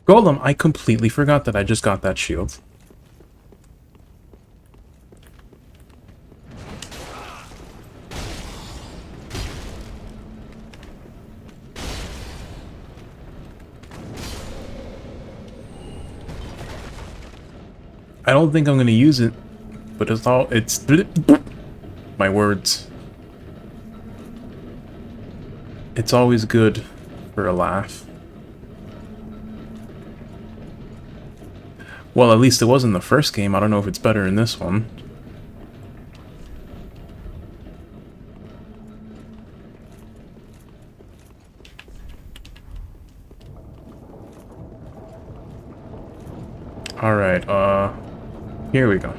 Golem, I completely forgot that I just got that shield. I don't think I'm gonna use it, but it's my words. It's always good for a laugh. Well, at least it was in the first game. I don't know if it's better in this one. Alright, here we go.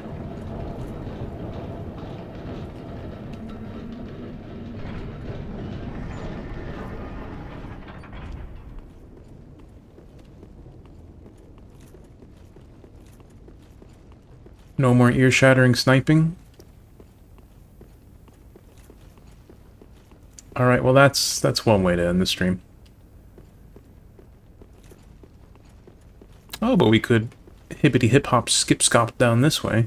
No more ear-shattering sniping. Alright, well that's one way to end the stream. Oh, but we could hippity-hip-hop skip-scop down this way.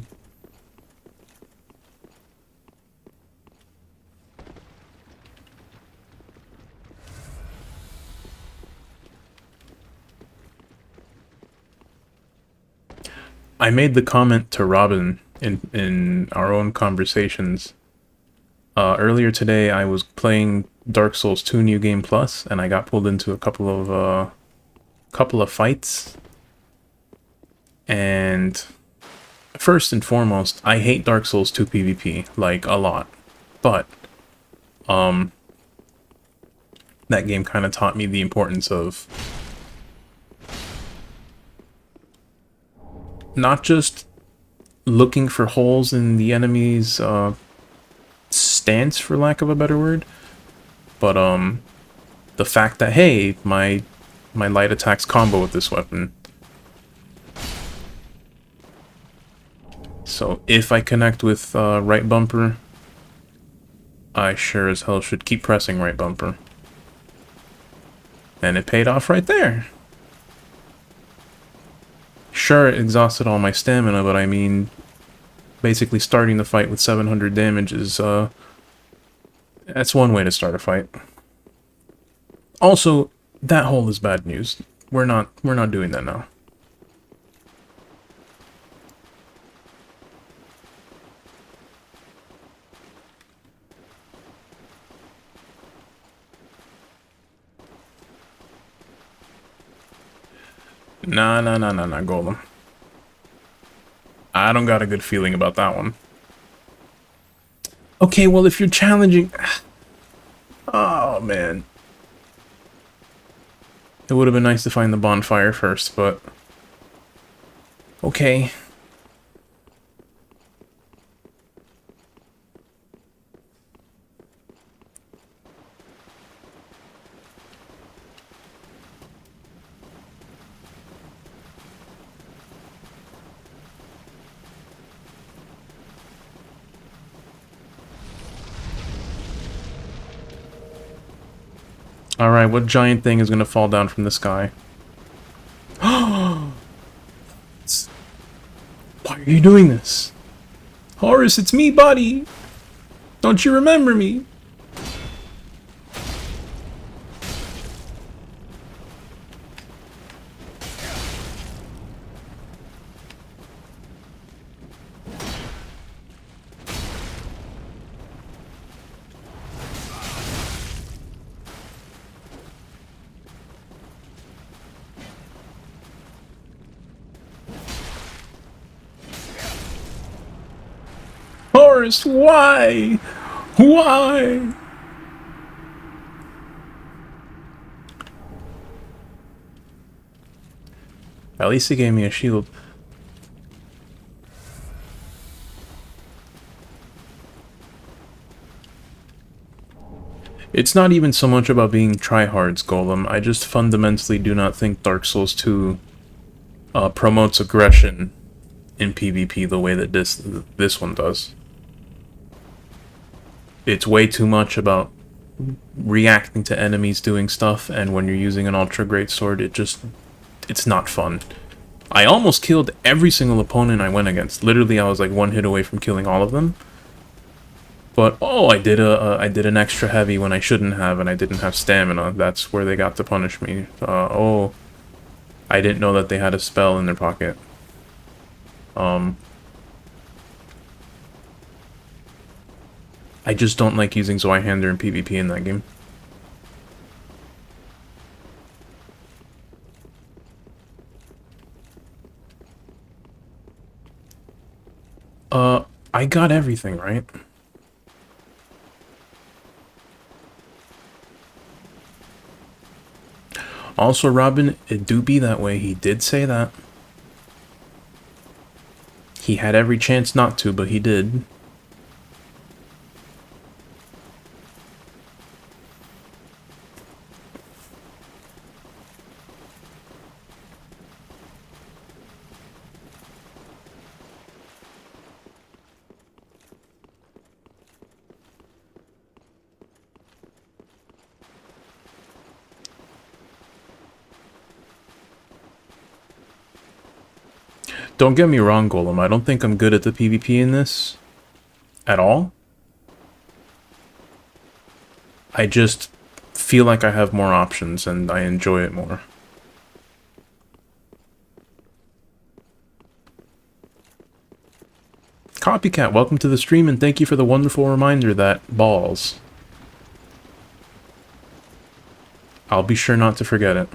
I made the comment to Robin in our own conversations. Earlier today, I was playing Dark Souls 2 New Game Plus, and I got pulled into a couple of fights. And first and foremost, I hate Dark Souls 2 PvP, like, a lot. But, that game kind of taught me the importance of not just looking for holes in the enemy's stance, for lack of a better word, but the fact that, hey, my light attacks combo with this weapon. So if I connect with right bumper, I sure as hell should keep pressing right bumper. And it paid off right there. Sure, it exhausted all my stamina, but I mean, basically starting the fight with 700 damage is, that's one way to start a fight. Also, that hole is bad news. We're not doing that now. Nah, Golem. I don't got a good feeling about that one. Okay, well, if you're challenging... Oh, man. It would have been nice to find the bonfire first, but... Okay. Alright, what giant thing is gonna fall down from the sky? Why are you doing this? Horus, it's me, buddy! Don't you remember me? Horus, why? Why? At least he gave me a shield. It's not even so much about being tryhards, Golem. I just fundamentally do not think Dark Souls 2 promotes aggression in PvP the way that this one does. It's way too much about reacting to enemies doing stuff, and when you're using an ultra great sword, it's not fun. I almost killed every single opponent I went against. Literally, I was like one hit away from killing all of them. But oh, I did an extra heavy when I shouldn't have, and I didn't have stamina. That's where they got to punish me. Oh, I didn't know that they had a spell in their pocket. I just don't like using Zweihander in PvP in that game. I got everything, right? Also, Robin, it do be that way. He did say that. He had every chance not to, but he did. Don't get me wrong, Golem. I don't think I'm good at the PvP in this. At all. I just feel like I have more options and I enjoy it more. Copycat, welcome to the stream and thank you for the wonderful reminder that balls. I'll be sure not to forget it.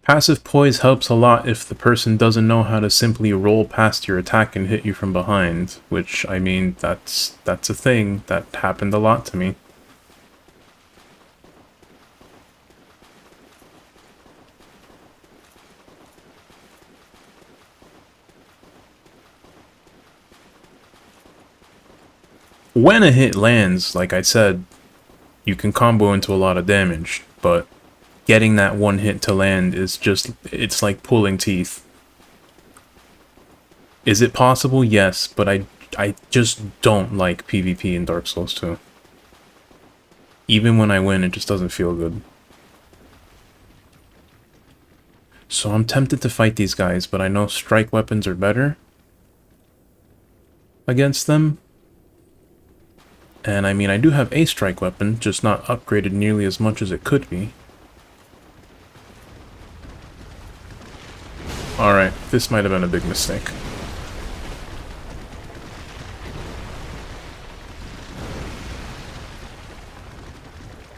Passive poise helps a lot if the person doesn't know how to simply roll past your attack and hit you from behind, which, I mean, that's a thing that happened a lot to me. When a hit lands, like I said, you can combo into a lot of damage, but getting that one hit to land is just, it's like pulling teeth. Is it possible? Yes, but I just don't like PvP in Dark Souls 2. Even when I win, it just doesn't feel good. So I'm tempted to fight these guys, but I know strike weapons are better against them. And I mean, I do have a strike weapon, just not upgraded nearly as much as it could be. Alright, this might have been a big mistake.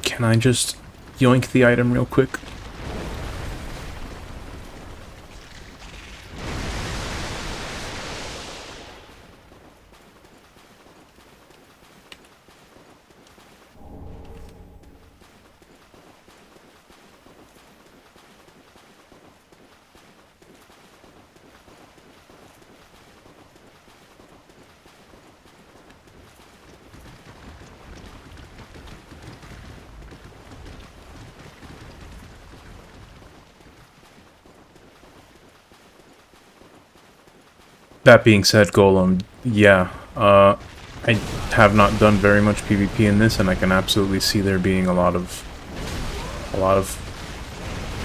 Can I just yoink the item real quick? That being said, Golem, yeah, I have not done very much PvP in this, and I can absolutely see there being a lot of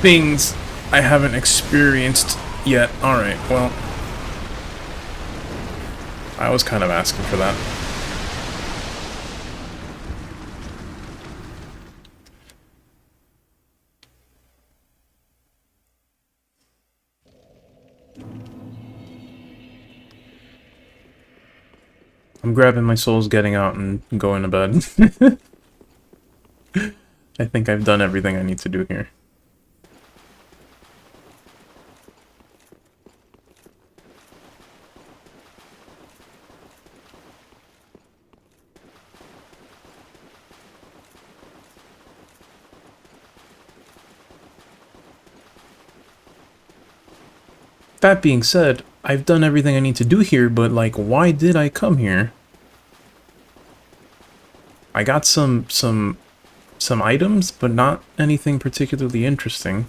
things I haven't experienced yet. Alright, well, I was kind of asking for that. I'm grabbing my souls, getting out, and going to bed. I think I've done everything I need to do here. That being said, I've done everything I need to do here, but like, why did I come here? I got some items, but not anything particularly interesting.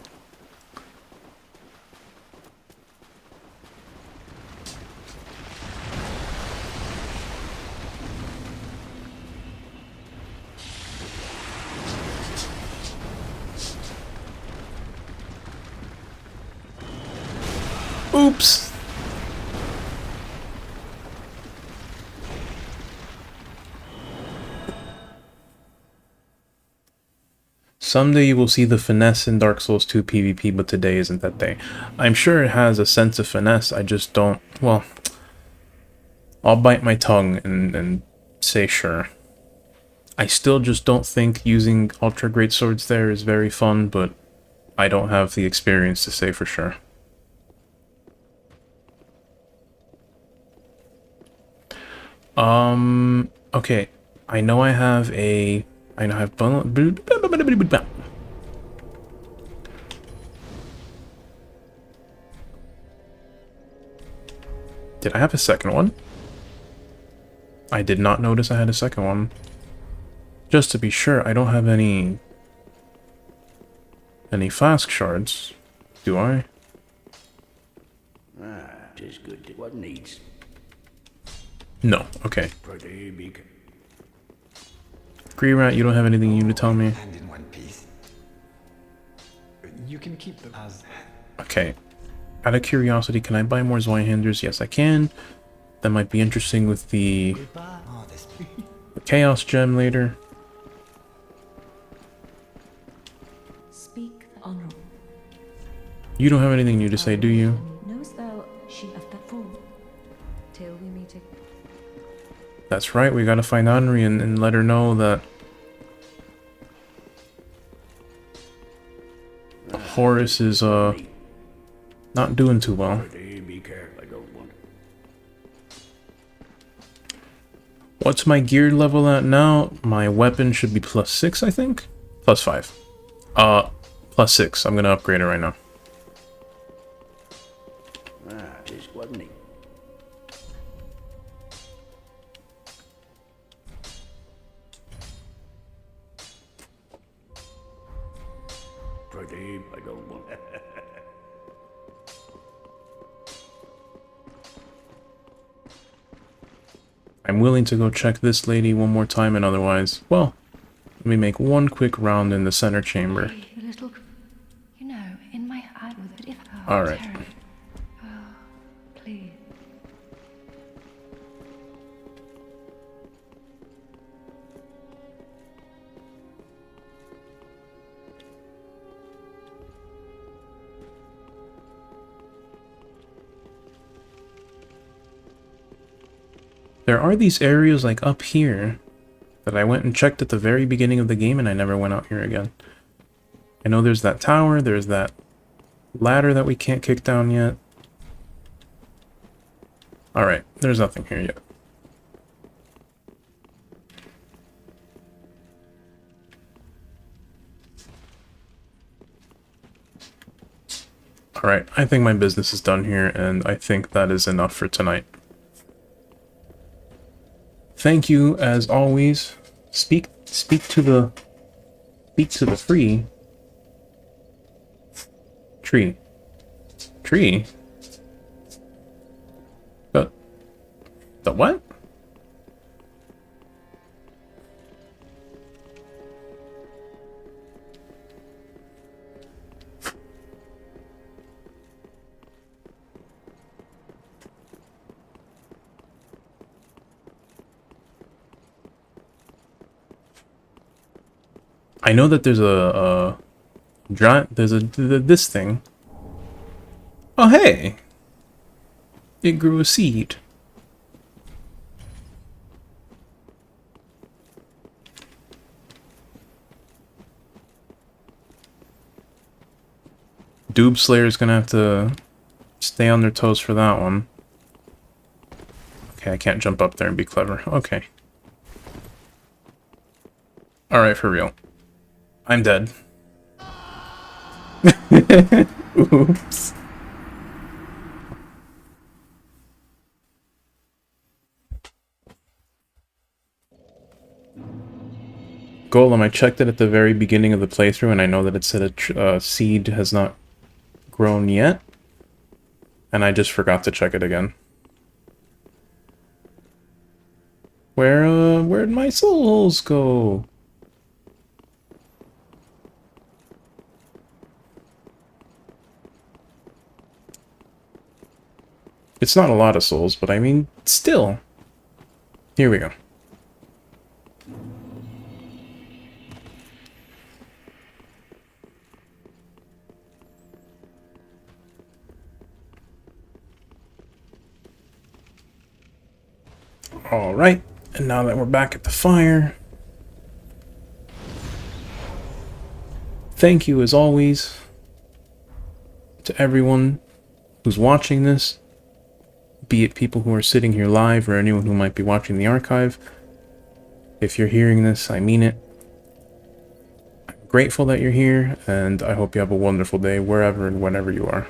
Oops! Someday you will see the finesse in Dark Souls 2 PvP, but today isn't that day. I'm sure it has a sense of finesse, I just don't... Well, I'll bite my tongue and say sure. I still just don't think using Ultra Great Swords there is very fun, but I don't have the experience to say for sure. Okay. I know I have a... I know I have... Did I have a second one? I did not notice I had a second one. Just to be sure, I don't have any flask shards, do I? Ah, tis good to what needs. No, okay. Pretty big. Grey Rat, you don't have anything new to tell me? And in one piece. You can keep them as... Okay. Out of curiosity, can I buy more Zweihanders? Yes, I can. That might be interesting with the Chaos Gem later. Speak honorable. You don't have anything new to say, do you? Knowest thou she of that fool? Till we meet again. That's right, we gotta find Anri and let her know that Horus is, not doing too well. Be careful, I don't want. What's my gear level at now? My weapon should be +6, I think? +5. +6. I'm gonna upgrade it right now. Ah, tis what needs. Pretty, I don't want. I'm willing to go check this lady one more time, and otherwise, well, let me make one quick round in the center chamber. The little, you know, in my eye with it. If All right. terrible. Oh, please. There are these areas like up here that I went and checked at the very beginning of the game, and I never went out here again. I know there's that tower, there's that ladder that we can't kick down yet. Alright, there's nothing here yet. Alright, I think my business is done here, and I think that is enough for tonight. Thank you, as always. Speak to the free tree. Tree? But The what? I know that there's this thing. Oh hey, it grew a seed. Doob Slayer's gonna have to stay on their toes for that one. Okay, I can't jump up there and be clever. Okay. Alright, for real. I'm dead. Oops. Golem, I checked it at the very beginning of the playthrough, and I know that it said a seed has not grown yet. And I just forgot to check it again. Where'd my souls go? It's not a lot of souls, but I mean, still. Here we go. Alright, and now that we're back at the fire, thank you as always to everyone who's watching this, be it people who are sitting here live or anyone who might be watching the archive. If you're hearing this, I mean it. I'm grateful that you're here, and I hope you have a wonderful day wherever and whenever you are.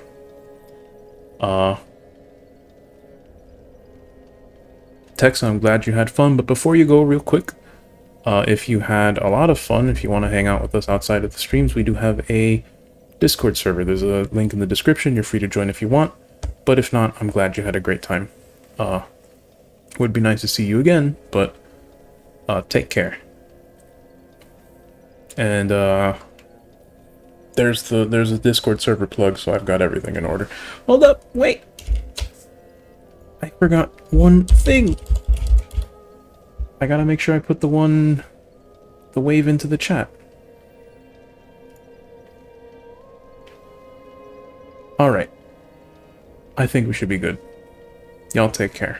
Tex, I'm glad you had fun, but before you go, real quick, if you had a lot of fun, if you want to hang out with us outside of the streams, we do have a Discord server. There's a link in the description. You're free to join if you want, but if not, I'm glad you had a great time. Would be nice to see you again, but take care. And there's a Discord server plug, so I've got everything in order. Hold up, wait! I forgot one thing. I gotta make sure I put the wave into the chat. Alright. I think we should be good. Y'all take care.